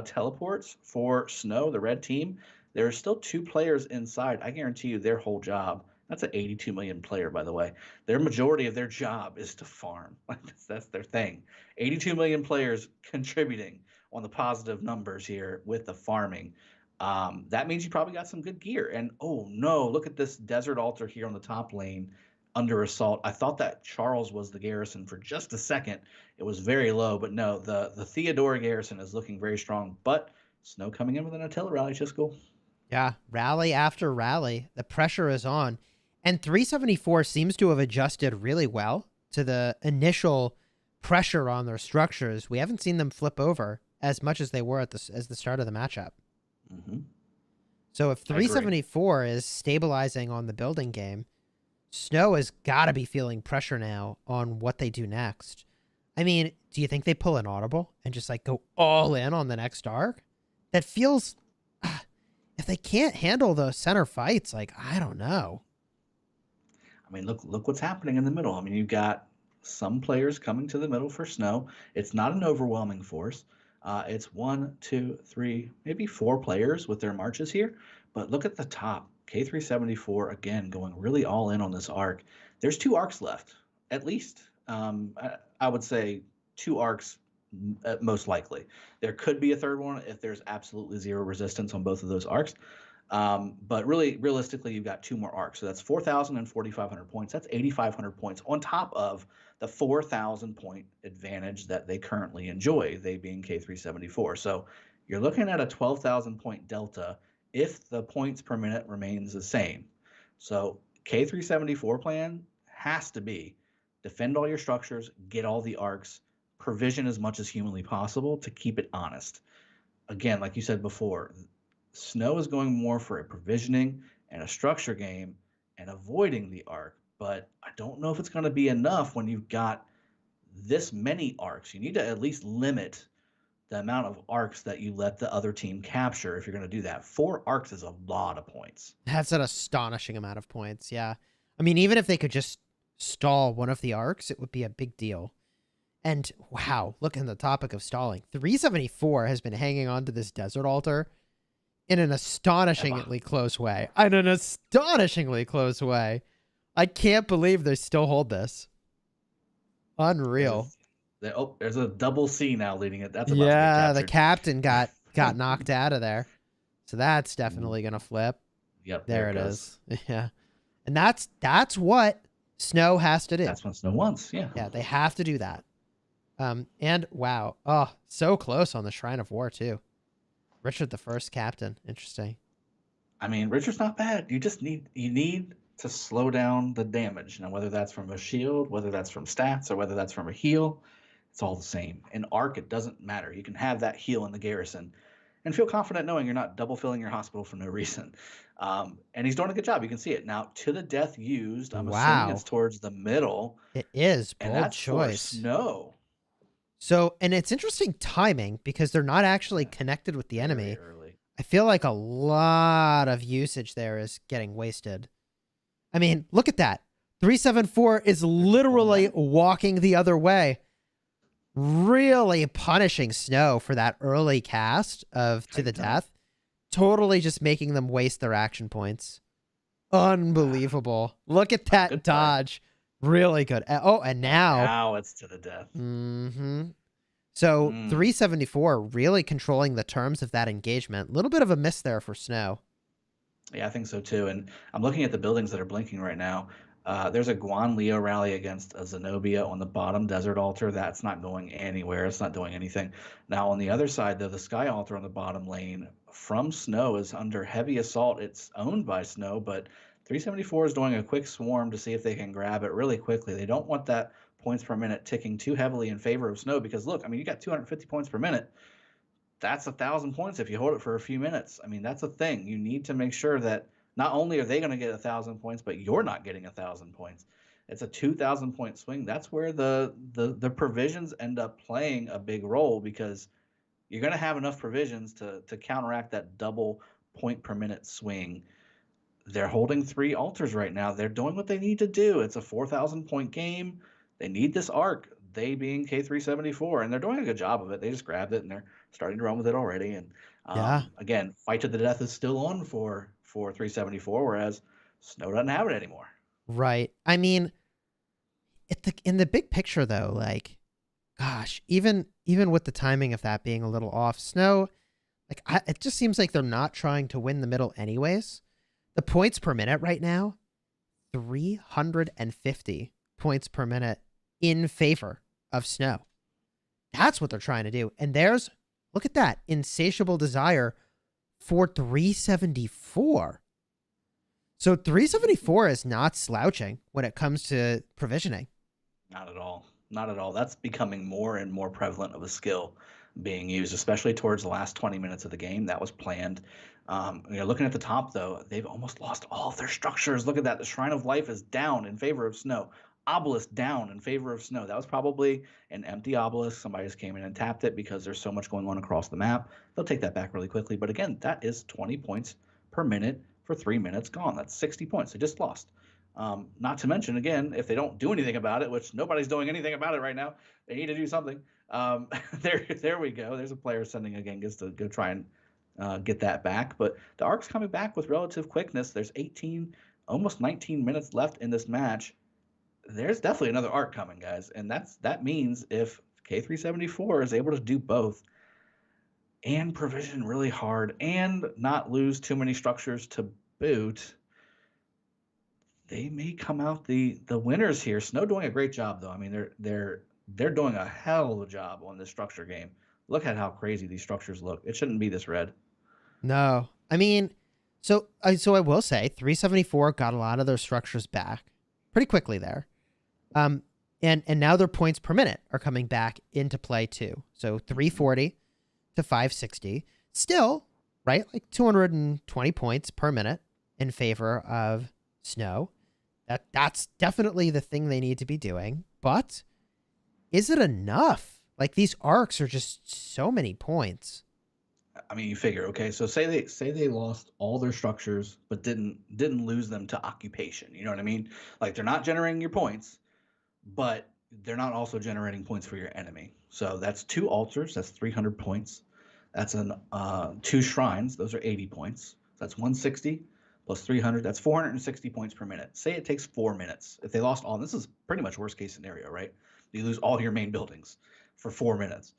teleports for Snow, the red team. There are still 2 players inside. I guarantee you their whole job, that's an 82 million player, by the way. Their majority of their job is to farm. That's their thing. 82 million players contributing on the positive numbers here with the farming. That means you probably got some good gear. And oh no, look at this desert altar here on the top lane under assault. I thought that Charles was the garrison for just a second. It was very low, but no, the Theodore garrison is looking very strong. But Snow coming in with an Attila rally, just cool. Yeah, rally after rally. The pressure is on. And 374 seems to have adjusted really well to the initial pressure on their structures. We haven't seen them flip over as much as they were at the start of the matchup. Mm-hmm. So if 374 is stabilizing on the building game, Snow has got to be feeling pressure now on what they do next. I mean, do you think they pull an audible and just like go all in on the next arc? That feels, if they can't handle those center fights, like, I don't know. I mean, look what's happening in the middle. I mean, you've got some players coming to the middle for Snow. It's not an overwhelming force. It's 1, 2, 3, maybe 4 players with their marches here. But look at the top. K374, again, going really all in on this arc. There's 2 arcs left, at least. I would say 2 arcs most likely. There could be a third one if there's absolutely zero resistance on both of those arcs. But really, realistically, you've got 2 more arcs. So that's 4,000 and 4,500 points. That's 8,500 points on top of the 4,000 point advantage that they currently enjoy, they being K374. So you're looking at a 12,000 point delta if the points per minute remains the same. So K374 plan has to be defend all your structures, get all the arcs, provision as much as humanly possible to keep it honest. Again, like you said before, Snow is going more for a provisioning and a structure game and avoiding the arc, but I don't know if it's going to be enough when you've got this many arcs. You need to at least limit the amount of arcs that you let the other team capture if you're going to do that. 4 arcs is a lot of points. That's an astonishing amount of points, yeah. I mean, even if they could just stall one of the arcs, it would be a big deal. And wow, look at the topic of stalling. 374 has been hanging on to this desert altar in an astonishingly close way. In an astonishingly close way. I can't believe they still hold this. Unreal. There's a double C now leading it. That's about yeah, the captain got knocked out of there. So that's definitely going to flip. Yep. There it is. Yeah. And that's what Snow has to do. That's what Snow wants. Yeah. Yeah, they have to do that. And wow. Oh, so close on the Shrine of War too. Richard the First captain. Interesting. I mean, Richard's not bad. You need to slow down the damage. Now, whether that's from a shield, whether that's from stats, or whether that's from a heal, it's all the same. In Arc, it doesn't matter. You can have that heal in the garrison and feel confident knowing you're not double filling your hospital for no reason. And he's doing a good job. You can see it. Now, to the death used, I'm assuming it's towards the middle. It is. And bold that's choice. For Snow. So, and it's interesting timing because they're not actually connected with the enemy. Early. I feel like a lot of usage there is getting wasted. I mean, look at that. 374 is literally walking the other way. Really punishing Snow for that early cast of To the Death. Totally just making them waste their action points. Unbelievable. Look at that good dodge. Really good. Oh, and now it's To the Death. Mm-hmm. So 374 really controlling the terms of that engagement. A little bit of a miss there for Snow. Yeah, I think so too. And I'm looking at the buildings that are blinking right now. There's a Guan Leo rally against a Zenobia on the bottom desert altar. That's not going anywhere. It's not doing anything. Now on the other side, though, the sky altar on the bottom lane from Snow is under heavy assault. It's owned by Snow, but 374 is doing a quick swarm to see if they can grab it really quickly. They don't want that points per minute ticking too heavily in favor of Snow because look, I mean, you got 250 points per minute. That's 1,000 points if you hold it for a few minutes. I mean, that's a thing. You need to make sure that not only are they going to get 1,000 points, but you're not getting 1,000 points. It's a 2,000 point swing. That's where the provisions end up playing a big role because you're going to have enough provisions to counteract that double point per minute swing. They're holding 3 altars right now. They're doing what they need to do. It's a 4,000 point game. They need this arc, they being K374, and they're doing a good job of it. They just grabbed it and they're starting to run with it already. And again, fight to the death is still on for 374, whereas Snow doesn't have it anymore. Right. I mean, in the big picture, though, like, gosh, even with the timing of that being a little off, Snow, like, it just seems like they're not trying to win the middle anyways. The points per minute right now, 350 points per minute in favor of Snow. That's what they're trying to do. And look at that, insatiable desire for 374. So 374 is not slouching when it comes to provisioning. Not at all. Not at all. That's becoming more and more prevalent of a skill being used, especially towards the last 20 minutes of the game. That was planned. Looking at the top, though, they've almost lost all of their structures. Look at that. The Shrine of Life is down in favor of Snow. Obelisk down in favor of Snow. That was probably an empty obelisk. Somebody just came in and tapped it because there's so much going on across the map. They'll take that back really quickly. But again, that is 20 points per minute for 3 minutes gone. That's 60 points. They just lost. Not to mention, again, if they don't do anything about it, which nobody's doing anything about it right now, they need to do something. There we go. There's a player sending a Genghis to go try and get that back. But the Ark's coming back with relative quickness. There's 18, almost 19 minutes left in this match. There's definitely another Ark coming, guys. And that means if K374 is able to do both and provision really hard and not lose too many structures to boot, they may come out the winners here. Snow doing a great job, though. I mean, they're doing a hell of a job on this structure game. Look at how crazy these structures look. It shouldn't be this red. No, I mean, so I will say 374 got a lot of their structures back pretty quickly there. And now their points per minute are coming back into play too. So 340 to 560, still, right? Like 220 points per minute in favor of Snow. That's definitely the thing they need to be doing. But is it enough? Like, these arcs are just so many points. I mean, you figure, okay, so say they lost all their structures, but didn't lose them to occupation. You know what I mean? Like, they're not generating your points, but they're not also generating points for your enemy. So that's 2 altars. That's 300 points. That's 2 shrines. Those are 80 points. That's 160 plus 300. That's 460 points per minute. Say it takes 4 minutes. If they lost all, this is pretty much worst case scenario, right? You lose all your main buildings for 4 minutes.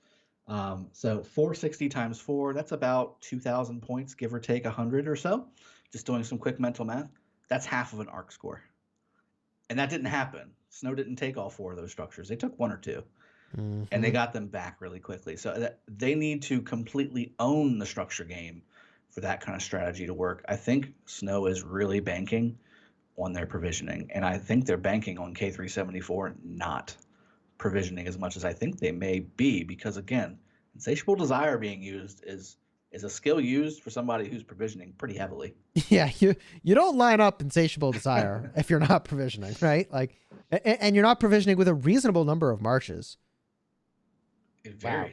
So 460 times 4, that's about 2,000 points, give or take 100 or so. Just doing some quick mental math. That's half of an arc score. And that didn't happen. Snow didn't take all 4 of those structures. They took 1 or 2. Mm-hmm. And they got them back really quickly. So they need to completely own the structure game for that kind of strategy to work. I think Snow is really banking on their provisioning. And I think they're banking on K374 not provisioning as much as I think they may be, because again, insatiable desire being used is a skill used for somebody who's provisioning pretty heavily. Yeah, you don't line up insatiable desire if you're not provisioning, right? Like, and you're not provisioning with a reasonable number of marches. Wow.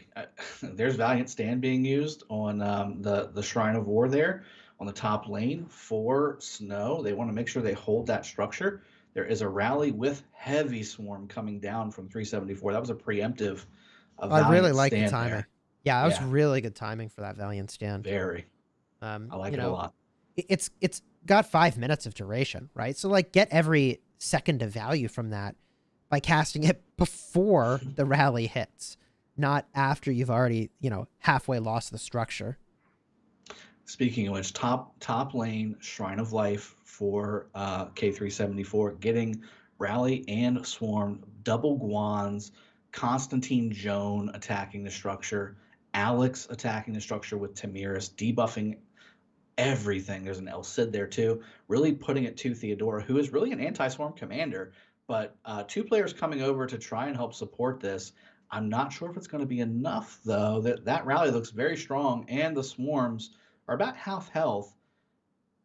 There's Valiant Stand being used on the Shrine of War there on the top lane for Snow. They want to make sure they hold that structure. There is a rally with Heavy Swarm coming down from 374. That was a preemptive. I really like the timing. There. Yeah, that was really good timing for that Valiant Stand. Very. I like it a lot. It's got 5 minutes of duration, right? So like, get every second of value from that by casting it before the rally hits, not after you've already, halfway lost the structure. Speaking of which, top lane Shrine of Life for K374, getting Rally and Swarm, double Guans, Constantine Joan attacking the structure, Alex attacking the structure with Tamiris, debuffing everything. There's an El Cid there too, really putting it to Theodora, who is really an anti-swarm commander, but 2 players coming over to try and help support this. I'm not sure if it's going to be enough, though. That rally looks very strong, and the swarms are about half health.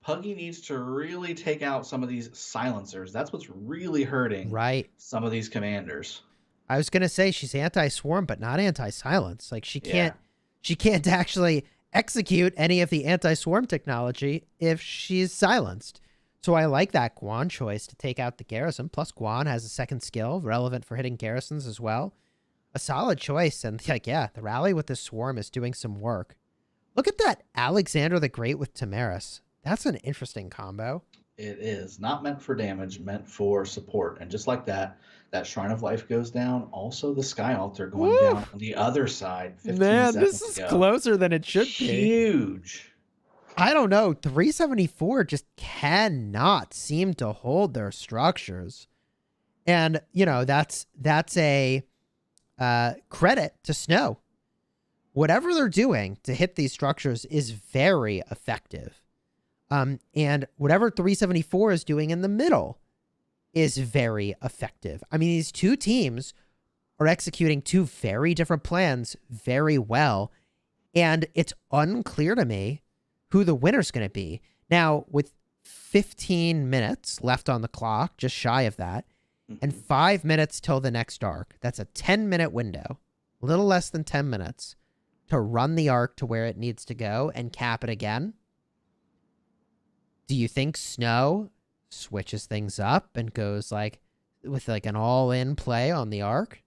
Puggy needs to really take out some of these silencers. That's what's really hurting some of these commanders. I was going to say she's anti-swarm, but not anti-silence. Like, she can't actually execute any of the anti-swarm technology if she's silenced. So I like that Guan choice to take out the garrison. Plus, Guan has a second skill relevant for hitting garrisons as well. A solid choice. And the rally with the swarm is doing some work. Look at that Alexander the Great with Tamaris. That's an interesting combo. It is. Not meant for damage, meant for support. And just like that Shrine of Life goes down. Also, the Sky Altar going down on the other side. 15 Man, seconds this is ago. closer than it should be. Huge. I don't know. 374 just cannot seem to hold their structures. And, that's a credit to Snow. whatever they're doing to hit these structures is very effective. And whatever 374 is doing in the middle is very effective. I mean, these two teams are executing two very different plans very well. And it's unclear to me who the winner's going to be. Now, with 15 minutes left on the clock, just shy of that, and 5 minutes till the next arc, that's a 10-minute window, a little less than 10 minutes, to run the arc to where it needs to go and cap it again. Do you think Snow switches things up and goes with an all-in play on the arc?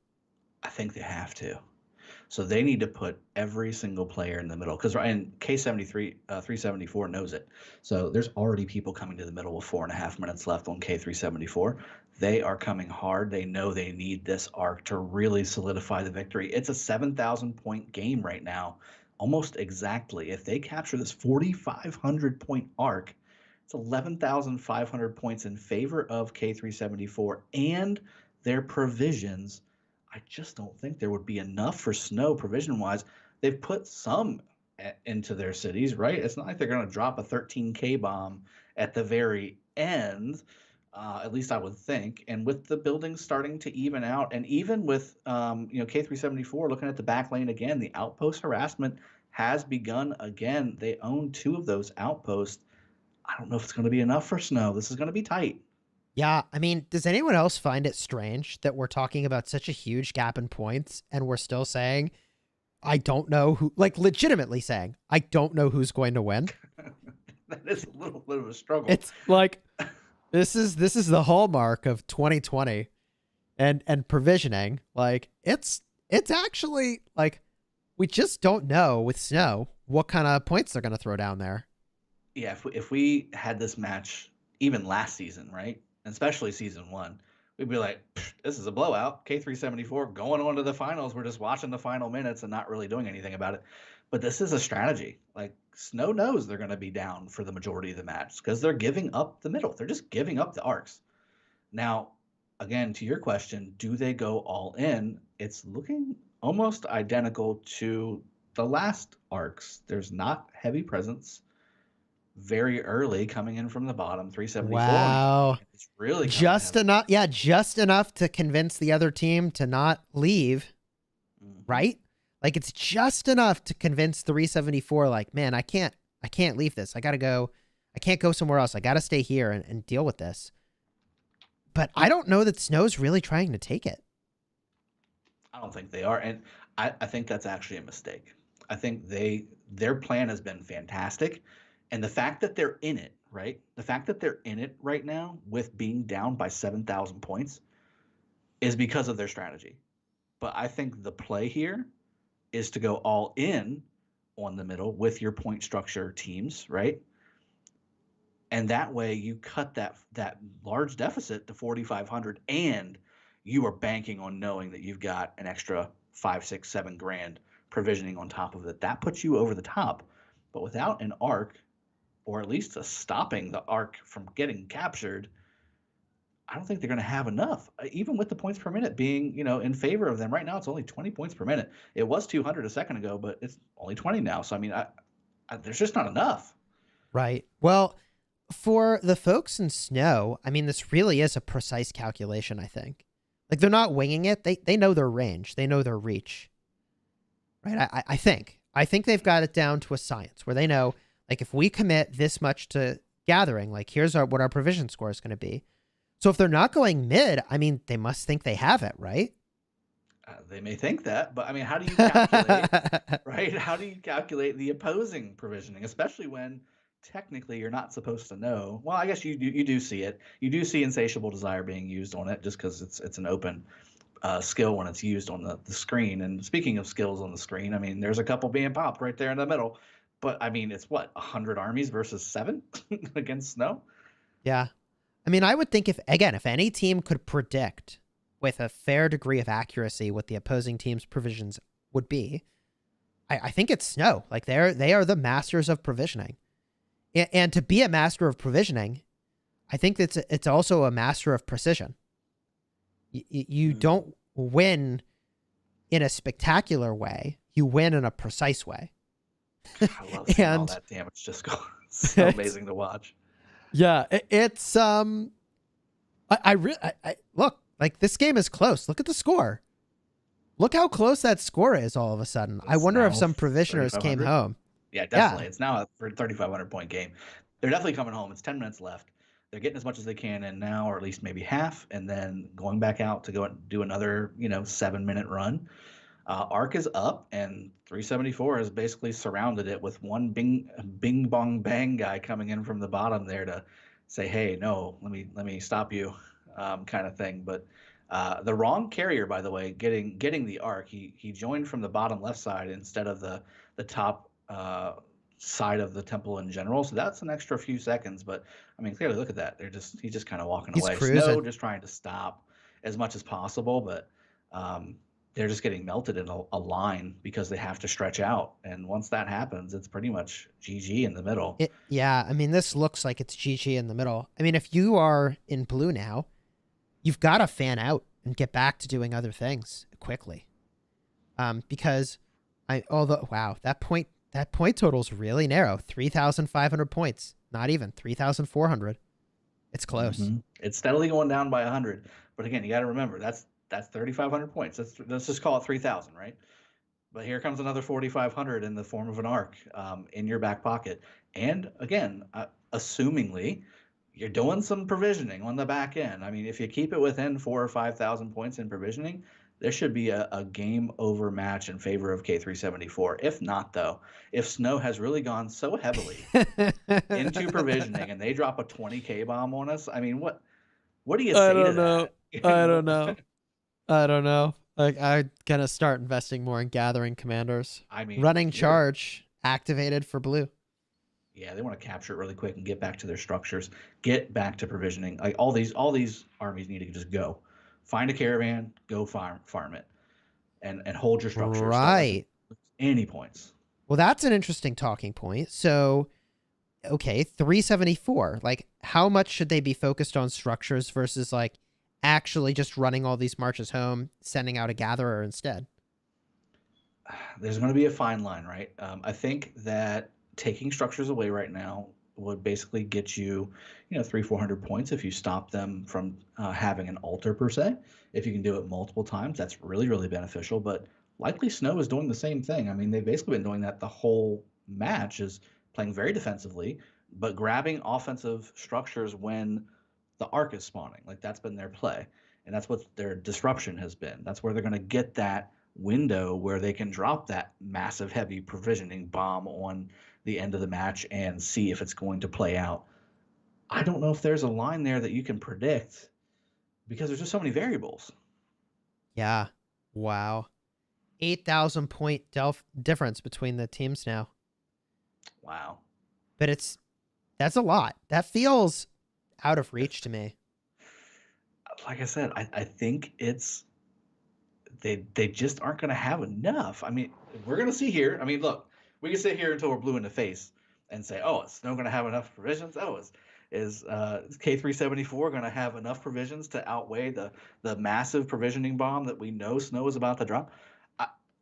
I think they have to. So they need to put every single player in the middle, because and K73, 374 knows it. So there's already people coming to the middle with 4.5 minutes left on K374. They are coming hard. They know they need this arc to really solidify the victory. It's a 7,000 point game right now, almost exactly. If they capture this 4,500 point arc, it's 11,500 points in favor of K374 and their provisions. I just don't think there would be enough for Snow provision-wise. They've put some into their cities, right? It's not like they're going to drop a 13K bomb at the very end, at least I would think. And with the buildings starting to even out, and even with K374 looking at the back lane again, the outpost harassment has begun again. They own 2 of those outposts. I don't know if it's going to be enough for Snow. This is going to be tight. Yeah, I mean, does anyone else find it strange that we're talking about such a huge gap in points and we're still saying, I don't know who, legitimately saying, I don't know who's going to win? That is a little bit of a struggle. It's like, this is the hallmark of 2020 and provisioning. It's actually we just don't know with Snow what kind of points they're going to throw down there. Yeah, if we had this match even last season, right? Especially season 1, we'd be like, this is a blowout. K374 going on to the finals. We're just watching the final minutes and not really doing anything about it. But this is a strategy. Snow knows they're going to be down for the majority of the match because they're giving up the middle. They're just giving up the arcs. Now, again, to your question, do they go all in? It's looking almost identical to the last arcs. There's not heavy presence. Very early coming in from the bottom, 374. Wow. It's really just enough. Yeah, just enough to convince the other team to not leave. Right? It's just enough to convince 374, man, I can't leave this. I gotta go. I can't go somewhere else. I gotta stay here and deal with this. But I don't know that Snow's really trying to take it. I don't think they are. And I think that's actually a mistake. I think their plan has been fantastic. And the fact that they're in it, right? The fact that they're in it right now with being down by 7,000 points is because of their strategy. But I think the play here is to go all in on the middle with your point structure teams, right? And that way you cut that large deficit to 4,500 and you are banking on knowing that you've got an extra 5, 6, 7 grand provisioning on top of it. That puts you over the top. But without an arc, or at least stopping the arc from getting captured, I don't think they're going to have enough. Even with the points per minute being, in favor of them right now, it's only 20 points per minute. It was 200 a second ago, but it's only 20 now. So, I mean, there's just not enough. Right. Well, for the folks in Snow, I mean, this really is a precise calculation, I think. They're not winging it. They know their range. They know their reach. Right? I think they've got it down to a science where they know, if we commit this much to gathering, here's what our provision score is going to be. So if they're not going mid, I mean, they must think they have it, right? They may think that, but I mean, how do you calculate, right? How do you calculate the opposing provisioning, especially when technically you're not supposed to know? Well, I guess you do see it. You do see insatiable desire being used on it just because it's an open skill when it's used on the screen. And speaking of skills on the screen, I mean, there's a couple being popped right there in the middle. But, I mean, it's 100 armies versus 7 against Snow? Yeah. I mean, I would think if any team could predict with a fair degree of accuracy what the opposing team's provisions would be, I think it's Snow. They are the masters of provisioning. And to be a master of provisioning, I think it's also a master of precision. You don't win in a spectacular way. you win in a precise way. I love seeing all And- that damage just go. It's so amazing to watch. Yeah, it's I look, like, this game is close. Look at the score. Look how close that score is all of a sudden. I It's wonder if now some provisioners came 3,500. home. Yeah, definitely. It's now a 3,500 point game. They're definitely coming home. It's 10 minutes left. They're getting as much as they can in now, or at least maybe half, and then going back out to go and do another, 7-minute run. Arc is up, and 374 has basically surrounded it with one bing bong bang guy coming in from the bottom there to say, hey, no, let me stop you, kind of thing. But the wrong carrier, by the way, getting the Arc. He joined from the bottom left side instead of the top side of the temple in general. So that's an extra few seconds. But I mean, clearly, look at that. He's just kind of walking He's away. cruising. Snow just trying to stop as much as possible, but they're just getting melted in a line because they have to stretch out. And once that happens, it's pretty much GG in the middle. Yeah, I mean, this looks like it's GG in the middle. I mean, if you are in blue now, you've got to fan out and get back to doing other things quickly. Because wow, that point total is really narrow. 3,500 points, not even 3,400. It's close. Mm-hmm. It's steadily going down by 100. But again, you got to remember that's 3,500 points. Let's just call it 3,000, right? But here comes another 4,500 in the form of an Arc in your back pocket. And again, assumingly, you're doing some provisioning on the back end. I mean, if you keep it within 4,000 or 5,000 points in provisioning, there should be a game over match in favor of K374. If not, though, if Snow has really gone so heavily into provisioning and they drop a 20K bomb on us, I mean, what do you say to that? I don't know. I don't know. Like, I'm going to start investing more in gathering commanders. I mean, running charge activated for blue. Yeah, they want to capture it really quick and get back to their structures, get back to provisioning. Like all these armies need to just go. Find a caravan, go farm it, and hold your structures. Right. Any points. Well, that's an interesting talking point. So, okay, 374. Like, how much should they be focused on structures versus, like, actually just running all these marches home, sending out a gatherer instead? There's going to be a fine line, right? I think that taking structures away right now would basically get you, 300-400 points if you stop them from having an altar per se. If you can do it multiple times, that's really, really beneficial. But likely Snow is doing the same thing. I mean, they've basically been doing that the whole match, is playing very defensively, but grabbing offensive structures when the Arc is spawning. Like, that's been their play, and that's what their disruption has been. That's where they're going to get that window where they can drop that massive heavy provisioning bomb on the end of the match and see if it's going to play out. I don't know if there's a line there that you can predict because there's just so many variables. Yeah. Wow. 8,000 point difference between the teams now. Wow. But that's a lot. That feels out of reach to me. Like I said, I think it's they just aren't going to have enough. I mean, we're going to see here. I mean, look, we can sit here until we're blue in the face and say, oh, is Snow going to have enough provisions? Oh, is K374 going to have enough provisions to outweigh the massive provisioning bomb that we know Snow is about to drop?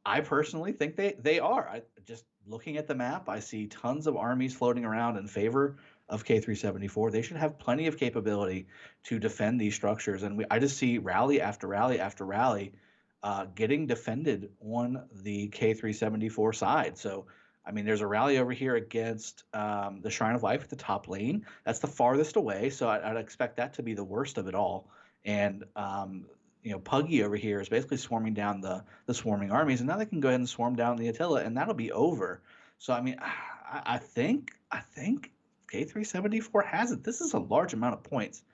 I personally think they are. Just looking at the map, I see tons of armies floating around in favor of K374. They should have plenty of capability to defend these structures. And I just see rally after rally after rally getting defended on the K374 side. So, I mean, there's a rally over here against the Shrine of Life at the top lane. That's the farthest away, so I'd expect that to be the worst of it all. And, Puggy over here is basically swarming down the swarming armies, and now they can go ahead and swarm down the Attila, and that'll be over. So, I mean, I think K374 has it. This is a large amount of points.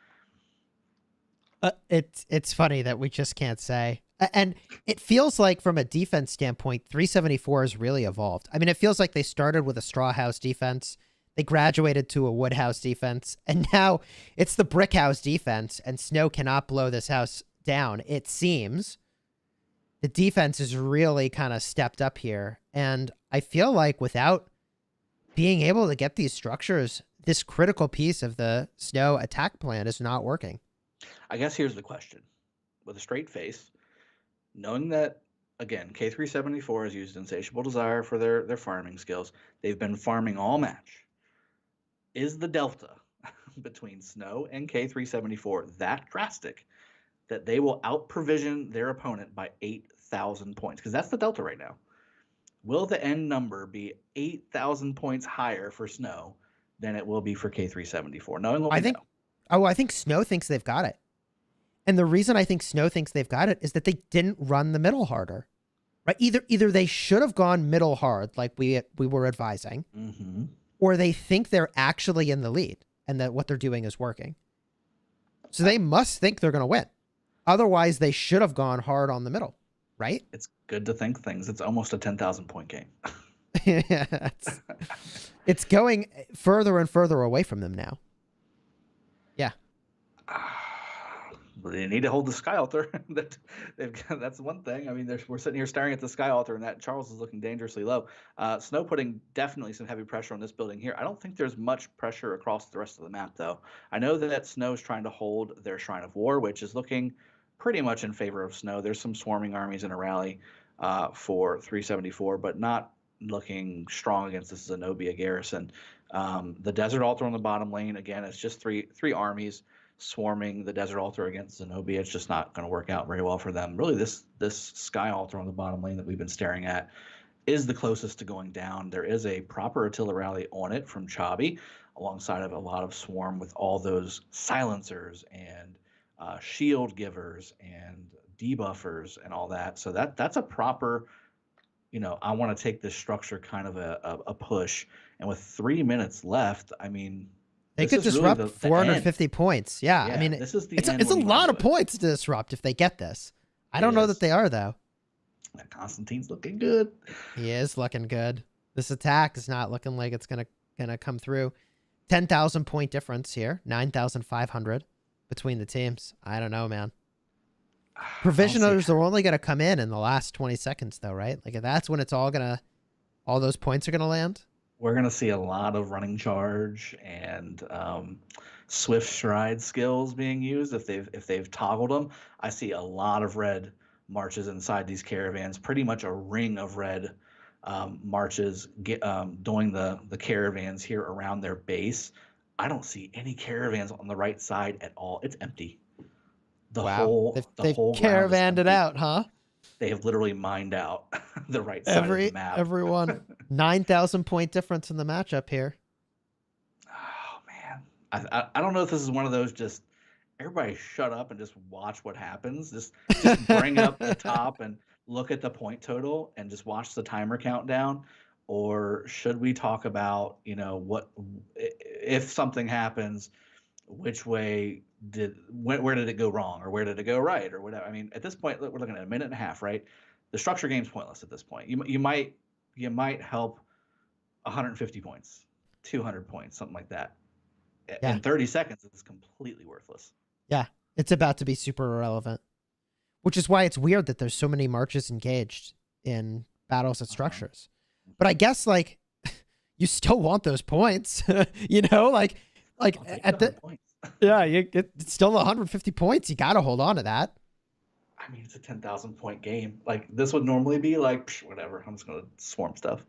It's funny that we just can't say. And it feels like from a defense standpoint, 374 has really evolved. I mean, it feels like they started with a straw house defense. They graduated to a wood house defense. And now it's the brick house defense, and Snow cannot blow this house down. It seems the defense is really kind of stepped up here. And I feel like without being able to get these structures, this critical piece of the Snow attack plan is not working. I guess here's the question. With a straight face, knowing that again, K374 has used Insatiable Desire for their farming skills. They've been farming all match. Is the delta between Snow and K374 that drastic that they will out-provision their opponent by 8,000 points? Because that's the delta right now. Will the end number be 8,000 points higher for Snow than it will be for K374? Knowing what we know. Oh, I think Snow thinks they've got it. And the reason I think Snow thinks they've got it is that they didn't run the middle harder. Right? Either they should have gone middle hard like we were advising, or they think they're actually in the lead and that what they're doing is working. So they must think they're going to win. Otherwise, they should have gone hard on the middle, right? It's good to think things. It's almost a 10,000 point game. Yeah, it's going further and further away from them now. Yeah. They need to hold the Sky Altar. That's one thing. I mean, we're sitting here staring at the Sky Altar, and that Charles is looking dangerously low. Snow putting definitely some heavy pressure on this building here. I don't think there's much pressure across the rest of the map, though. I know that Snow is trying to hold their Shrine of War, which is looking pretty much in favor of Snow. There's some swarming armies in a rally for 374, but not looking strong against this Zenobia garrison. The Desert Altar on the bottom lane, again, it's just three armies swarming the Desert Altar against Zenobia. It's just not going to work out very well for them. Really, this Sky Altar on the bottom lane that we've been staring at is the closest to going down. There is a proper Attila rally on it from Chabi, alongside of a lot of swarm with all those silencers and shield givers and debuffers and all that. So that's a proper, I want to take this structure kind of a push. And with 3 minutes left, I mean, they could disrupt really 450 points. Yeah, I mean, this is it's a lot of points to disrupt if they get this. I don't know that they are, though. Constantine's looking good. He is looking good. This attack is not looking like it's gonna come through. 10,000 point difference here, 9,500 between the teams. I don't know, man. Provisioners are only gonna come in the last 20 seconds, though, right? Like that's when it's all those points are gonna land. We're going to see a lot of running charge and swift stride skills being used if they've toggled them. I see a lot of red marches inside these caravans, pretty much a ring of red marches doing the caravans here around their base. I don't see any caravans on the right side at all. It's empty. The whole caravanned it out, huh? They have literally mined out the right side of the map. Everyone. 9,000 point difference in the matchup here. Oh, man. I don't know if this is one of those just everybody shut up and just watch what happens. Just bring up the top and look at the point total and just watch the timer countdown. Or should we talk about, what if something happens, which way where did it go wrong or where did it go right or whatever? I mean, at this point, we're looking at a minute and a half, right? The structure game's pointless at this point. You might help 150 points, 200 points, something like that. Yeah. In 30 seconds, it's completely worthless. Yeah, it's about to be super irrelevant, which is why it's weird that there's so many marches engaged in battles at structures. But I guess like you still want those points, like at the points. Yeah, it's still 150 points. You got to hold on to that. I mean, it's a 10,000 point game. Like this would normally be like, whatever, I'm just going to swarm stuff.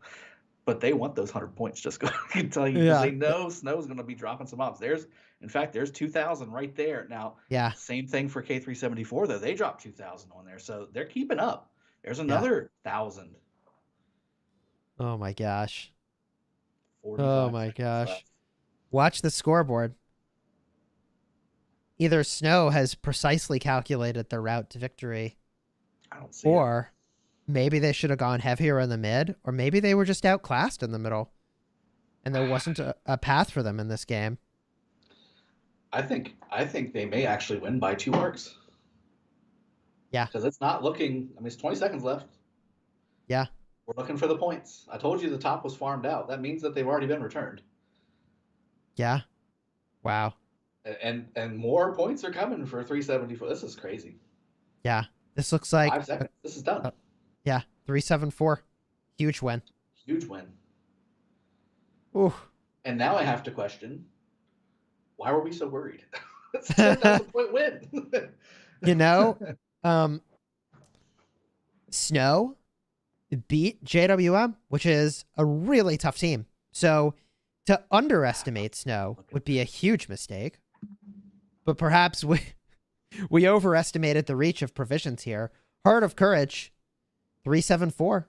But they want those 100 points. Just I can tell you, they know Snow's going to be dropping some ops. There's 2,000 right there. Now, same thing for K374 though. They dropped 2,000 on there, so they're keeping up. There's another 1,000. Oh my gosh. Oh my gosh. Left. Watch the scoreboard. Either Snow has precisely calculated their route to victory, I don't see or maybe they should have gone heavier in the mid, or maybe they were just outclassed in the middle, and there wasn't a path for them in this game. I think they may actually win by 2 marks. Yeah. Because it's not looking... I mean, it's 20 seconds left. Yeah. We're looking for the points. I told you the top was farmed out. That means that they've already been returned. Yeah. Wow. And more points are coming for 374. This is crazy. Yeah. This looks like... 5 seconds. This is done. Yeah. 374. Huge win. Huge win. Ooh. And now I have to question, why were we so worried? It's a 10,000 point win. Snow beat JWM, which is a really tough team. So to underestimate Snow would be a huge mistake. But perhaps we overestimated the reach of provisions here. Heart of Courage, 374.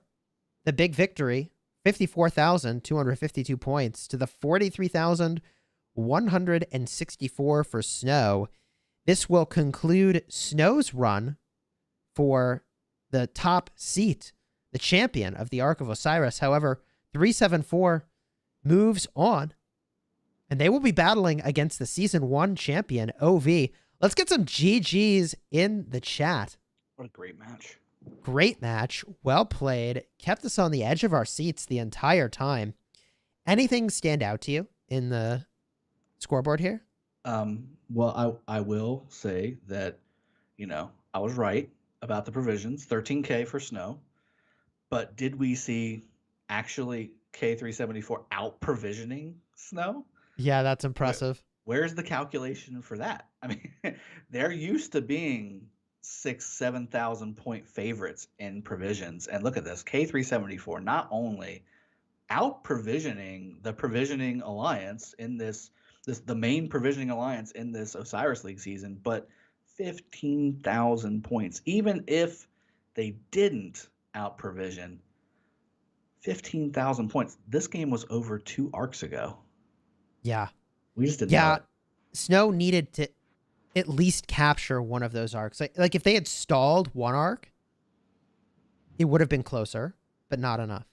The big victory, 54,252 points to the 43,164 for Snow. This will conclude Snow's run for the top seat, the champion of the Ark of Osiris. However, 374 moves on, and they will be battling against the Season 1 champion, OV. Let's get some GGs in the chat. What a great match. Great match. Well played. Kept us on the edge of our seats the entire time. Anything stand out to you in the scoreboard here? Well, I will say that, I was right about the provisions, 13K for Snow. But did we see actually K374 out provisioning Snow? Yeah, that's impressive. Where's the calculation for that? I mean, they're used to being 7,000 point favorites in provisions. And look at this, K374 not only out provisioning the provisioning alliance in the main provisioning alliance in this Osiris League season, but 15,000 points. Even if they didn't out provision, 15,000 points. This game was over 2 arcs ago. Yeah. We just didn't know it. Snow needed to at least capture one of those arcs. Like if they had stalled one arc, it would have been closer, but not enough.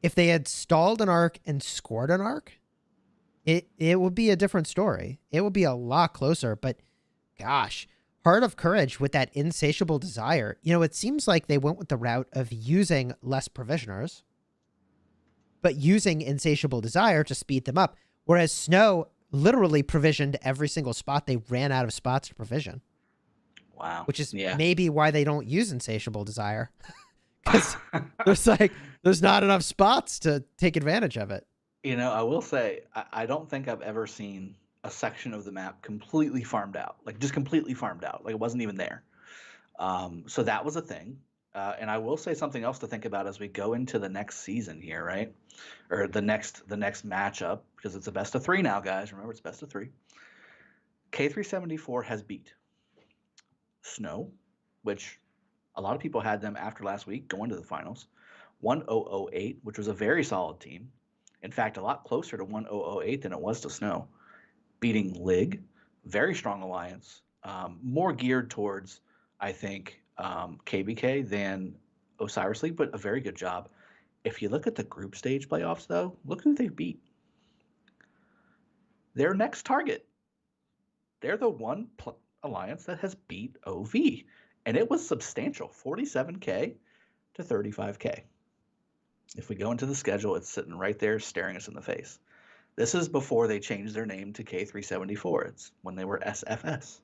If they had stalled an arc and scored an arc, it would be a different story. It would be a lot closer, but gosh, Heart of Courage with that insatiable desire. It seems like they went with the route of using less provisioners, but using insatiable desire to speed them up. Whereas Snow literally provisioned every single spot. They ran out of spots to provision. Wow. Which is maybe why they don't use insatiable desire. Because there's not enough spots to take advantage of it. I will say, I don't think I've ever seen a section of the map completely farmed out, like just completely farmed out, like it wasn't even there. So that was a thing. And I will say something else to think about as we go into the next season here, right? Or the next matchup, because it's a best of 3 now, guys. Remember, it's best of 3. K374 has beat Snow, which a lot of people had them after last week going to the finals. 1008, which was a very solid team. In fact, a lot closer to 1008 than it was to Snow. Beating Lig, very strong alliance, more geared towards, I think, KBK than Osiris League, but a very good job. If you look at the group stage playoffs, though, look who they've beat. Their next target. They're the one alliance that has beat OV, and it was substantial, 47K to 35K. If we go into the schedule, it's sitting right there staring us in the face. This is before they changed their name to K374. It's when they were SFS.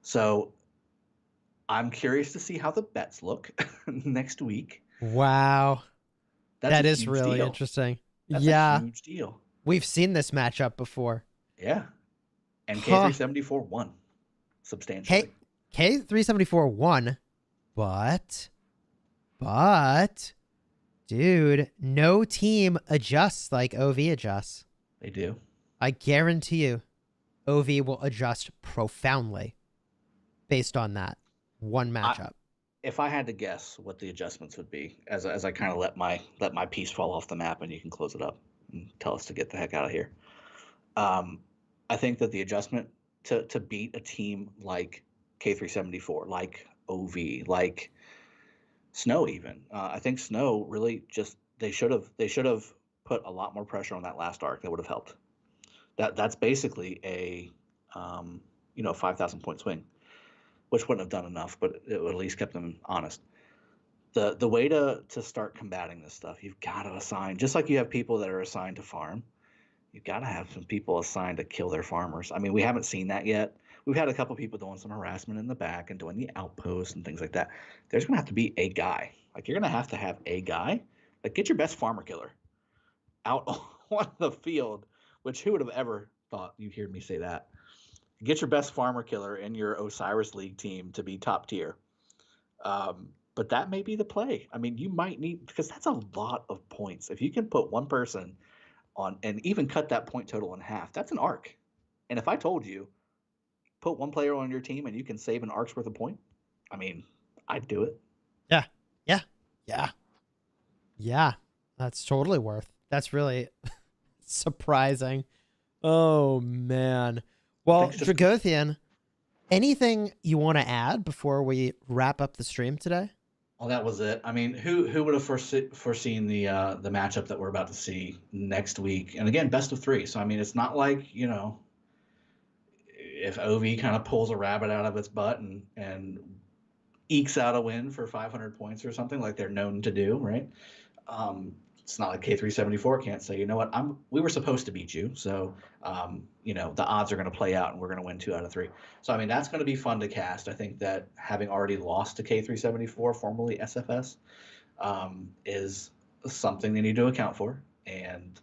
So I'm curious to see how the bets look next week. Wow. That is really interesting. That's a huge deal. We've seen this matchup before. Yeah. And K374 won substantially. K374 won, but, dude, no team adjusts like OV adjusts. They do. I guarantee you, OV will adjust profoundly based on that one matchup. If I had to guess what the adjustments would be, as I kind of let my piece fall off the map, and you can close it up and tell us to get the heck out of here. I think that the adjustment to beat a team like K374, like OV, like Snow, even I think Snow really just they should have put a lot more pressure on that last arc. That would have helped. That's basically a 5,000 point swing, which wouldn't have done enough, but it would at least kept them honest. The way to start combating this stuff, you've got to assign, just like you have people that are assigned to farm, you've got to have some people assigned to kill their farmers. I mean, we haven't seen that yet. We've had a couple people doing some harassment in the back and doing the outposts and things like that. There's going to have to be a guy. Like, you're going to have a guy. Like, get your best farmer killer out on the field, which who would have ever thought you'd hear me say that? Get your best farmer killer in your Osiris League team to be top tier. But that may be the play. I mean, you might need, because that's a lot of points. If you can put one person on and even cut that point total in half, that's an arc. And if I told you, put one player on your team and you can save an arc's worth of point, I mean, I'd do it. Yeah. Yeah. Yeah. Yeah. That's totally worth. That's really surprising. Oh, man. Well, Dragothian, anything you want to add before we wrap up the stream today? Well, that was it. I mean, who would have foreseen the matchup that we're about to see next week? And again, best of 3. So I mean, it's not like, you know, if OV kind of pulls a rabbit out of its butt and ekes out a win for 500 points or something like they're known to do, right? It's not like K374 can't say, you know what, we were supposed to beat you, so you know, the odds are going to play out and we're going to win 2 out of 3. So I mean, that's going to be fun to cast. I think that having already lost to K374, formerly SFS, is something they need to account for, and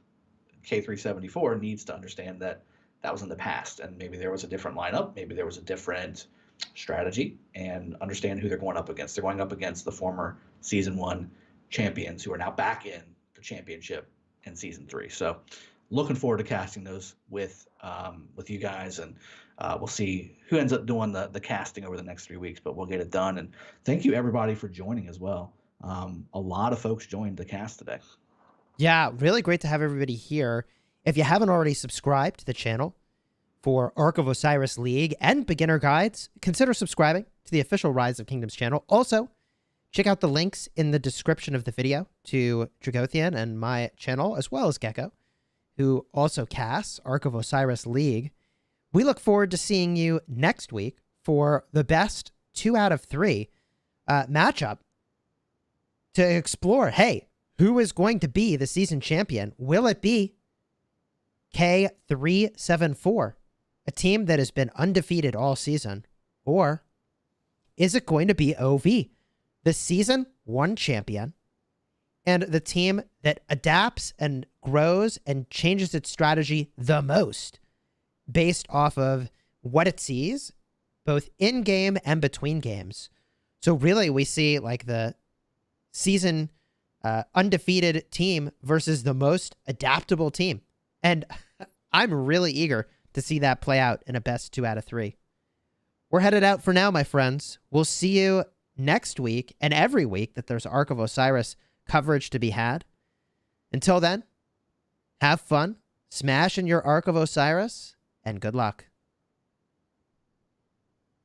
K374 needs to understand that that was in the past, and maybe there was a different lineup, maybe there was a different strategy, and understand who they're going up against. They're going up against the former Season 1 champions who are now back in the championship in Season 3. So looking forward to casting those with you guys, and we'll see who ends up doing the casting over the next 3 weeks, but we'll get it done. And thank you everybody for joining as well. A lot of folks joined the cast today. Yeah, really great to have everybody here. If you haven't already subscribed to the channel for Ark of Osiris League and beginner guides, consider subscribing to the official Rise of Kingdoms channel. Also, check out the links in the description of the video to Dragothian and my channel, as well as Gecko, who also casts Ark of Osiris League. We look forward to seeing you next week for the best 2 out of 3 matchup to explore, hey, who is going to be the season champion? Will it be K374, a team that has been undefeated all season? Or is it going to be OV, the season 1 champion, and the team that adapts and grows and changes its strategy the most based off of what it sees, both in-game and between games? So really, we see like the season undefeated team versus the most adaptable team. And I'm really eager to see that play out in a best 2 out of 3. We're headed out for now, my friends. We'll see you next week and every week that there's Ark of Osiris coverage to be had. Until then, have fun, smash in your Ark of Osiris, and good luck.